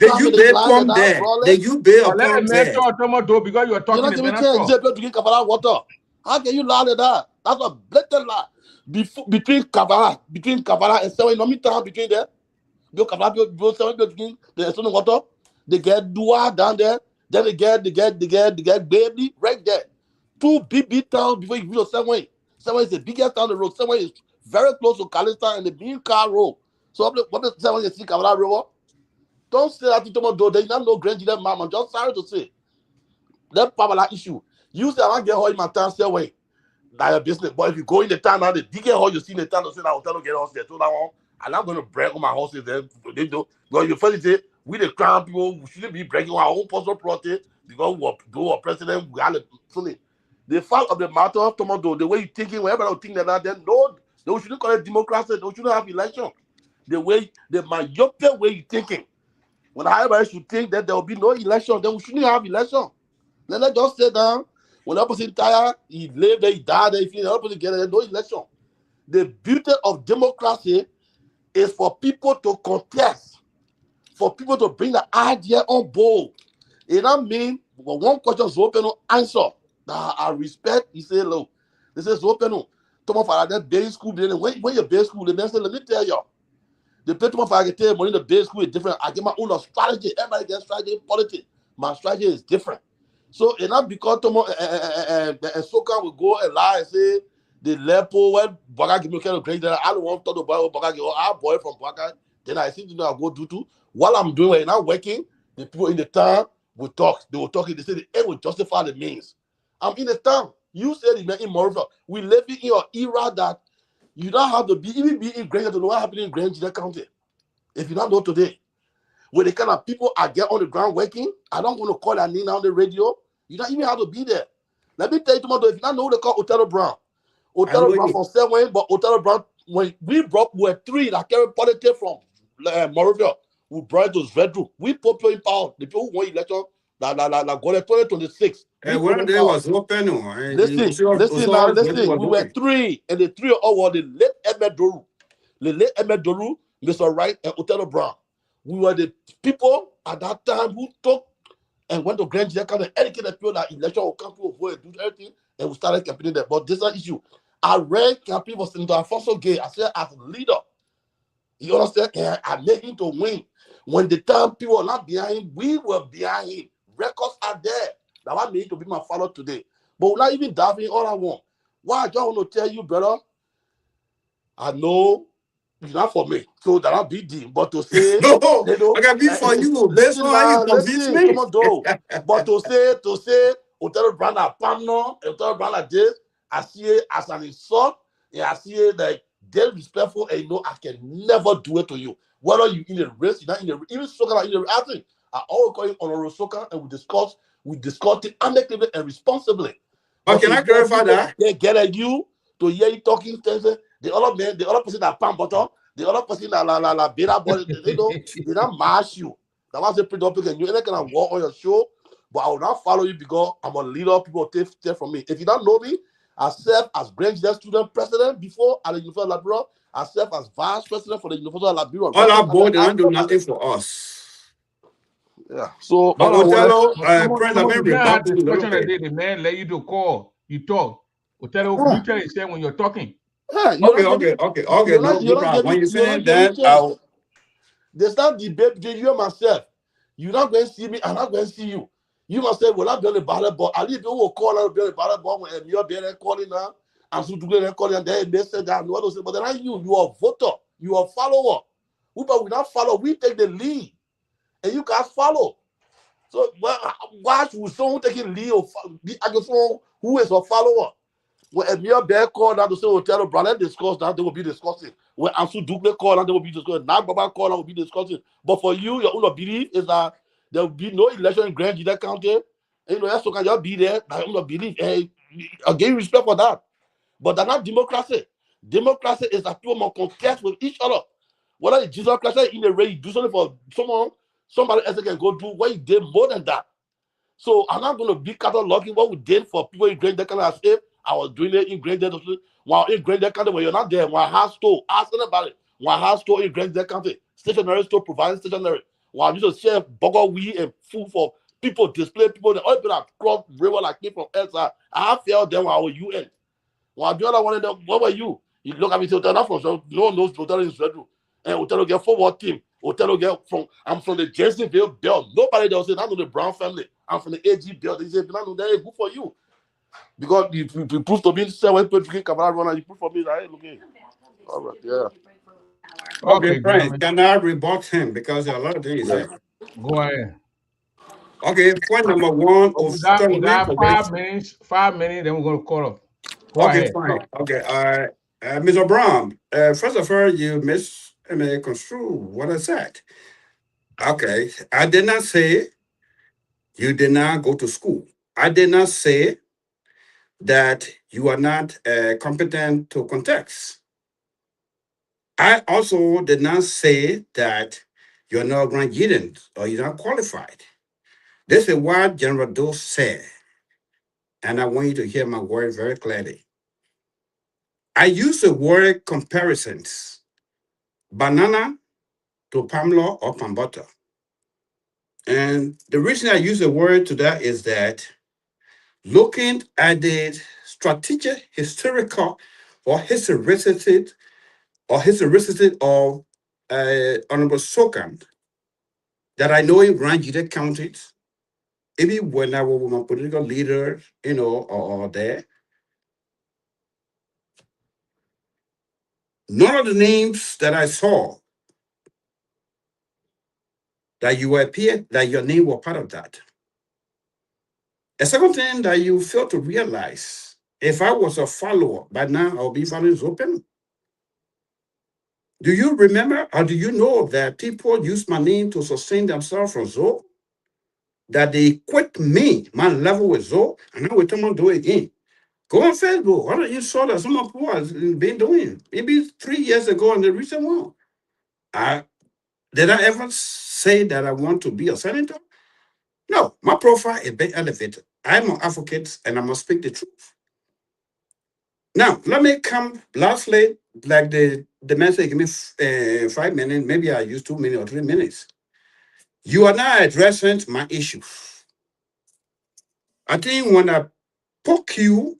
Then you bail from there. Then you bail from there. Tomodo, because you are talking about drinking Kavala water. How can you lie at that? That's a blatant lie. Between Kavala and Seven, no time between there. You Kavala, Seven drinking the Estonian water. They get Dua down there. Then they get baby right there. 2 big towns before you reach Seven. Seven is the biggest town on the road. Seven is very close to Kalista and the main car road. So what the Seven you see Kavala River? Don't say that to Tomodo. They don't know Grand Gila Mama. Just sorry to say. That Pamela issue. You say I want to get all in my town, stay away. That's your business. But if you go in the town now, the bigger hall you see in the town, say I will tell you get us there. So now I'm not going to break on my horses then. They do. Because you first say we the crown people, we shouldn't be breaking our own personal property because we are president, we are the the fact of the matter of Tomodo, the way you thinking, wherever you think that, then no, they shouldn't call it democracy, they shouldn't have election. The myopic way you thinking. When everybody should think that there will be no election, then we shouldn't have election. Then let's just sit down. When the person tired, he live there, he died there, if the other person get there, no election. The beauty of democracy is for people to contest, for people to bring the idea on board. It don't mean when one question is open, no answer. I respect, he say, look, this is open. Come on, for that basic school, when you're basic school, the man say, let me tell you. The people I can tell you, money in the basic school is different. I get my own strategy. Everybody gets strategy in politics. My strategy is different. So, it's not because and Soka will go and lie and say, the lepo, when Baga give me kind of great, I don't want to talk about Baga, our boy from Baga. Then I think I'll go do too. While I'm doing it, not working, the people in the town will talk. They will talk. They say the end will justify the means. I'm in the town. You said it in Morrill. We live in your era that you don't have to be in Granger to know what happened in Granger County. If you don't know today, with the kind of people I get on the ground working, I don't want to call their name on the radio. You don't even have to be there. Let me tell you tomorrow, if you don't know who they call Otero Brown. Otero Brown from Seven, but Otero Brown, when we were 3 that carried politics from Morrill, we brought it to Zvedru. We put people in power. The people who won election that go to 2026. And when there was open, listen. We were 3, and the 3 all were the late Ahmed Doru, Mr. Wright, and Otero Brown. We were the people at that time who took and went to Grand County and educated people that election will come to vote and do everything, and we started campaigning there. But this is an issue. I ran campaign for Senator Alfonso Gay. I said, as a leader, you understand? And I made him to win. When the time people were not behind him, we were behind him. Records are there. That I made to be my follower today. But without even diving all I want. Why I just want to tell you, brother, I know it's not for me. So that I'll be deep. But to say no, I can be for you. Listen, come on, though. But to say Otero Brown Pamno, Otero Brown this, I see it as an insult, and I see it like disrespectful, and you know I can never do it to you. Whether you in a race, you're not in a even Soka in a I think I always call you on a Soka and we discuss it amicably and responsibly. But can I clarify that? They get at you to hear you talking things. The other person that palm butter, the other person that beta boy, they don't mash you. That was a pretty topic, and you ain't gonna walk on your show, but I will not follow you because I'm a leader. People take from me. If you don't know me, I served as Grand student president before at the University of Liberia. I served as vice president for the University of Liberia. All our board don't do nothing for us. Yeah. So, but Otelo, the man let you to call, you talk. Otelo, you tell you say when you're talking. Okay. No, when you finish that, there's not debate between you and myself. You're not going to see me, I'm not going to see you. You must say, well, I've done a ballot ball. I'll leave you will call out a ballot ball when you're being calling now. I'm so doing calling and they said that. But then not you are a voter, you are a follower. But we not follow, we take the lead. And you guys follow. So why should someone take a lead or be someone who is a follower? When Emir Bear called out to say, Hotel brother discuss that, they will be discussing. When Ansu Dugle called out, they will be discussing. Now Baba called out, will be discussing. But for you, your own belief is that there will be no election in Grand Gita County. And you know, so can just be there. That own belief. And again, respect for that. But that's not democracy. Democracy is that people must contest with each other. Whether it's Jesus Christ in the way you do something for someone, somebody else can go do what you did more than that. So I'm not going to be cataloging what we did for people in Grand Deccan as if I was doing it in Grand Deccan. While in Grand Deccan, when you're not there, one house store, ask about it. One house store in Grand Deccan, stationery store providing stationery. While you just share burger weed and food for people, display people, the other people that cross river like me from elsewhere. I have failed them while I was UN. While the other one of them, what were you? You look at me, say, not from so no one knows Hotel is Redwood. And Hotel get forward team. Hotel get from I'm from the Jensonville Belt. Nobody does say I know the Brown family. I'm from the AG Belt. They say, I know that is good for you. Because you prove to me, say when people Cavalry run and you prove for me that hey, look here. All right, yeah. Okay, Frank, can I rebut him because there are a lot of things he said. Go ahead. Okay, point number one. We got 5 minutes. 5 minutes, then we're going to call up. Go ahead. Fine. Okay, Mr. Brown, first of all, you misconstrue what I said. Okay, I did not say you did not go to school. I did not say that you are not competent to contest. I also did not say that you're not graduated or you're not qualified. This is what General Doe said, and I want you to hear my word very clearly. I use the word comparisons, banana to palm law or palm butter. And the reason I use the word to that is that looking at the strategic, historical, or historicity of Honorable Sokan that I know in Grand Gita County, even when I was my political leader, or there, none of the names that I saw that you appeared, that your name was part of that. A second thing that you fail to realize, if I was a follower, by now I'll be following open. Do you remember or do you know that people use my name to sustain themselves from Zoe? That they quit me, my level with Zoe, and I will tell them to do it again. Go on Facebook. What are you saw that some of who has been doing? Maybe 3 years ago in the recent one. Did I ever say that I want to be a senator? No, my profile is been elevated. I'm an advocate and I must speak the truth. Now, let me come lastly, like the message give me 5 minutes, maybe I use 2 minutes or 3 minutes. You are not addressing my issue. I think when I poke you,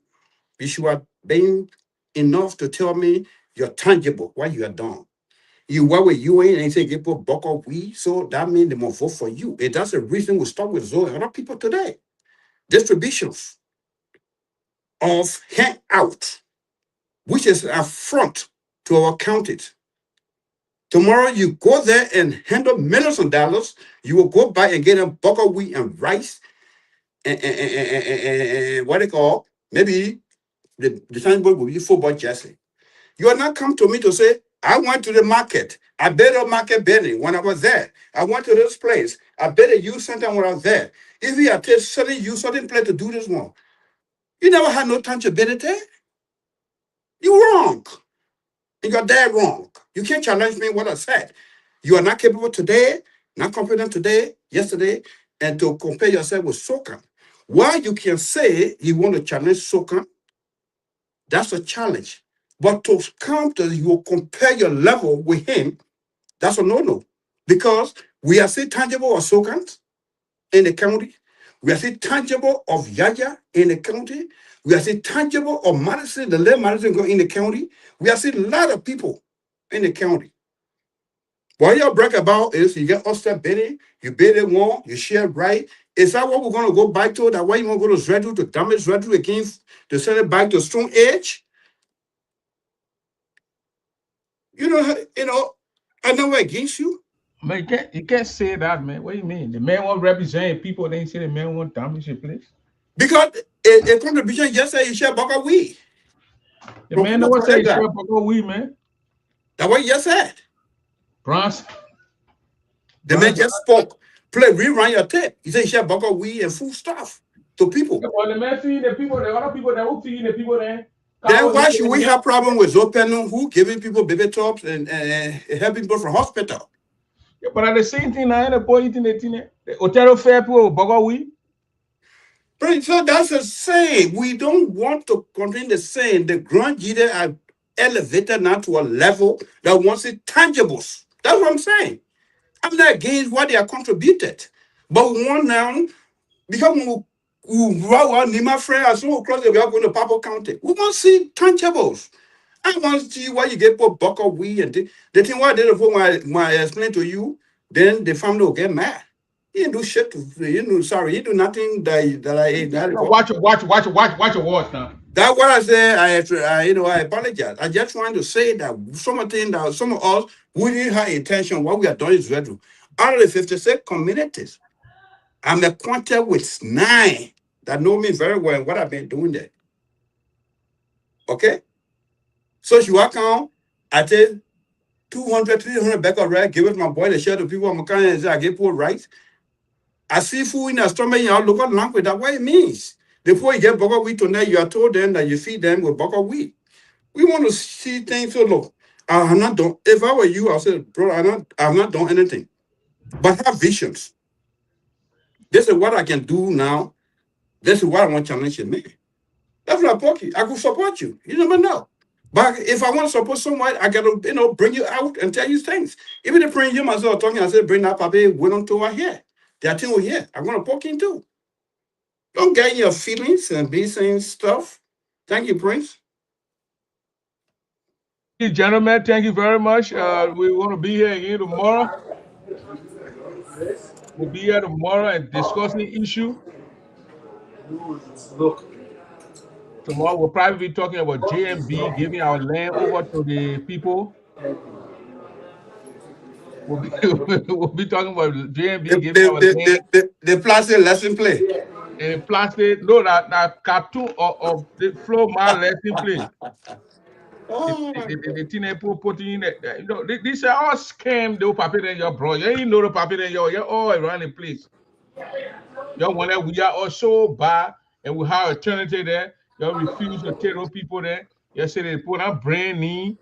you should have been enough to tell me you're tangible, what you have done. You work with UN and say people buck up we, so that means they must vote for you. And that's the reason we start with Zoe and other people today. Distributions of handout, which is an affront to our counties. Tomorrow you go there and handle millions of dollars. You will go buy and get a buck of wheat and rice and what they call, maybe the signboard will be football jersey. You are not come to me to say, I went to the market. I bet a market betting when I was there. I went to this place. I bet a youth center when I was there. If you are telling you certain place to do this one, you never had no tangibility. You're wrong. And you're dead wrong. You can't challenge me what I said. You are not capable today, not confident today, yesterday, and to compare yourself with Sokan. Why you can say you want to challenge Sokan, that's a challenge. But to come to you compare your level with him, that's a no-no. Because we are still tangible of Sokans in the county. We are still tangible of Yaya in the county. We are still tangible of Madison, the late Madison in the county. We are still a lot of people in the county. What you brag about is you get Oster bidding, you bid it one, you share right. Is that what we're going to go back to? That why you want to go to Zredu to damage Zredu again, to send it back to Stone Age? You know, I know against you. Man, you can't say that, man. What do you mean? The man won't represent people. They say the man won't damage your place. Because a contribution yesterday, you share Baka we. The man never said he share Boko weed, man. That's what you just said. Bronson. The man just spoke. Rerun your tape. He said he share Boko weed and food stuff to people. Yeah, but the man feeding the people, the other people that who feeding the people there. Then why should we have problem with Zopenu who giving people baby tops and helping people from hospital? Yeah, but at the same thing, I ain't a boy eating the thing. The Otero fair people Boko weed. So that's the same. We don't want to continue the same. The grand leader are elevated now to a level that wants it tangibles. That's what I'm saying. I'm not against what they are contributed. But we want now, because we my friend, as soon as cross we are going to Pablo County. We want to see tangibles. I want to see why you get put buck of weed and the thing why I did before when I explain to you, then the family will get mad. You didn't do shit. You do nothing that I ate. Watch your words now. That's what I said. I apologize. I just want to say that some of us we didn't have intention. What we are doing is very. Out of the 56 communities, I'm acquainted with 9 that know me very well and what I've been doing there. Okay? So she walk on, I take 200, 300 back of rice, give it to my boy, they share to people, I'm kind of say, I get poor rice. I see food in the stomach, you look at language, that's what it means. Before you get bucket wheat tonight, you are told them that you feed them with bucket wheat. We want to see things. So look, I have not done. If I were you, I said, bro, I've not done anything, but have visions. This is what I can do now. This is what I want to challenge you, man. That's what I could support you. You never know. But if I want to support someone, I gotta, bring you out and tell you things. Even if bring you myself talking, I said, bring that papi, went on to our here. They are thing here. I'm gonna poke in too. Don't get your feelings and be saying stuff. Thank you, Prince. Hey, gentlemen, thank you very much. We want to be here again tomorrow. We'll be here tomorrow and discuss the issue. Tomorrow we'll probably be talking about JMB giving our land over to the people. We'll be talking about JMB giving our land. The plastic lesson play. And plastic, no, that cartoon of the flow my lesson play. The teenage people putting in it. These are all scam. The papi in your bro. You ain't know the papi in you're all around the place. You want that we are all so bad and we have alternative there. You refuse to take those people there. You say they put on brand new.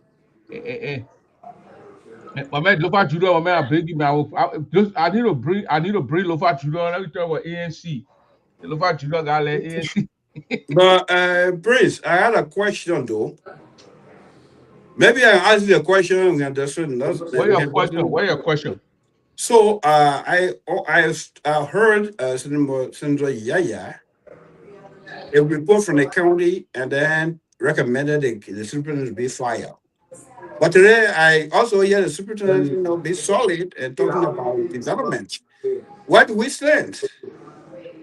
My man, Lofa Judah, my man, I beg you, I need to bring Lofa Judah. Let me talk about ANC. The Lofa Judah got let ANC. But Prince, I had a question though. Maybe I ask you a question. What's your question? So I heard Senator Yaya a report from the county and then recommended the superintendent be fired. But today I also hear the superintendent be solid and talking about development. Where do we stand?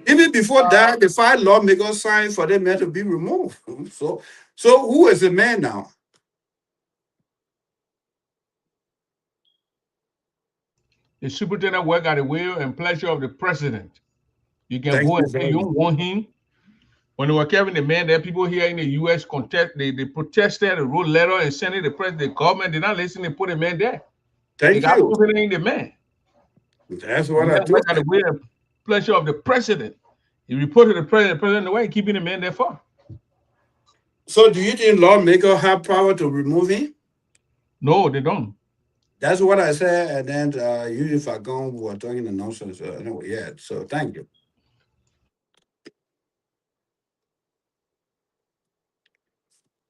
Even before that, the 5 lawmakers signed for them to be removed. So who is the man now? The superintendent work at the will and pleasure of the president. You can go and say you don't want him. When they were carrying the man there, people here in the U.S. contest, they protested, they wrote letter and sent it to the president. The government did not listen. They put the man there. Thank you. Got in the man. That's what I do. At the will and pleasure of the president. He reported the president the way keeping the man there for. So do you think lawmakers have power to remove him? No, they don't. That's what I said, and then you, if I go, we were talking the nonsense. Anyway, yeah. So thank you.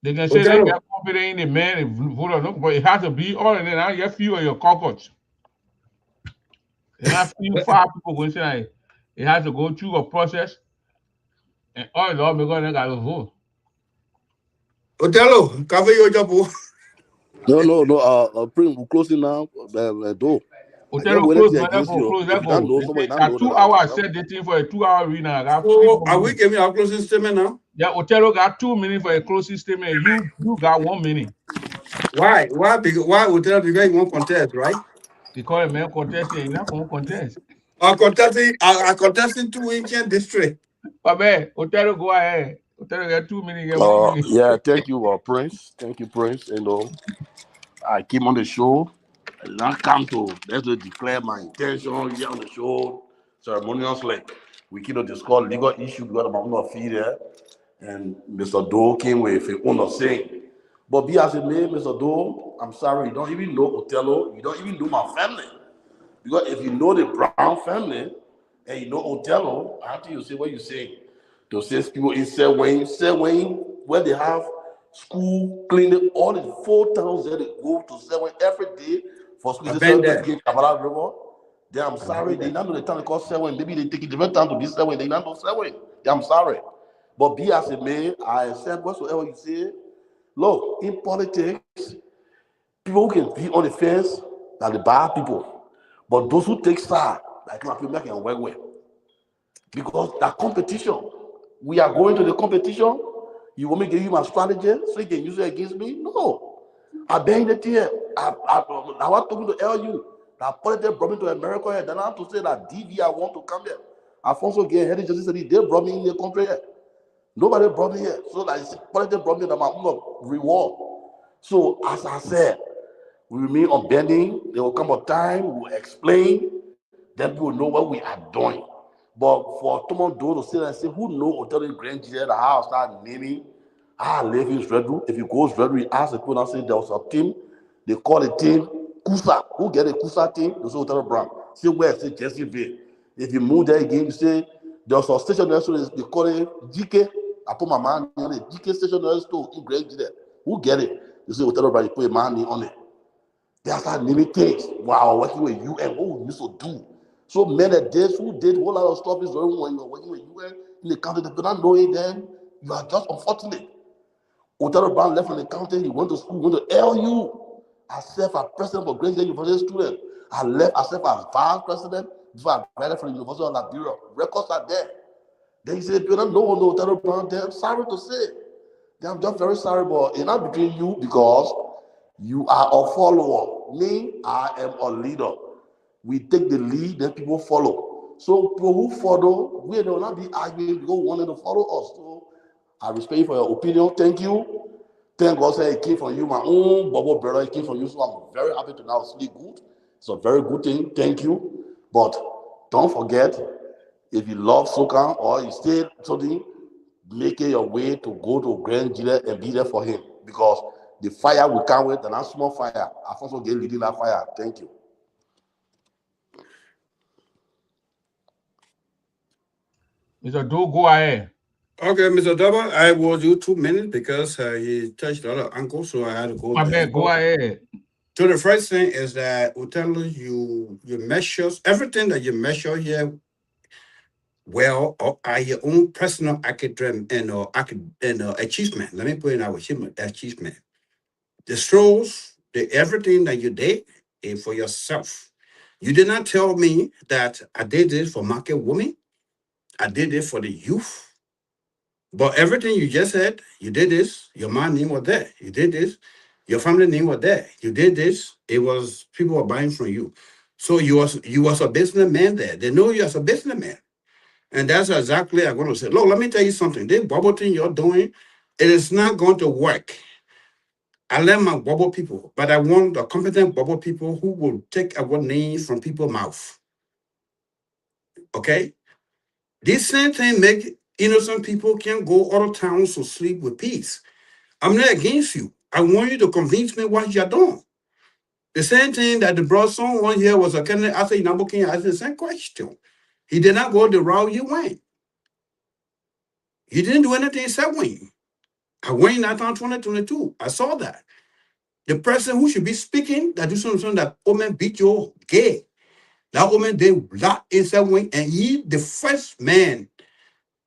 They can say they got confidence in the man and vote on them, but it has to be all in there. You have few of your caucus. They have few 5 people going to say it has to go through a process, and all the lawmakers they got to vote. Otello, cover your job. No. Prince, we're closing now. Door. Otello, close that go. 2 hours. I said the thing for a 2-hour reader. So are we giving our closing statement now? Yeah, Otello got 2 minutes for a closing statement. You got 1 minute. Why? Why Otello? Because he won't contest, right? Because a man contesting, he's not going to contest. Are contesting 2 Indian district. But man, Otello, go ahead. Yeah, thank you, Prince. Thank you, Prince. You know, I came on the show. I did not come to let's just declare my intention here on the show ceremoniously. We cannot discuss legal issue because I'm not fee there. And Mr. Doe came with a own of saying. But be as it may, Mr. Doe, I'm sorry, you don't even know Othello, you don't even know my family. Because if you know the Brown family and you know Othello, after you say what you say, to say people in Sir Wayne, where they have school cleaning, all the 4 towns that they go to Sir Wayne every day for school. They against Kavala River. Then I'm sorry, they not know the town they call Sir Wayne. Maybe they take a different time to be Sir Wayne. They not know Sir Wayne. I'm sorry. But be as it may, I accept whatsoever you say. Look, in politics, people who can be on the fence are the bad people. But those who take side, like my people can work with. Because that competition, we are going to the competition. You want me to give you my strategy so you can use it against me? No. I bang the tear. I want to tell you that politics brought me to America and then I have to say that DV I want to come here. Alfonso Gay, Head Justice said they brought me in the country here. Nobody brought me here. So that politics brought me to my reward. So as I said, we remain unbending. There will come a time we will explain, then we will know what we are doing. But for Thomas Doe to sit and say, who know Othello Grand G, the house start naming, live in Redwood. If you go to Redwood, ask the people and say there was a team, they call the team Kusa. Who get a Kusa team? They say Othello Brown. Say where? Say Jesse. If you move there again, you say there was a station there, so they call it GK. I put my man on it. GK station there store in Grand G there. Who get it? You say Othello Brown, you put a man on it. They start naming things. Wow, working with UN, what we used to do. So many days who did a whole lot of stuff is when you're working with UN in the county, they do not know it, then you are just unfortunate. Othello Brown left from the county, he went to school, went to LU. I served as president for Grand University student. I served as vice president before I graduated from the University of Liberia. Records are there. Then he said, you don't know Othello Brown, then I'm sorry to say. Then I'm just very sorry, but it's not between you because you are a follower. Me, I am a leader. We take the lead, then people follow. So people who follow, we will not be arguing because we wanted to follow us. So I respect you for your opinion. Thank you. Thank God say it came from you, my own Bobo brother. It came from you, so I'm very happy to now sleep good. It's a very good thing. Thank you. But don't forget, if you love soca or you stay something, make it your way to go to Grand Gila and be there for him because the fire will come with an small fire. I also get leading that fire. Thank you. Mr. Doe, go ahead. Okay, Mr. Double, I will do 2 minutes because he touched the other ankle, so I had to go there. Go ahead. So the first thing is that Othello, you measure everything that you measure here well are your own personal academic and achievement. Let me put in our achievement. The shows everything that you did for yourself. You did not tell me that I did this for market women. I did it for the youth. But everything you just said, you did this, your man name was there. You did this, your family name was there. You did this, it was people were buying from you. So you was a businessman there. They know you as a businessman. And that's exactly I'm going to say. Look, let me tell you something. This bubble thing you're doing, it is not going to work. I love my bubble people, but I want the competent bubble people who will take our names from people's mouth. Okay? This same thing make innocent people can go other towns to sleep with peace. I'm not against you. I want you to convince me what you're doing. The same thing that the brother son one here was a candidate. I said, Nabukin asked the same question. He did not go the route you went. He didn't do anything except win. I win that on 2022. I saw that. The person who should be speaking that do something that woman beat your gay. That woman did lot inside win, and he the first man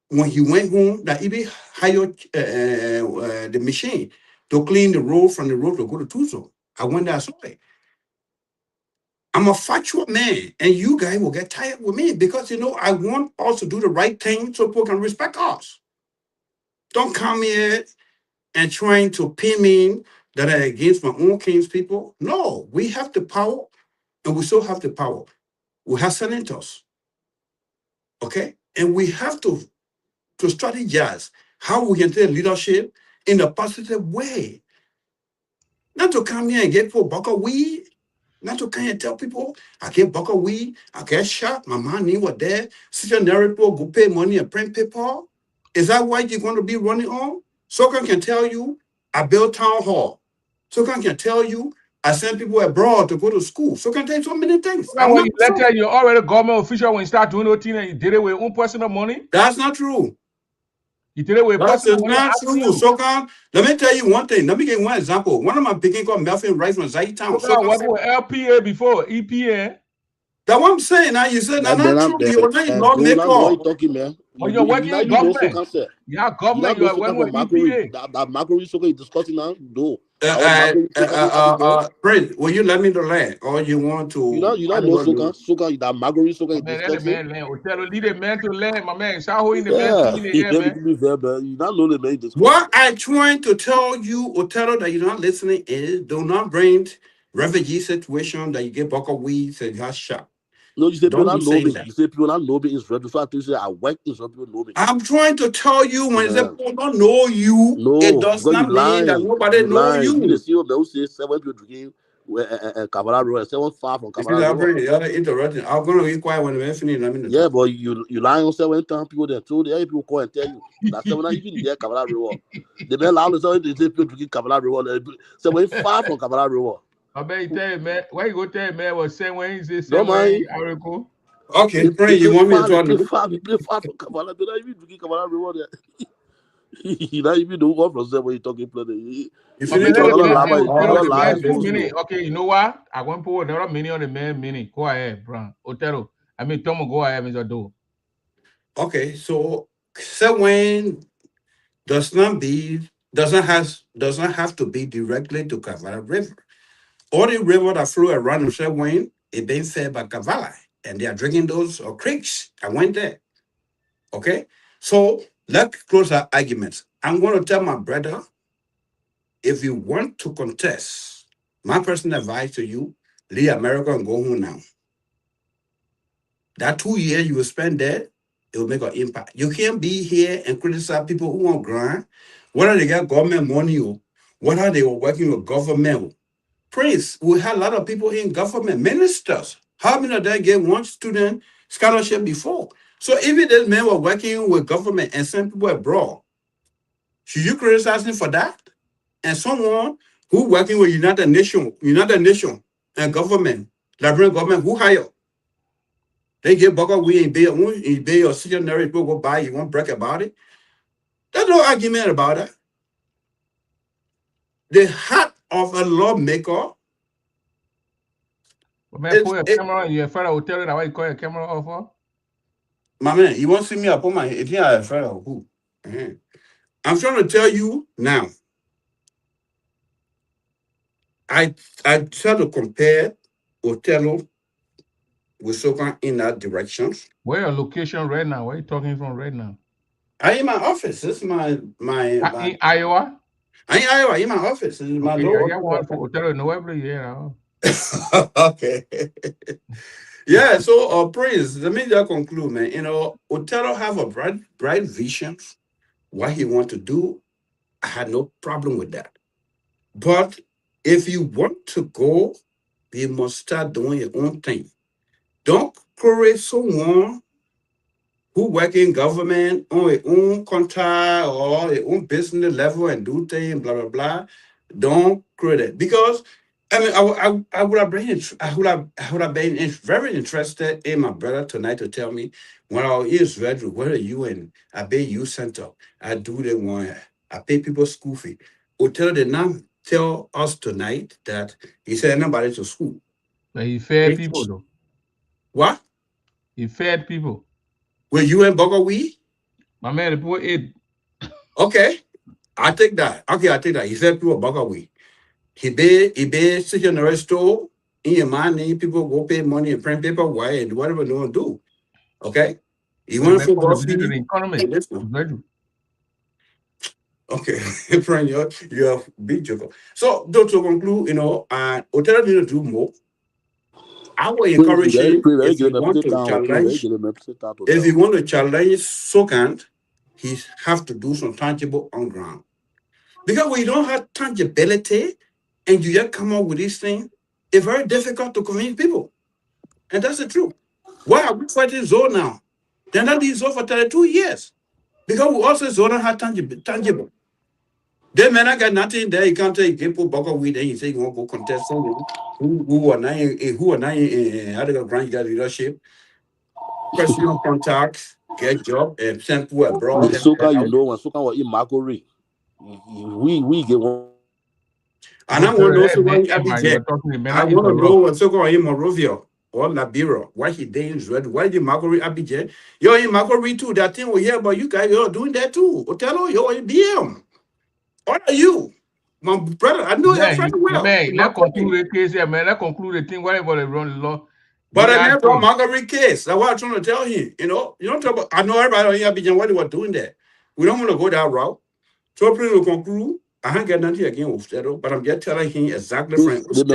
when he went home that he be hired the machine to clean the road from the road to go to Tucson. I went there, I saw it. I'm a factual man, and you guys will get tired with me because I want us to do the right thing so people can respect us. Don't come here and trying to pin me that are against my own king's people. No, we have the power, and we still have the power. We have senators, okay? And we have to strategize how we can take leadership in a positive way. Not to come here and get for a buck of weed. Not to come and tell people, I get buck of weed, I get shot, my money was there, stationary people go pay money and print paper. Is that what you're going to be running on? Sokan can tell you, I built town hall. Sokan can tell you, I send people abroad to go to school. Sokan tell you so many things. When you letter, you're already government official when you start doing those things and you did it with your own personal money. That's not true. You did it with personal money. That's not true. Sokan, let me tell you one thing. Let me give you one example. One of my picking called Melvin Rice from Zaytown. Sokan worked with LPA before, EPA. That's what I'm saying. Now you said that's not true. You're not lawmaker. What are you talking, man? Oh, you're working in government. Yeah, government. You're working with EPA. That Marguerite Sokan is discussing now. No. Prince, will you let me to land, or you want to? You don't know Sokan. That Marguerite Sokan is discussing. Man, Othello lead a man to land, my man. Start holding the man to the air, man. You don't know the man. What I'm trying to tell you, Othello, that you're not listening is do not bring refugee situation that you get bucket weeds and you have shot. No, you say people not know me. You say people not know me Israel. So I think I work Israel, people know me. I'm trying to tell you when people don't know you, it does not mean that nobody know you. You see what they say 7 people drinking Kavala Road, 7 far from Kavala Road. The other interrupting. I'm gonna be quiet when we're finished. Yeah, but you lying on 7 times people there too. The other people call and tell you that 7 even there Kavala Road. They may allow us they say people drinking Kavala Road. 7 far from Kavala Road. I bet you tell you, man. Why you go tell you, man? Was saying when he says, article. Okay, pray you want me to play far from Kavala. They not even drinking Kavala Road there. You not even know what from when you talking play. Okay, you know what? I want to put another mini on the man mini. Go ahead, bro. Otero. I mean, Tomo, go ahead, Mr. Do. Okay, so when doesn't have to be directly to Kavala River. All the river that flow around Wayne is being fed by Kavala, and they are drinking those creeks. I went there. Okay, so let's close our arguments. I'm going to tell my brother, if you want to contest, my personal advice to you, leave America and go home now. That 2 years you will spend there, it will make an impact. You can't be here and criticize people who want grant, whether they got government money or whether they were working with government. Prince, we had a lot of people in government, ministers. How many of them get one student scholarship before? So even this man was working with government and sent people abroad, should you criticize him for that? And someone who working with United Nations and government, Liberian government, who hire? They get bucket we in Bay or stationary people go buy, you won't break about it. There's no argument about that. The heart of a lawmaker. Well, man, put your camera on your friend will tell you that why you call your camera off for? My man, you won't see me up on my if you are a friend of who? I'm trying to tell you now. I try to compare Othello with Sokan in that direction. Where your location right now? Where are you talking from right now? I'm in my office. This is my in Iowa? I'm in Iowa, in my office. This is my I got one for Othello in November, yeah. Okay. Yeah, so Prince, let me just conclude, man. You know, Othello have a bright vision, what he want to do. I had no problem with that. But if you want to go, you must start doing your own thing. Don't create someone who work in government on their own contract or their own business level and do things, blah, blah, blah. Don't create it. Because, I mean, I would have been very interested in my brother tonight to tell me, when I was ready, where are you in? I pay you center. I do the one. I pay people school fee. Othello did not tell us tonight that he said nobody to school. But he fed people, though. What? He fed people. Were you in Bogawee? My man, the boy ate. Okay, I take that. He fed people Bogawee. He be sitting in the restaurant in your money. People go pay money and print paper, wire, and whatever they want to do. Okay, he went for the economy. Okay, friend, you're big joker. So, to conclude, you know, Othello need to do more. I will encourage him if you want to challenge Sokan, he have to do some tangible on ground. Because when you don't have tangibility and you just come up with these things, it's very difficult to convince people. And that's the truth. Why are we fighting Zoe now? They're not in Zoe for 32 years. Because we also Zoe don't have tangible. They may not got nothing there. You can't take people bucket weed and you say you want to go contest someone who are not how they gonna grant you that leadership, personal contacts, get job, and send people abroad. Soka, you know, when Soka was in Makori, we get one. And I want to know so why I want to know what's so going in Morovia or Labiro, why he didn't read, why the Marguerite Abidjan. You're in Marguerite too. That thing we hear about you guys, you're doing that too. Otello, you're in BM. What are you? My brother, I know you're friend well. Man, let's conclude the case here, man. Let's conclude the thing, whatever they run the law. But I never Marguerite case. That's what I'm trying to tell him. You know, you don't talk about, I know everybody in Abidjan what they were doing there. We don't want to go that route. So please we'll conclude. I ain't got nothing again with that, but I'm just telling him exactly. They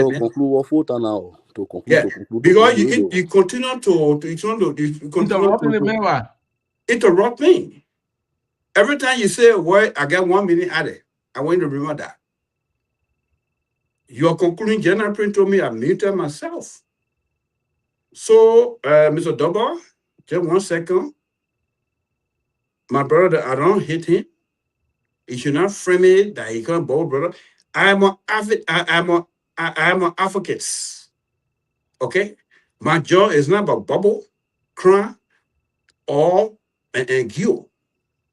will conclude what now. To conclude, yeah, to conclude, because you continue to interrupt me. Every time you say a word, I get 1 minute added. I want you to remember that. Your concluding general print told me I muted myself. So, Mr. Double, just 1 second. My brother, I don't hit him. He should not frame it that he can't bowl, brother. I'm an advocate. Okay? My job is not about bubble, crime, or and guilt.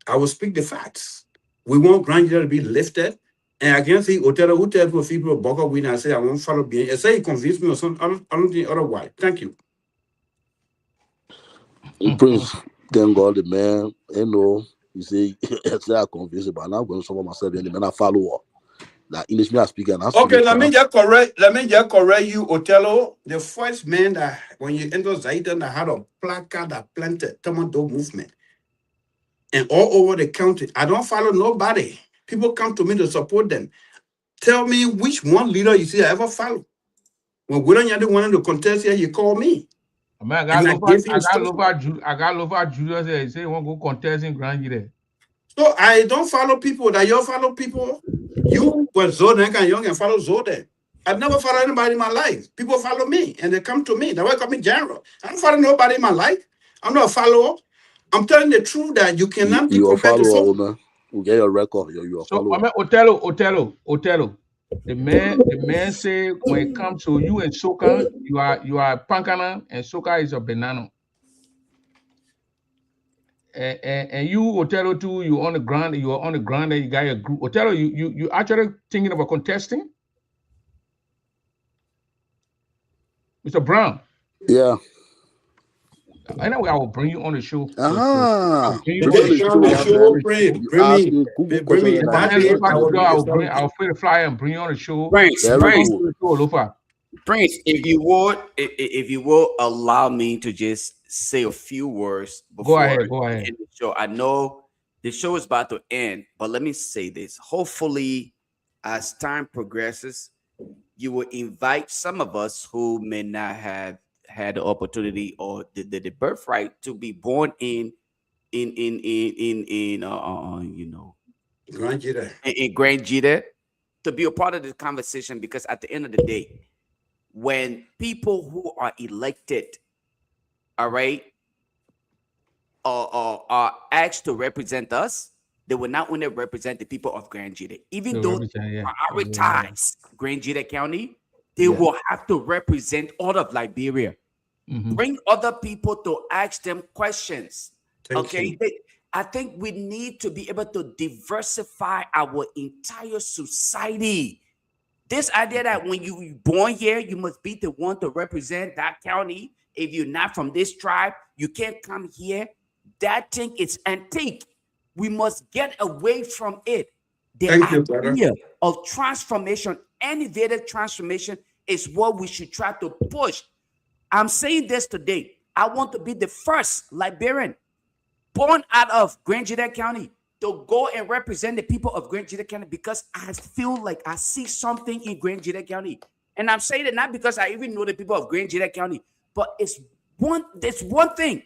I will speak the facts. We want Grand Jury to be lifted. And I can see Otello who tells people about Boko Win and say I won't follow being. I say he convinced me or something. I don't think otherwise. Thank you. Prince, thank God the man, you know. You say, I convinced, but now I'm going to solve myself and the man I follow up. Like English me I speak and okay, let me just correct you, Otello. The first man that when you enter Zayden that had a placard that planted Tamado movement. And all over the country. I don't follow nobody. People come to me to support them. Tell me which one leader you see I ever follow. When we don't have one to contest here, you call me. Man, I got Lova Julius there. He say he want to go contest in Grand Jury. So I don't follow people that you follow people. You were Zoden and Young and follow Zoden. I've never followed anybody in my life. People follow me and they come to me. They call me general. I don't follow nobody in my life. I'm not a follower. I'm telling the truth that you cannot be compared to someone. You get your record. You are follower. Otello. The man say when it comes to you and Soka, you are Pankana and Soka is a banana. And you, Otello, too, you are on the ground and you got your group. Otello, you actually thinking about contesting? Mr. Brown. Yeah. I know I will bring you on the show. I'll fill the flyer and bring you on the show. Prince, if you will allow me to just say a few words before go ahead. The show. I know the show is about to end, but let me say this. Hopefully, as time progresses, you will invite some of us who may not have had the opportunity or the birthright to be born in Grand Jury. In Grand Jury, to be a part of the conversation, because at the end of the day, when people who are elected, all right, are asked to represent us, they will not only represent the people of Grand Jury, even though they prioritize Grand Jury County, they will have to represent all of Liberia. Bring other people to ask them questions. I think we need to be able to diversify our entire society. This idea that when you're born here, you must be the one to represent that county. If you're not from this tribe, you can't come here. That thing is antique. We must get away from it. The idea of transformation, innovative transformation, is what we should try to push. I'm saying this today. I want to be the first Liberian born out of Grand Jury County to go and represent the people of Grand Jury County, because I feel like I see something in Grand Jury County. And I'm saying it not because I even know the people of Grand Jury County, but there's one thing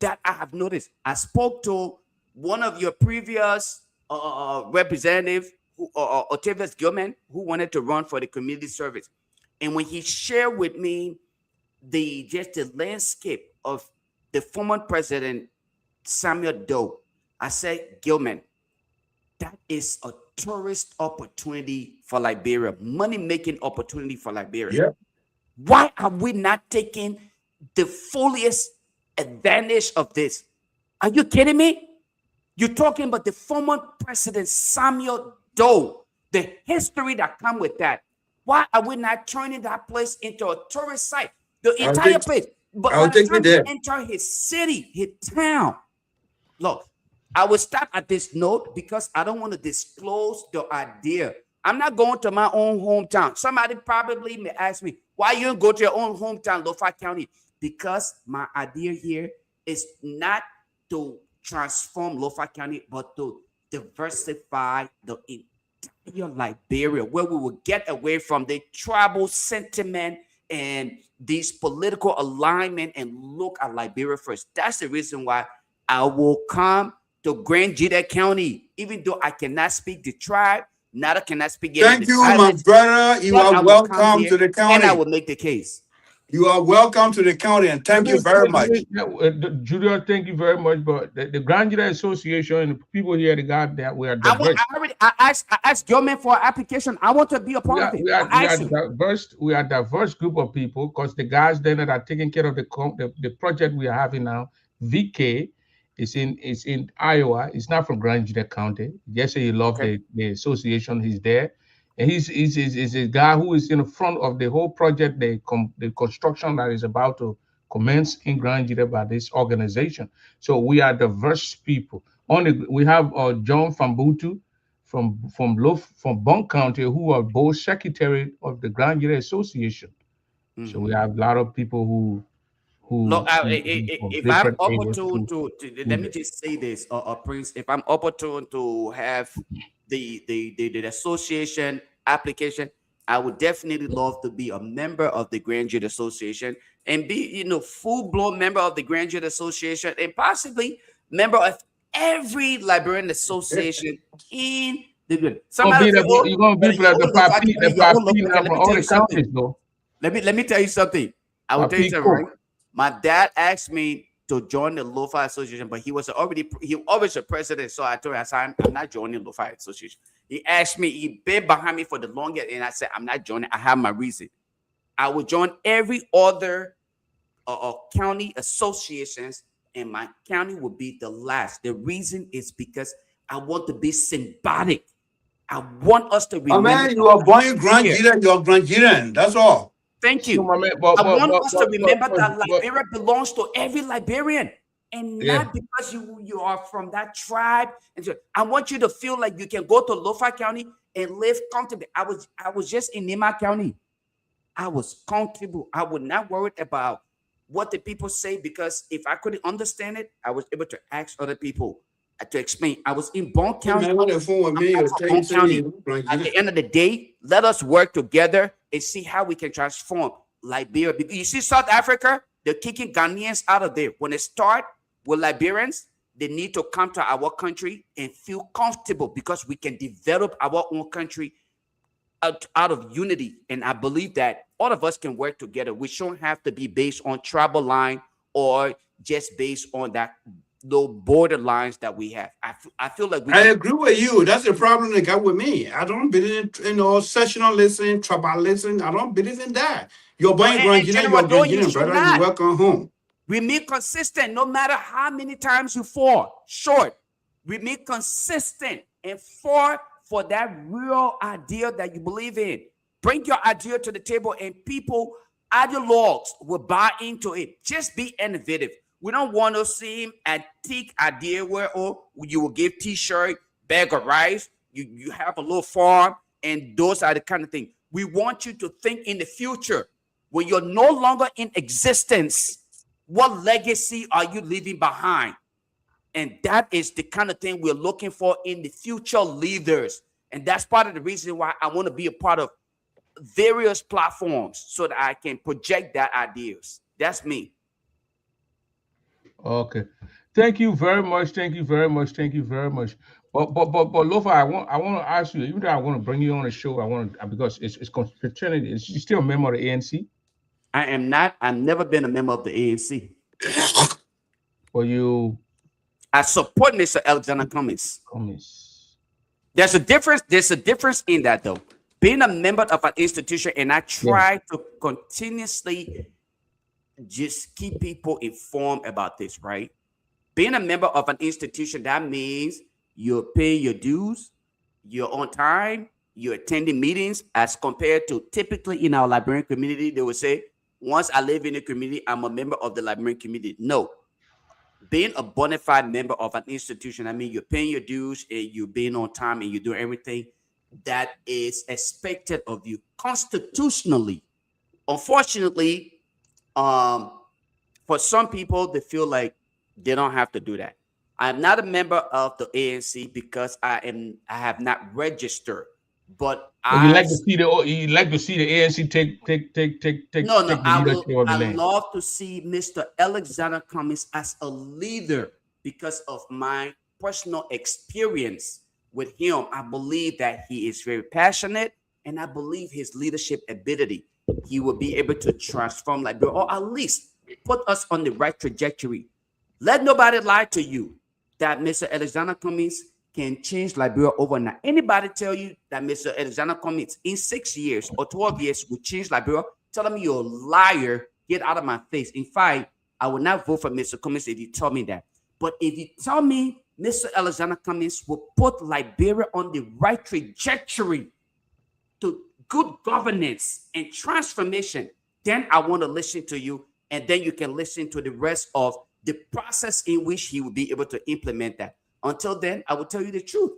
that I have noticed. I spoke to one of your previous representative, Octavius Gilman, who wanted to run for the community service. And when he shared with me the landscape of the former president, Samuel Doe, I said, Gilman, that is a tourist opportunity for Liberia, money-making opportunity for Liberia. Yep. Why are we not taking the fullest advantage of this? Are you kidding me? You're talking about the former president, Samuel Doe, the history that come with that. Why are we not turning that place into a tourist site? The entire place. But by the time you enter his city, his town, look, I will stop at this note because I don't want to disclose the idea. I'm not going to my own hometown. Somebody probably may ask me, why you don't go to your own hometown, Lo-Fi County? Because my idea here is not to transform Lo-Fi County, but to diversify the entire Liberia, where we will get away from the tribal sentiment and these political alignment and look at Liberia first. That's the reason why I will come to Grand Jita County, even though I cannot speak the tribe, neither can I speak. Thank you, my brother. You are welcome to the county. And I will make the case. You are welcome to the county, and thank you very much. Julia, thank you very much. But the Grand Jita Association and the people here, they got that we are diverse. I asked Gilman for an application. I want to be a part of it. We are diverse group of people because the guys then that are taking care of the project we are having now, VK, is in Iowa. It's not from Grand Jita County. Yes, he loves the association. He's there. And he's a guy who is in the front of the whole project, the construction that is about to commence in Grand Jita by this organization. So we are diverse people. We have John Fambutu from Bunk County, who are both secretary of the Grand Jita Association. Mm-hmm. So we have a lot of people who look, if I'm opportune to let me just say this, Prince, if I'm opportune to have the association application, I would definitely love to be a member of the Grand Jita Association and be, full-blown member of the Grand Jita Association and possibly member of every Liberian association in the good. You're going to be for the papi from all the counties, though. Let me tell you something. I will tell you something, right? My dad asked me to join the Lo-Fi Association, but he was always a president. So I told him, I'm not joining the Lo-Fi Association. He asked me, he been behind me for the longest, and I said, I'm not joining. I have my reason. I will join every other county associations, and my county will be the last. The reason is because I want to be symbolic. I want us to remember. Oh man, you are born Grand Jita, you're Grand Jita. That's all. Thank you. I want us to remember that Liberia belongs to every Liberian, and not because you are from that tribe. And so I want you to feel like you can go to Lo-Fi County and live comfortably. I was just in Nema County. I was comfortable. I was not worried about what the people say, because if I couldn't understand it, I was able to ask other people to explain. I was in Bone County. At the end of the day, let us work together and see how we can transform Liberia. Because you see South Africa, they're kicking Ghanaians out of there. When they start with Liberians, they need to come to our country and feel comfortable, because we can develop our own country out of unity. And I believe that all of us can work together. We shouldn't have to be based on tribal line or just based on that low border lines that we have. I feel like I agree with you. That's the problem they got with me. I don't believe in sectionalism, tribalism. I don't believe in that. You're buying Grand Jita, you're brother. You welcome home. Remain consistent no matter how many times you fall short. Remain consistent and fall for that real idea that you believe in. Bring your idea to the table, and people, ideologues, will buy into it. Just be innovative. We don't want to see antique idea where you will give t-shirt, bag of rice, you have a little farm, and those are the kind of things. We want you to think in the future. When you're no longer in existence, what legacy are you leaving behind? And that is the kind of thing we're looking for in the future leaders. And that's part of the reason why I want to be a part of various platforms, so that I can project that ideas. That's me. Okay. Thank you very much. Thank you very much. Thank you very much. But Lofa, I want to ask you. Even though I want to bring you on the show, I want to, because it's constitutional. Is you still a member of the ANC? I am not. I've never been a member of the ANC. Well, you. I support Mr. Alexander Cummings. There's a difference. There's a difference in that, though. Being a member of an institution, and I try to continuously just keep people informed about this, right? Being a member of an institution, that means you're paying your dues, you're on time, you're attending meetings, as compared to typically in our Liberian community, they would say, once I live in the community, I'm a member of the Liberian community. No. Being a bona fide member of an institution, I mean, you're paying your dues and you're being on time and you're doing everything that is expected of you constitutionally. Unfortunately, for some people, they feel like they don't have to do that. I'm not a member of the ANC because I have not registered. But you like to see the ANC take. No. I love to see Mr. Alexander Cummings as a leader because of my personal experience with him. I believe that he is very passionate, and I believe his leadership ability. He will be able to transform Liberia, or at least put us on the right trajectory. Let nobody lie to you that Mr. Alexander Cummings can change Liberia overnight. Anybody tell you that Mr. Alexander Cummings in 6 years or 12 years will change Liberia? Tell me you're a liar. Get out of my face. In fact, I will not vote for Mr. Cummings if you tell me that. But if you tell me Mr. Alexander Cummings will put Liberia on the right trajectory to good governance and transformation, then I want to listen to you, and then you can listen to the rest of the process in which he will be able to implement that. Until then, I will tell you the truth.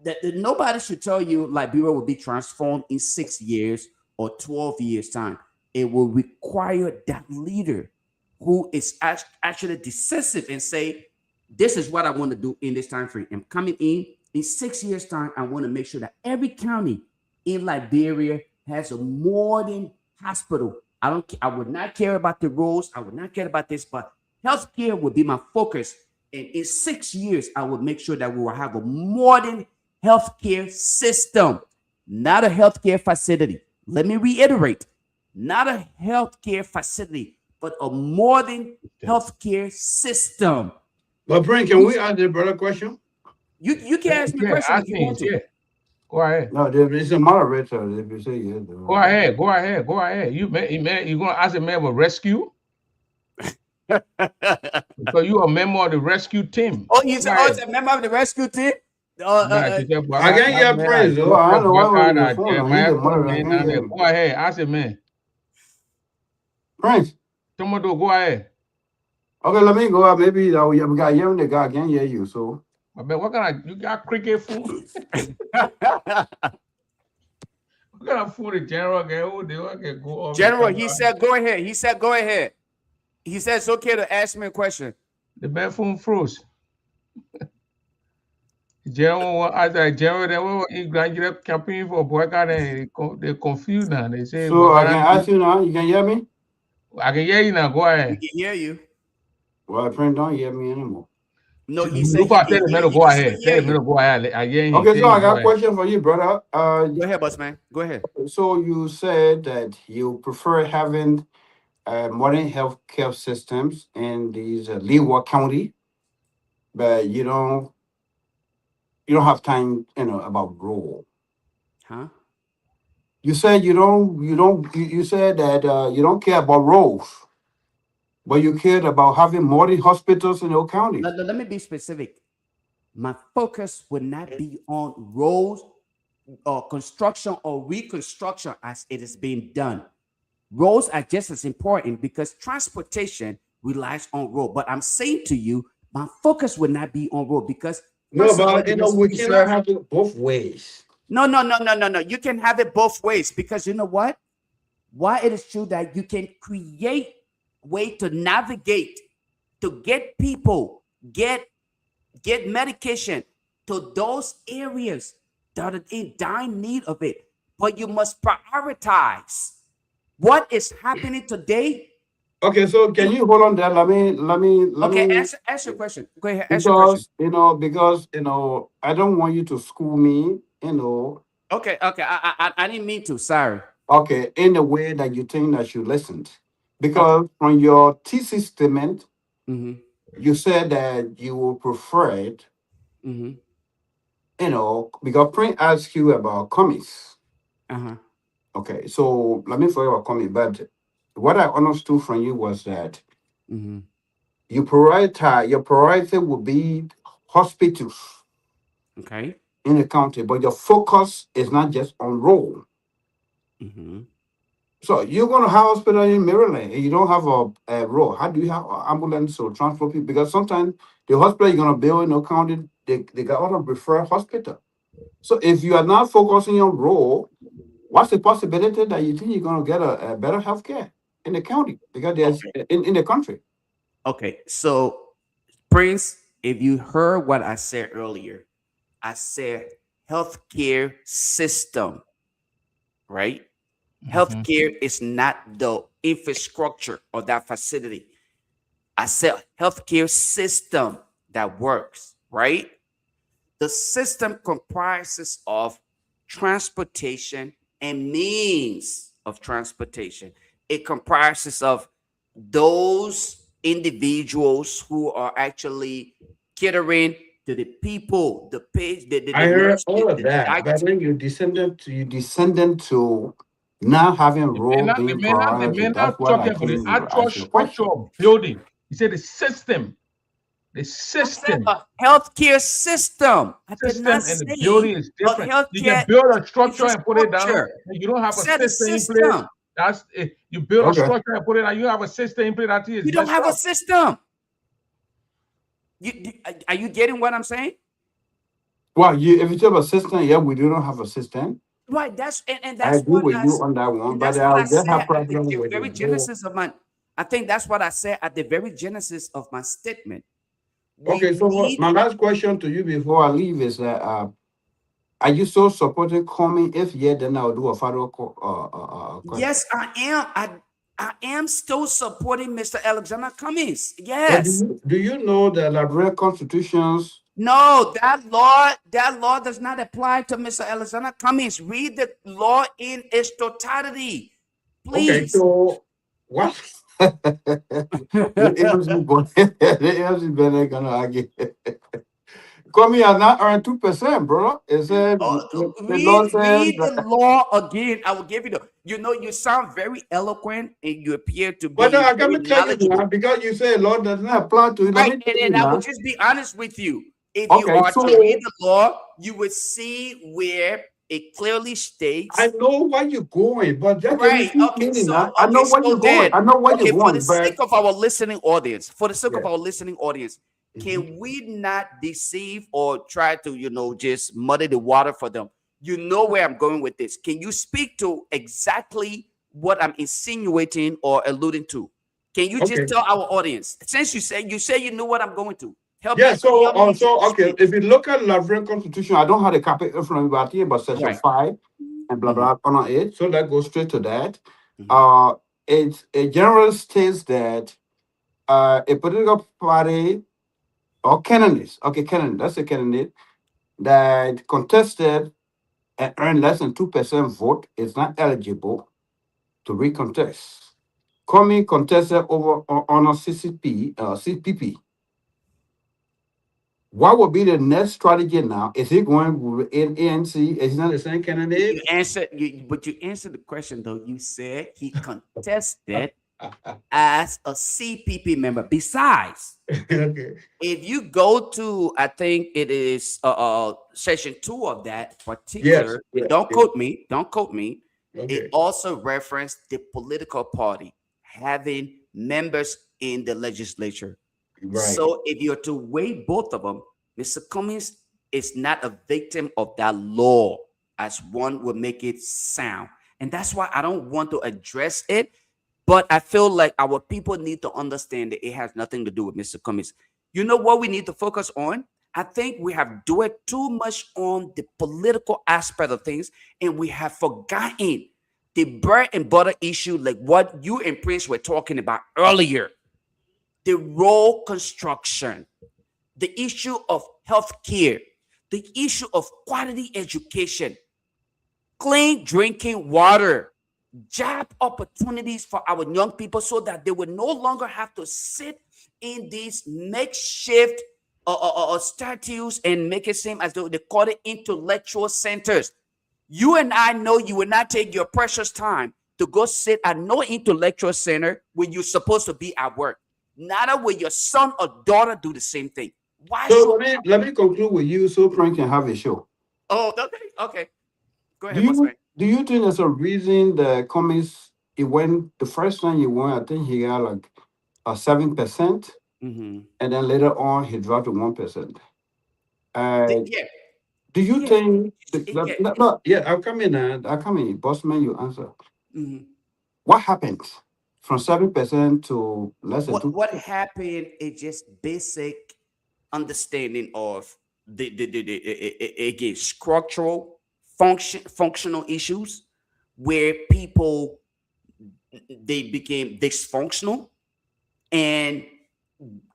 That nobody should tell you Liberia will be transformed in 6 years or 12 years' time. It will require that leader who is actually decisive and say, this is what I want to do in this time frame. I'm coming in 6 years' time. I want to make sure that every county in Liberia has a modern hospital. I would not care about the roads. I would not care about this, but healthcare would be my focus. And in 6 years, I will make sure that we will have a modern healthcare system, not a healthcare facility. Let me reiterate, not a healthcare facility, but a modern healthcare system. But Brent, can we ask the brother question? You can ask me a question if you want to. Go ahead. No, it's a moderator. If you say yes, go ahead. You gonna ask a man with rescue? Because you are a member of the rescue team. Oh, he's a member of the rescue team? I can't hear praise. Though. I don't know why Go ahead, ask him, man. Prince. Tomato, go ahead. Okay, let me go up. Maybe we got hearing the guy can't hear you. So, what kind of you got cricket food? What kind of food the general get go off? General, he said, go ahead. He said, go ahead. He said it's okay to ask me a question. The bad phone froze. General, as a general, they were in graduate campaign for boycott, and they're confused now. They say, so I can ask you now. You can hear me? I can hear you now. Go ahead. We can hear you. Well, friend, don't hear me anymore. No, he said. Go ahead. Go ahead. Okay, so I got a question for you, brother. Go ahead, boss man. Go ahead. So you said that you prefer having modern healthcare systems in these Leeward County, but you don't have time, about rural. Huh? You said you said that you don't care about roads, but you cared about having modern hospitals in your county. Let me be specific. My focus would not be on roads or construction or reconstruction as it is being done. Roads are just as important because transportation relies on road. But I'm saying to you, my focus would not be on road because no, but we cannot have it both ways. No. You can have it both ways because you know what? Why it is true that you can create way to navigate to get people get medication to those areas that are in dire need of it. But you must prioritize. What is happening today Okay, so can you hold on there? Let me. Ask your question. Go ahead. Ask your question. Because I don't want you to school me. Okay. I didn't mean to. Sorry. Okay, in a way that you think that you listened, Okay. because from your thesis statement, Mm-hmm. you said that you will prefer it. Mm-hmm. Because Prince asked you about comics. Uh-huh. Okay, so let me follow your comment. But what I understood from you was that Mm-hmm. your priority would be hospitals Okay. in the county, but your focus is not just on role. Mm-hmm. So you're going to have hospital in Maryland, and you don't have a role. How do you have an ambulance or transport people? Because sometimes the hospital you're going to build in the county, they got other referral hospital. So if you are not focusing on role, what's the possibility that you think you're going to get a better health care in the county? Because there's in the country. Okay. So, Prince, if you heard what I said earlier, I said healthcare system, right? Healthcare is not the infrastructure of that facility. I said healthcare system that works, right? The system comprises of transportation and means of transportation. It comprises of those individuals who are actually catering to the people, the page, the I heard nurses, all of the that, but doctors. then you descended to not having role They being may not, they priority. may That's not what talking I about the came to actual ask you a question. structure of building. He said the system. The I said system. a healthcare system. I did not System and the say building is a different. You can healthcare build a structure and put it down, infrastructure. and you don't I have a said a system in place. system. That's it. You build a Okay. structure and put it down. You have a system in place. I think You it's don't messed have a up. system. Are you getting what I'm saying? Well, if you have a system, yeah, we do not have a system. Right. And I that's agree what with you on that one, and but that's what I'll I just said have at the problem with very the role. genesis of my. I think that's what I said at the very genesis of my statement. Okay, We so need. my last question to you before I leave is that are you so supporting coming? If yeah, then I'll do a follow-up question. Yes, I am. I am still supporting Mr. Alexander Cummings. But Yes. do you know the Liberian constitutions? No, that law does not apply to Mr. Alexander Cummings. Read the law in its totality, Okay, please. so what? The AFC better gonna argue. Coming has not earned 2%, bro. It said the law Read says the law again. I will give you the. You sound very eloquent and you appear to but be I got very to tell you now, knowledgeable. because you say law does not apply to it. Let Right, me tell you and I will now. just be honest with you. If you Okay, are so to read the law, you would see where it clearly states. I know where you're going, but just give me Right. 2 Okay. minutes So now. I know where you're going. then, I know where you're okay. For the going, but sake of our listening audience, yeah. Mhm. can we not deceive or try to just muddy the water for them? You know where I'm going with this. Can you speak to exactly what I'm insinuating or alluding to? Can you just Okay. tell our audience, since you say you know what I'm going to help Yeah, me so to okay, speak. if you look at Liberian Constitution, I don't have the copy in front of me, but I think about section Right. 5 and blah Mhm. blah on it. So that goes straight to that. Mhm. It generally states that a political party or candidate, okay, candidate, that's a candidate that contested and earned less than 2% vote is not eligible to recontest. Comey contested over on a CPP. What would be the next strategy now? Is he going with ANC? Is he not the same candidate? But you answered the question though. You said he contested as a CPP member. Besides, Okay. if you go to, I think it is section 2 of that Yes. particular, Yes. don't Yes. quote me. It Okay. also referenced the political party having members in the legislature. Right. So if you're to weigh both of them, Mr. Cummings is not a victim of that law, as one would make it sound. And that's why I don't want to address it. But I feel like our people need to understand that it has nothing to do with Mr. Cummings. You know what we need to focus on? I think we have dwelt too much on the political aspect of things, and we have forgotten the bread and butter issue, like what you and Prince were talking about earlier, the road construction, the issue of healthcare, the issue of quality education, clean drinking water, job opportunities for our young people so that they will no longer have to sit in these makeshift statues and make it seem as though they call it intellectual centers. You and I know you will not take your precious time to go sit at no intellectual center when you're supposed to be at work. Neither will your son or daughter do the same thing. Why? So let me conclude with you so Frank can have a show. Oh, okay. Go ahead. Do you think there's a reason the Cummings, it went the first time he won, I think he got like a 7%, and then later on he dropped to 1%. Do you think? I'll come in. Bossman, you answer. What happens from 7% to less than 2%? What happened is just basic understanding of the structural functional issues where people they became dysfunctional, and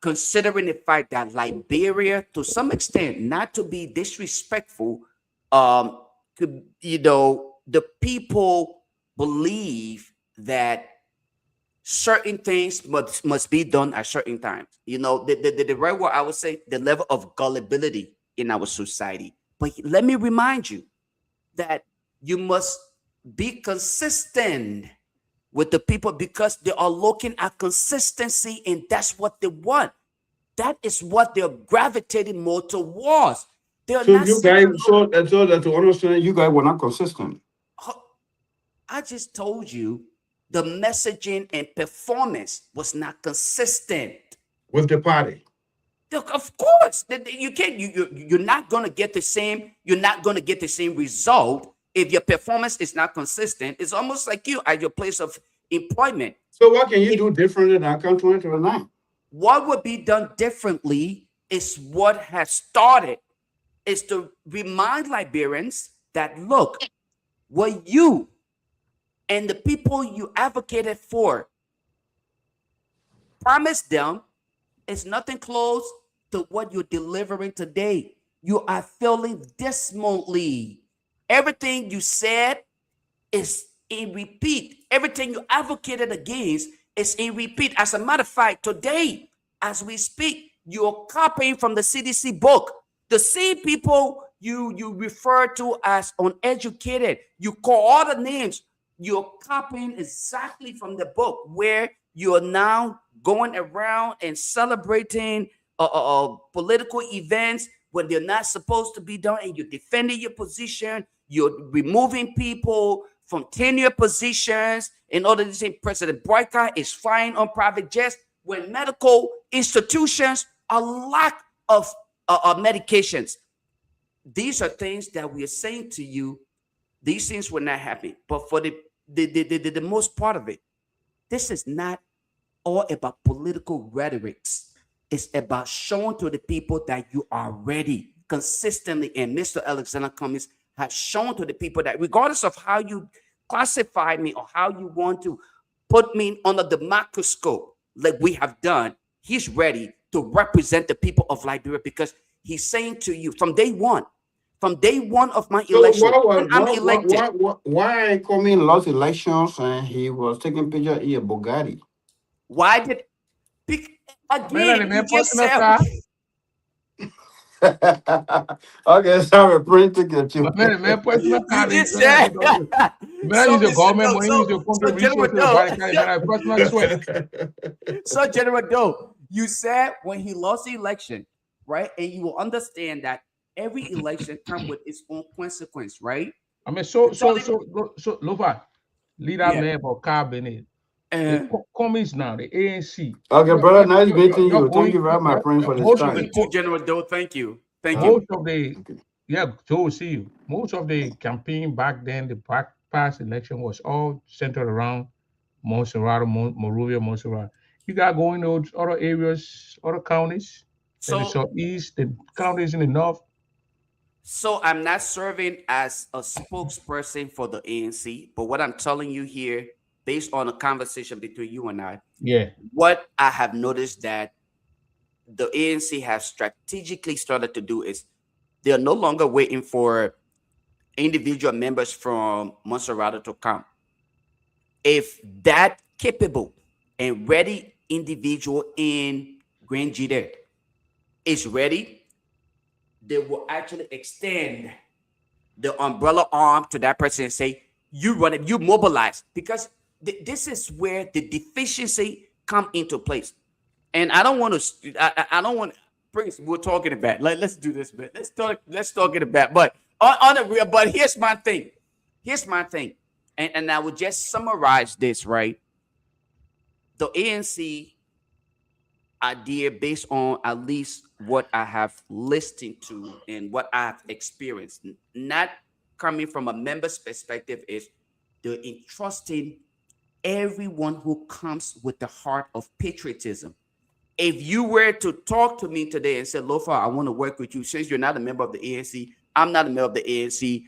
considering the fact that Liberia, to some extent, not to be disrespectful, the people believe that certain things must be done at certain times. The right word I would say, the level of gullibility in our society. But let me remind you that you must be consistent with the people because they are looking at consistency, and that's what they want. That is what they're gravitating more towards. So you guys, so that to understand, you guys were not consistent. I just told you the messaging and performance was not consistent with the party. Of course, you can't. You're not gonna get the same. You're not gonna get the same result if your performance is not consistent. It's almost like you at your place of employment. So what can you do differently than Account 2029? What would be done differently is what has started, is to remind Liberians that, look, what you and the people you advocated for promised them is nothing close to what you're delivering today. You are failing dismally. Everything you said is in repeat. Everything you advocated against is in repeat. As a matter of fact, today, as we speak, you're copying from the CDC book. The same people you refer to as uneducated, you call all the names, you're copying exactly from the book, where you're now going around and celebrating political events when they're not supposed to be done, and you're defending your position. You're removing people from tenure positions in order to say President Boyka is flying on private jets when medical institutions are lack of medications. These are things that we are saying to you. These things will not happen. But for the most part of it, this is not all about political rhetorics. It's about showing to the people that you are ready consistently. And Mr. Alexander Cummings has shown to the people that regardless of how you classify me or how you want to put me under the microscope, like we have done, he's ready to represent the people of Liberia, because he's saying to you from day one of my election, I'm elected. Why Cummings lost elections and he was taking picture in a Bugatti? Why did again? You just said. Okay, sorry, print ticket. You just said. So General Doe, you said when he lost the election, right? And you will understand that every election comes with its own consequence, right? I mean, so Lova, lead that man for cabinet. Cummings now, the ANC. Okay, brother, nice meeting you. Thank you very much, my friend, for this time. General Doe, thank you. Most of the Joe, see you. Most of the campaign back then, the past election was all centered around Montserrat, Monrovia, Montserrat. You got going to those other areas, other counties, in the southeast, the counties in the north. So I'm not serving as a spokesperson for the ANC, but what I'm telling you here, based on a conversation between you and I, what I have noticed that the ANC has strategically started to do is they are no longer waiting for individual members from Monserrate to come. If that capable and ready individual in Grand Jide is ready, they will actually extend the umbrella arm to that person and say, you run it, you mobilize, because this is where the deficiency come into place. And I don't want to, I don't want, Prince, we're talking about, let's do this, man. Let's talk it about, but on the real, but here's my thing. And I would just summarize this, right? The ANC idea, based on at least what I have listened to and what I have experienced, not coming from a member's perspective, is the entrusting everyone who comes with the heart of patriotism. If you were to talk to me today and say, Lofa, I want to work with you, since you're not a member of the ANC, I'm not a member of the ANC.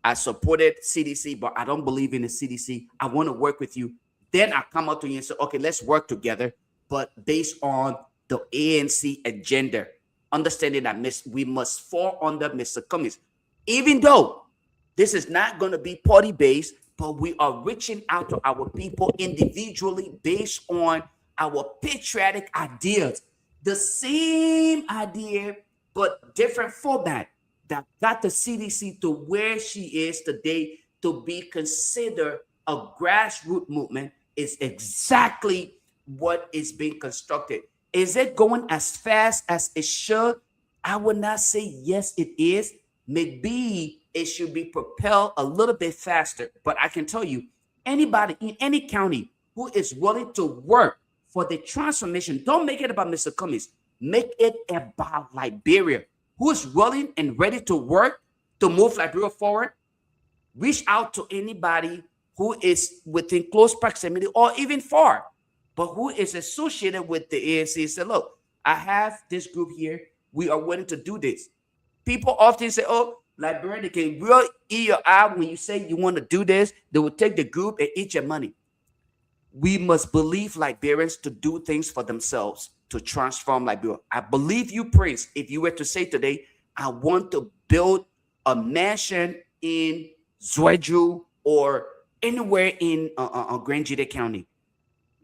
I supported CDC, but I don't believe in the CDC. I want to work with you. Then I come up to you and say, okay, let's work together, but based on the ANC agenda, understanding that we must fall under Mr. Cummings. Even though this is not going to be party-based, but we are reaching out to our people individually based on our patriotic ideas. The same idea, but different format that got the CDC to where she is today to be considered a grassroots movement is exactly what is being constructed. Is it going as fast as it should? I would not say yes, it is. Maybe it should be propelled a little bit faster. But I can tell you, anybody in any county who is willing to work for the transformation, don't make it about Mr. Cummings. Make it about Liberia. Who is willing and ready to work to move Liberia forward? Reach out to anybody who is within close proximity or even far, but who is associated with the ANC and say, look, I have this group here. We are willing to do this. People often say, oh, Liberia, they can really eat your eye when you say you want to do this. They will take the group and eat your money. We must believe Liberians to do things for themselves, to transform Liberia. I believe you, Prince, if you were to say today, I want to build a mansion in Zwedru or anywhere in Grand Jide County.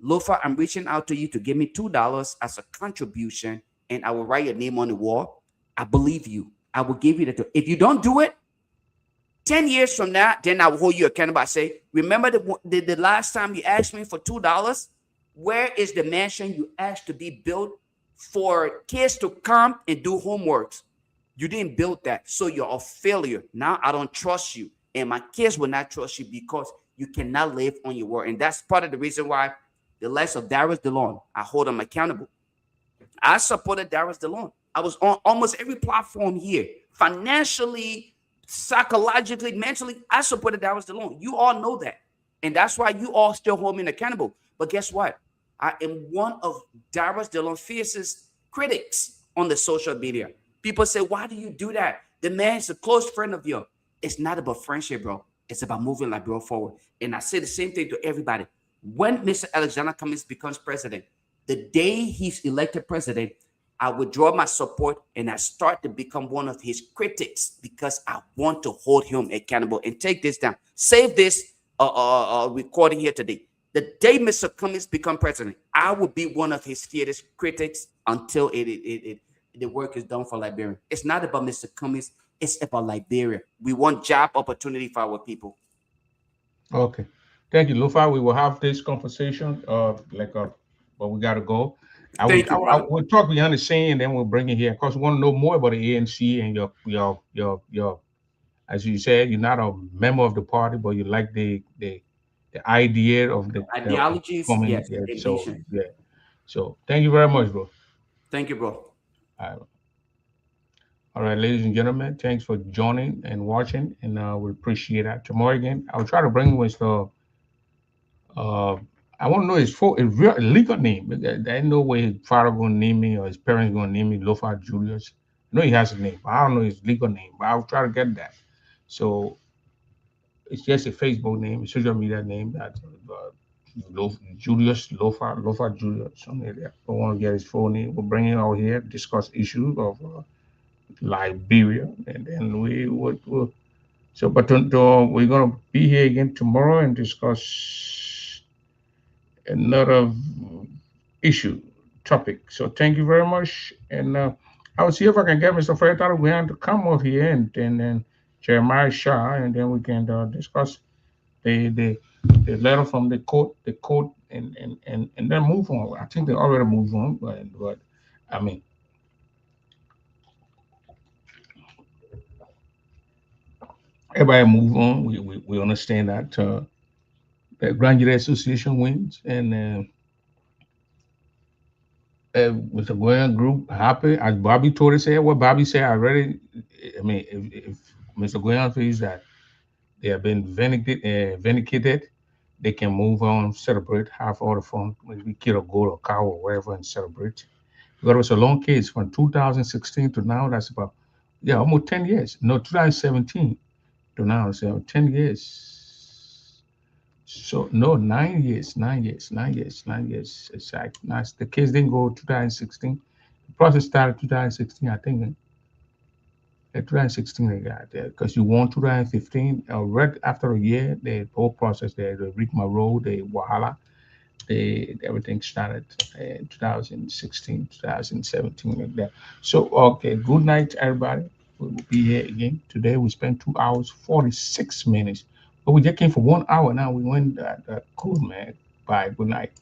Lofa, I'm reaching out to you to give me $2 as a contribution, and I will write your name on the wall. I believe you. I will give you the. If you don't do it, 10 years from now, then I will hold you accountable. I say, remember the last time you asked me for $2? Where is the mansion you asked to be built for kids to come and do homeworks? You didn't build that, so you're a failure. Now I don't trust you, and my kids will not trust you because you cannot live on your word. And that's part of the reason why the likes of Darius DeLon, I hold them accountable. I supported Darius DeLon. I was on almost every platform here, financially, psychologically, mentally. I supported Darius DeLon. You all know that, and that's why you all still hold me accountable. But guess what? I am one of Darius DeLon's fiercest critics on the social media. People say, why do you do that? The man is a close friend of yours. It's not about friendship, bro. It's about moving Liberia forward. And I say the same thing to everybody. When Mr. Alexander Cummings becomes president, the day he's elected president, I withdraw my support and I start to become one of his critics because I want to hold him accountable. And take this down. Save this recording here today. The day Mr. Cummings becomes president, I will be one of his fiercest critics until the work is done for Liberia. It's not about Mr. Cummings. It's about Liberia. We want job opportunity for our people. Okay. Thank you, Lofa. We will have this conversation, but we got to go. I will talk behind the scene, and then we'll bring it here. Of course, we want to know more about the ANC and your, as you said, you're not a member of the party, but you like the idea of the ideologies. Yes. Yeah. So thank you very much, bro. Thank you, bro. All right, ladies and gentlemen, thanks for joining and watching, and we appreciate that. Tomorrow again, I'll try to bring with I want to know his legal name. There's no way his father going to name me or his parents going to name me Lofa Julius. know he has a name, but I don't know his legal name, but I'll try to get that. So it's just a Facebook name, a social media name that Julius Lofa Julius, something like that. I want to get his phone name. We'll bring him out here, discuss issues of Liberia, and then we would. So, but we're going to be here again tomorrow and discuss another issue topic. So, thank you very much, and I'll see if I can get Mr. Fayetaro Guian to come over here and then Jeremiah Shah, and then we can discuss the letter from the court, and then move on. I think they already moved on, but I mean. Everybody move on. We understand that the Grand Jury Association wins, and with the Goyan group happy, as Bobby told us, what Bobby said already. I mean, if Mr. Goyan feels that they have been vindicated, they can move on, celebrate, have all the fun, maybe kill a goat or cow or whatever, and celebrate. Because it was a long case from 2016 to now. That's about almost 10 years. No, 2017. To now, so 10 years. So no, 9 years. It's like nice. The case didn't go 2016. The process started 2016, I think. 2016 they got there because you won 2015. Right after a year, the whole process there, the rigmarole, the wahala, everything started in 2016, 2017 like that. So okay, good night, everybody. We will be here again today. We spent 2 hours 46 minutes, but we just came for 1 hour. Now we went cool, man. Bye. Good night.